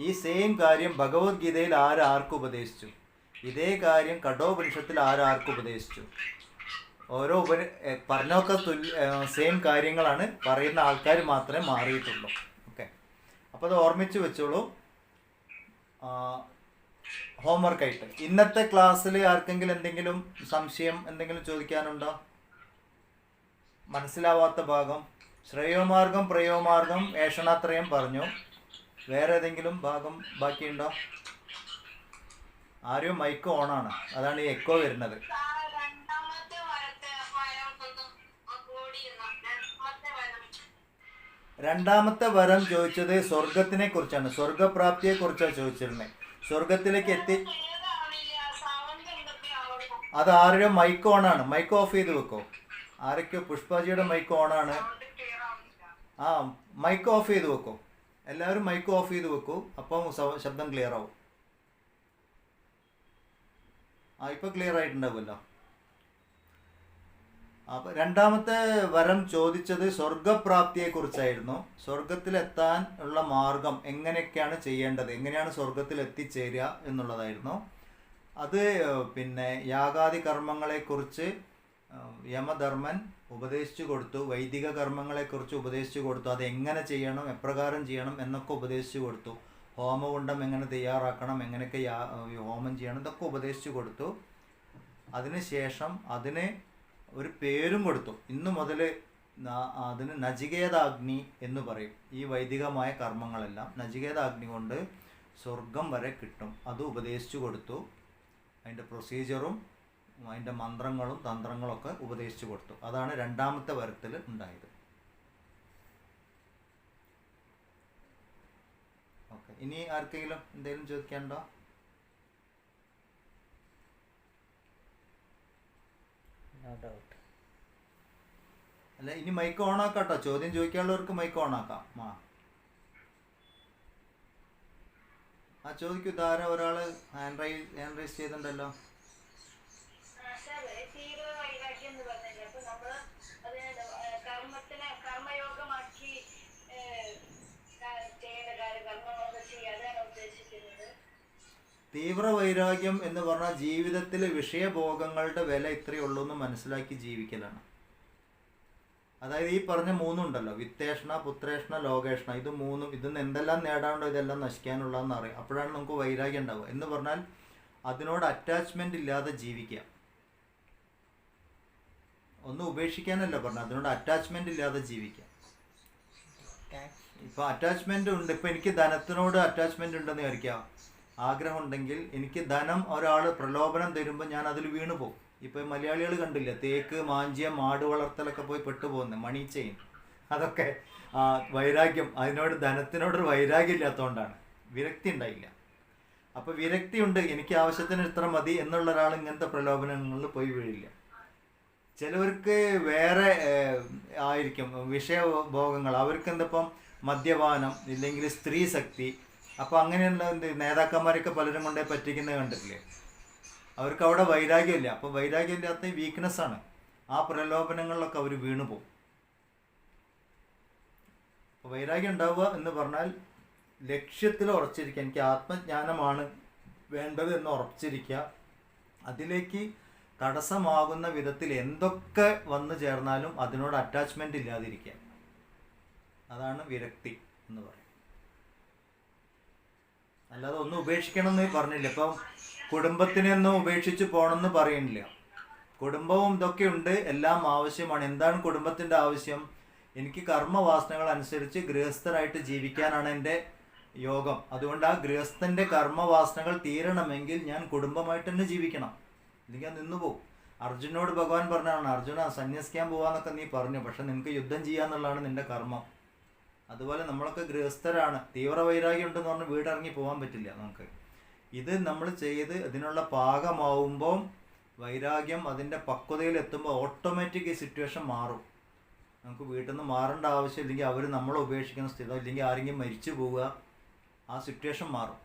ഈ സെയിം കാര്യം ഭഗവത്ഗീതയിൽ ആർക്ക് ഉപദേശിച്ചു? ഇതേ കാര്യം കഠോപനിഷത്തിൽ ആർക്ക് ഉപദേശിച്ചു? ഓരോ പറഞ്ഞൊക്കെ സെയിം കാര്യങ്ങളാണ്, പറയുന്ന ആൾക്കാർ മാത്രമേ മാറിയിട്ടുള്ളൂ. ഓക്കെ, അപ്പോൾ അത് ഓർമ്മിച്ച് വെച്ചോളൂ ഹോംവർക്കായിട്ട്. ഇന്നത്തെ ക്ലാസ്സിൽ ആർക്കെങ്കിലും എന്തെങ്കിലും സംശയം എന്തെങ്കിലും ചോദിക്കാനുണ്ടോ? മനസ്സിലാവാത്ത ഭാഗം? ശ്രേയോമാർഗം, പ്രയോമാർഗം, ഏഷണാത്രയം പറഞ്ഞു. വേറെ ഏതെങ്കിലും ഭാഗം ബാക്കിയുണ്ടോ? ആരും മൈക്ക് ഓണാണ്, അതാണ് ഈ എക്കോ വരുന്നത്. രണ്ടാമത്തെ വരം ചോദിച്ചത് സ്വർഗത്തിനെ കുറിച്ചാണ്, സ്വർഗപ്രാപ്തിയെ കുറിച്ചാണ് ചോദിച്ചിരുന്നത്. സ്വർഗത്തിലേക്ക് എത്തി അത് ആരുടെയോ മൈക്ക് ഓണാണ്. മൈക്ക് ഓഫ് ചെയ്ത് വെക്കോ. ആരൊക്കെയോ പുഷ്പാജിയുടെ മൈക്ക് ഓണാണ്. ആ, മൈക്ക് ഓഫ് ചെയ്ത് വെക്കോ. എല്ലാവരും മൈക്ക് ഓഫ് ചെയ്ത് വെക്കൂ. അപ്പം ശബ്ദം ക്ലിയർ ആവും. ഇപ്പൊ ക്ലിയർ ആയിട്ടുണ്ടാവുമല്ലോ. അപ്പം രണ്ടാമത്തെ വരം ചോദിച്ചത് സ്വർഗപ്രാപ്തിയെ കുറിച്ചായിരുന്നു. സ്വർഗത്തിലെത്താൻ ഉള്ള മാർഗം എങ്ങനെയൊക്കെയാണ് ചെയ്യേണ്ടത്, എങ്ങനെയാണ് സ്വർഗത്തിൽ എത്തിച്ചേരുക എന്നുള്ളതായിരുന്നു. അത് പിന്നെ യാഗാദി കർമ്മങ്ങളെക്കുറിച്ച് യമധർമ്മൻ ഉപദേശിച്ചു കൊടുത്തു. വൈദിക കർമ്മങ്ങളെക്കുറിച്ച് ഉപദേശിച്ചു കൊടുത്തു. അത് എങ്ങനെ ചെയ്യണം, എപ്രകാരം ചെയ്യണം എന്നൊക്കെ ഉപദേശിച്ചു കൊടുത്തു. ഹോമകുണ്ഡം എങ്ങനെ തയ്യാറാക്കണം, എങ്ങനെയൊക്കെ ഹോമം ചെയ്യണം, ഇതൊക്കെ ഉപദേശിച്ചു കൊടുത്തു. അതിനുശേഷം അതിന് ഒരു പേരും കൊടുത്തു. ഇന്നു മുതൽ അതിന് നചികേതാഗ്നി എന്ന് പറയും. ഈ വൈദികമായ കർമ്മങ്ങളെല്ലാം നചികേതാഗ്നി കൊണ്ട് സ്വർഗം വരെ കിട്ടും. അത് ഉപദേശിച്ചു കൊടുത്തു. അതിൻ്റെ പ്രൊസീജിയറും അതിൻ്റെ മന്ത്രങ്ങളും തന്ത്രങ്ങളൊക്കെ ഉപദേശിച്ചു കൊടുത്തു. അതാണ് രണ്ടാമത്തെ വരത്തിൽ ഉണ്ടായത്. ഓക്കെ, ഇനി ആർക്കെങ്കിലും എന്തെങ്കിലും ചോദിക്കാനുണ്ടോ? അല്ല, ഇനി മൈക്ക് ഓൺ ആക്കാം കേട്ടോ. ചോദ്യം ചോദിക്കാനുള്ളവർക്ക് മൈക്ക് ഓൺ ആക്കാം. ആ ചോദിക്കൂ. ധാരാ ഒരാള് ഹാൻഡ് റൈസ് ചെയ്തിട്ടുണ്ടല്ലോ. തീവ്ര വൈരാഗ്യം എന്ന് പറഞ്ഞാൽ ജീവിതത്തിൽ വിഷയഭോഗങ്ങളുടെ വില ഇത്രയേ ഉള്ളൂ എന്ന് മനസ്സിലാക്കി ജീവിക്കലാണ്. അതായത് ഈ പറഞ്ഞ മൂന്നുണ്ടല്ലോ, വിത്തേഷണ, പുത്രേഷണ, ലോകേഷണ. ഇത് മൂന്നും, ഇതിന്ന് എന്തെല്ലാം നേടാണ്ടോ ഇതെല്ലാം നശിക്കാനുള്ളതെന്ന് അറിയാം. അപ്പോഴാണ് നമുക്ക് വൈരാഗ്യം ഉണ്ടാവുക. എന്ന് പറഞ്ഞാൽ അതിനോട് അറ്റാച്ച്മെൻ്റ് ഇല്ലാതെ ജീവിക്കുക. ഒന്നും ഉപേക്ഷിക്കാനല്ല പറഞ്ഞത്, അതിനോട് അറ്റാച്ച്മെൻ്റ് ഇല്ലാതെ ജീവിക്കുക. ഇപ്പോൾ അറ്റാച്ച്മെൻ്റ് ഉണ്ട്. ഇപ്പോൾ എനിക്ക് ധനത്തിനോട് അറ്റാച്ച്മെൻ്റ് ഉണ്ടെന്ന് വിചാരിക്കാം. ആഗ്രഹം ഉണ്ടെങ്കിൽ എനിക്ക് ധനം ഒരാൾ പ്രലോഭനം തരുമ്പോൾ ഞാൻ അതിൽ വീണു പോകും. ഇപ്പോൾ മലയാളികൾ കണ്ടില്ല, തേക്ക്, മാഞ്ചിയം, മാട് വളർത്തലൊക്കെ പോയി പെട്ടുപോകുന്നത്, മണി ചെയിൻ. അതൊക്കെ വൈരാഗ്യം, അതിനോട് ധനത്തിനോടൊരു വൈരാഗ്യം ഇല്ലാത്തതുകൊണ്ടാണ്. വിരക്തി ഉണ്ടായില്ല. അപ്പോൾ വിരക്തി ഉണ്ട്, എനിക്ക് ആവശ്യത്തിന് ഇത്ര മതി എന്നുള്ള ഒരാൾ ഇങ്ങനത്തെ പ്രലോഭനങ്ങളിൽ പോയി വീഴില്ല. ചിലവർക്ക് വേറെ ആയിരിക്കും വിഷയഭോഗങ്ങൾ. അവർക്ക് എന്തപ്പം മദ്യപാനം, ഇല്ലെങ്കിൽ സ്ത്രീ ശക്തി. അപ്പോൾ അങ്ങനെയുള്ള നേതാക്കന്മാരൊക്കെ പലരും കൊണ്ടേ പറ്റിക്കുന്നത് കണ്ടിട്ടില്ലേ? അവർക്ക് അവിടെ വൈരാഗ്യമില്ല. അപ്പോൾ വൈരാഗ്യം ഇല്ലാത്ത വീക്ക്നെസ്സാണ്. ആ പ്രലോഭനങ്ങളിലൊക്കെ അവർ വീണു പോകും. അപ്പോൾ വൈരാഗ്യം ഉണ്ടാവുക എന്ന് പറഞ്ഞാൽ ലക്ഷ്യത്തിൽ ഉറച്ചിരിക്കുക. എനിക്ക് ആത്മജ്ഞാനമാണ് വേണ്ടത് എന്ന് ഉറച്ചിരിക്കുക. അതിലേക്ക് തടസ്സമാകുന്ന വിധത്തിൽ എന്തൊക്കെ വന്നു ചേർന്നാലും അതിനോട് അറ്റാച്ച്മെൻ്റ് ഇല്ലാതിരിക്കുക. അതാണ് വിരക്തി എന്ന് പറയും. അല്ലാതെ ഒന്നും ഉപേക്ഷിക്കണമെന്ന് പറഞ്ഞില്ല. ഇപ്പം കുടുംബത്തിനൊന്നും ഉപേക്ഷിച്ച് പോകണമെന്ന് പറയുന്നില്ല. കുടുംബവും ഇതൊക്കെ ഉണ്ട്, എല്ലാം ആവശ്യമാണ്. എന്താണ് കുടുംബത്തിൻ്റെ ആവശ്യം? എനിക്ക് കർമ്മവാസനകൾ അനുസരിച്ച് ഗൃഹസ്ഥരായിട്ട് ജീവിക്കാനാണ് എൻ്റെ യോഗം. അതുകൊണ്ട് ആ ഗൃഹസ്ഥൻ്റെ കർമ്മവാസനകൾ തീരണമെങ്കിൽ ഞാൻ കുടുംബമായിട്ട് തന്നെ ജീവിക്കണം, അല്ലെങ്കിൽ അത് നിന്ന് പോകും. അർജുനോട് ഭഗവാൻ പറഞ്ഞതാണ്, അർജുന സന്യസിക്കാൻ പോവാന്നൊക്കെ നീ പറഞ്ഞു, പക്ഷെ നിനക്ക് യുദ്ധം ചെയ്യാന്നുള്ളതാണ് നിന്റെ കർമ്മം. അതുപോലെ നമ്മളൊക്കെ ഗൃഹസ്ഥരാണ്, തീവ്ര വൈരാഗ്യം ഉണ്ടെന്ന് പറഞ്ഞ് വീടിറങ്ങി പോകാൻ പറ്റില്ല നമുക്ക്. ഇത് നമ്മൾ ചെയ്ത് അതിനുള്ള പാകമാവുമ്പോൾ വൈരാഗ്യം അതിൻ്റെ പക്വതയിൽ എത്തുമ്പോൾ ഓട്ടോമാറ്റിക് ഈ സിറ്റുവേഷൻ മാറും. നമുക്ക് വീട്ടിൽ നിന്ന് മാറേണ്ട ആവശ്യം, ഇല്ലെങ്കിൽ അവർ നമ്മളെ ഉപേക്ഷിക്കുന്ന സ്ഥിതി, ഇല്ലെങ്കിൽ ആരെങ്കിലും മരിച്ചു പോവുക, ആ സിറ്റുവേഷൻ മാറും.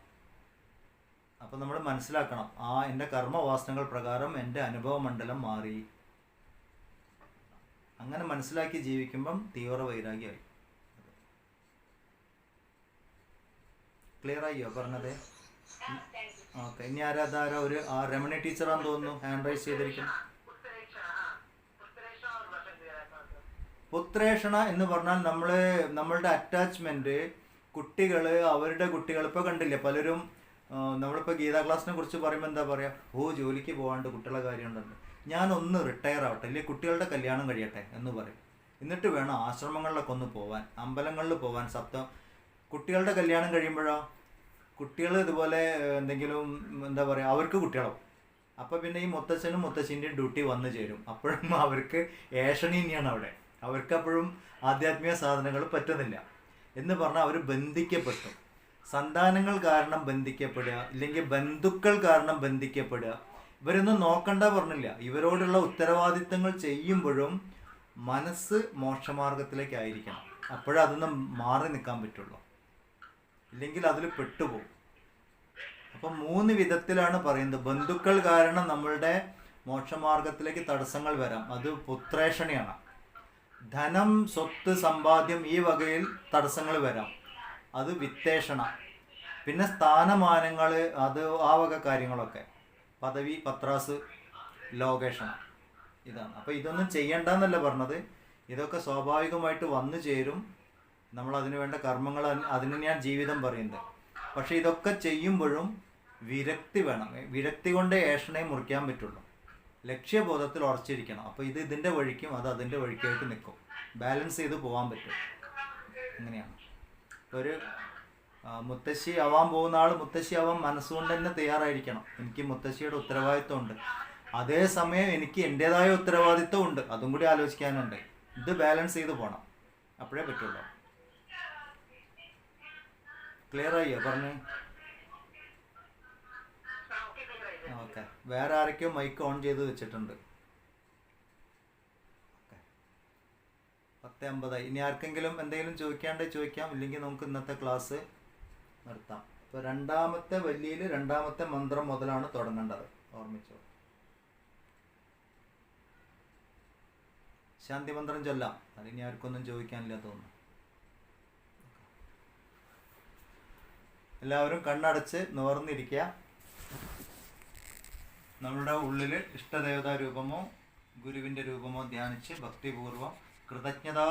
അപ്പം നമ്മൾ മനസ്സിലാക്കണം, എൻ്റെ കർമ്മവാസനകൾ പ്രകാരം എൻ്റെ അനുഭവ മണ്ഡലം മാറി. അങ്ങനെ മനസ്സിലാക്കി ജീവിക്കുമ്പം തീവ്ര വൈരാഗ്യമായി. ക്ലിയർ ആയോ പറഞ്ഞത്? ഓക്കെ. ഇനി അതാരോ ഒരു രമണി ടീച്ചറാന്ന് തോന്നുന്നു ഹാൻഡ് റൈസ് ചെയ്തിരിക്കുന്നു. പുത്രേഷണ എന്ന് പറഞ്ഞാൽ നമ്മളുടെ അറ്റാച്ച്മെൻറ്റ് കുട്ടികൾ അവരുടെ കുട്ടികൾ ഇപ്പോൾ കണ്ടില്ലേ പലരും. നമ്മളിപ്പോൾ ഗീതാ ക്ലാസ്സിനെ കുറിച്ച് പറയുമ്പോൾ എന്താ പറയുക, ജോലിക്ക് പോകാണ്ട് കുട്ടികളുടെ കാര്യമുണ്ടല്ലോ, ഞാനൊന്ന് റിട്ടയർ ആവട്ടെ, അല്ലെങ്കിൽ കുട്ടികളുടെ കല്യാണം കഴിയട്ടെ എന്ന് പറയും. എന്നിട്ട് വേണം ആശ്രമങ്ങളിലൊക്കെ ഒന്ന് പോവാൻ, അമ്പലങ്ങളിൽ പോവാൻ. കുട്ടികളുടെ കല്യാണം കഴിയുമ്പോഴോ കുട്ടികൾ ഇതുപോലെ എന്തെങ്കിലും എന്താ പറയുക, അവർക്ക് കുട്ടികളാവും. അപ്പോൾ പിന്നെ ഈ മുത്തച്ഛനും മുത്തച്ഛൻ്റെയും ഡ്യൂട്ടി വന്നു ചേരും. അപ്പോഴും അവർക്ക് ഏഷണീനിയാണ് അവിടെ. അവർക്കപ്പോഴും ആധ്യാത്മിക സാധനങ്ങൾ പറ്റുന്നില്ല എന്ന് പറഞ്ഞാൽ അവർ ബന്ധിക്കപ്പെട്ടു. സന്താനങ്ങൾ കാരണം ബന്ധിക്കപ്പെടുക, ഇല്ലെങ്കിൽ ബന്ധുക്കൾ കാരണം ബന്ധിക്കപ്പെടുക. ഇവരൊന്നും നോക്കണ്ട പറഞ്ഞില്ല. ഇവരോടുള്ള ഉത്തരവാദിത്തങ്ങൾ ചെയ്യുമ്പോഴും മനസ്സ് മോക്ഷമാർഗത്തിലേക്കായിരിക്കണം. അപ്പോഴേ അതൊന്നും മാറി നിൽക്കാൻ പറ്റുള്ളൂ, ഇല്ലെങ്കിൽ അതിൽ പെട്ടുപോകും. അപ്പം 3 വിധത്തിലാണ് പറയുന്നത്. ബന്ധുക്കൾ കാരണം നമ്മളുടെ മോക്ഷമാർഗത്തിലേക്ക് തടസ്സങ്ങൾ വരാം, അത് പുത്രേഷണയാണ്. ധനം, സ്വത്ത്, സമ്പാദ്യം ഈ വകയിൽ തടസ്സങ്ങൾ വരാം, അത് വിത്തേഷണ. പിന്നെ സ്ഥാനമാനങ്ങൾ, അത് ആ വക കാര്യങ്ങളൊക്കെ, പദവി, പത്രാസ്, ലോകേഷണ. ഇതാണ്. അപ്പോൾ ഇതൊന്നും ചെയ്യണ്ടെന്നല്ല പറഞ്ഞത്, ഇതൊക്കെ സ്വാഭാവികമായിട്ട് വന്നു ചേരും. നമ്മൾ അതിനു വേണ്ട കർമ്മങ്ങൾ, അതിന് ഞാൻ ജീവിതം പറയുന്നത്. പക്ഷെ ഇതൊക്കെ ചെയ്യുമ്പോഴും വിരക്തി വേണം. വിരക്തി കൊണ്ട് ഏഷണയെ മുറിക്കാൻ പറ്റുള്ളൂ. ലക്ഷ്യബോധത്തിൽ ഉറച്ചിരിക്കണം. അപ്പോൾ ഇതിൻ്റെ വഴിക്കും അത് അതിൻ്റെ വഴിക്കായിട്ട് നിൽക്കും. ബാലൻസ് ചെയ്ത് പോകാൻ പറ്റും. അങ്ങനെയാണ്. ഒരു മുത്തശ്ശി ആവാൻ പോകുന്ന ആൾ മുത്തശ്ശി ആവാൻ മനസ്സുകൊണ്ട് തന്നെ തയ്യാറായിരിക്കണം. എനിക്ക് മുത്തശ്ശിയുടെ ഉത്തരവാദിത്വമുണ്ട്, അതേസമയം എനിക്ക് എൻ്റേതായ ഉത്തരവാദിത്വം ഉണ്ട്, അതും കൂടി ആലോചിക്കാനുണ്ട്. ഇത് ബാലൻസ് ചെയ്ത് പോകണം, അപ്പോഴേ പറ്റുള്ളൂ. ക്ലിയർ ആയോ പറഞ്ഞു? ഓക്കെ. വേറെ ആരൊക്കെയോ മൈക്ക് ഓൺ ചെയ്ത് വെച്ചിട്ടുണ്ട്. 10:50. ഇനി ആർക്കെങ്കിലും എന്തെങ്കിലും ചോദിക്കാണ്ടെങ്കിൽ ചോദിക്കാം, ഇല്ലെങ്കിൽ നമുക്ക് ഇന്നത്തെ ക്ലാസ് നിർത്താം. ഇപ്പോൾ രണ്ടാമത്തെ വല്ലിയിൽ രണ്ടാമത്തെ മന്ത്രം മുതലാണ് തുടങ്ങേണ്ടത്, ഓർമ്മിച്ചോ. ശാന്തി മന്ത്രം ചൊല്ലാം, അതിനി ആർക്കൊന്നും ചോദിക്കാനില്ല തോന്നുന്നു. എല്ലാവരും കണ്ണടച്ച് നിവർന്നിരിക്കുക. നമ്മളുടെ ഉള്ളിൽ ഇഷ്ടദേവതാ രൂപമോ ഗുരുവിൻ്റെ രൂപമോ ധ്യാനിച്ച് ഭക്തിപൂർവ്വം കൃതജ്ഞതാ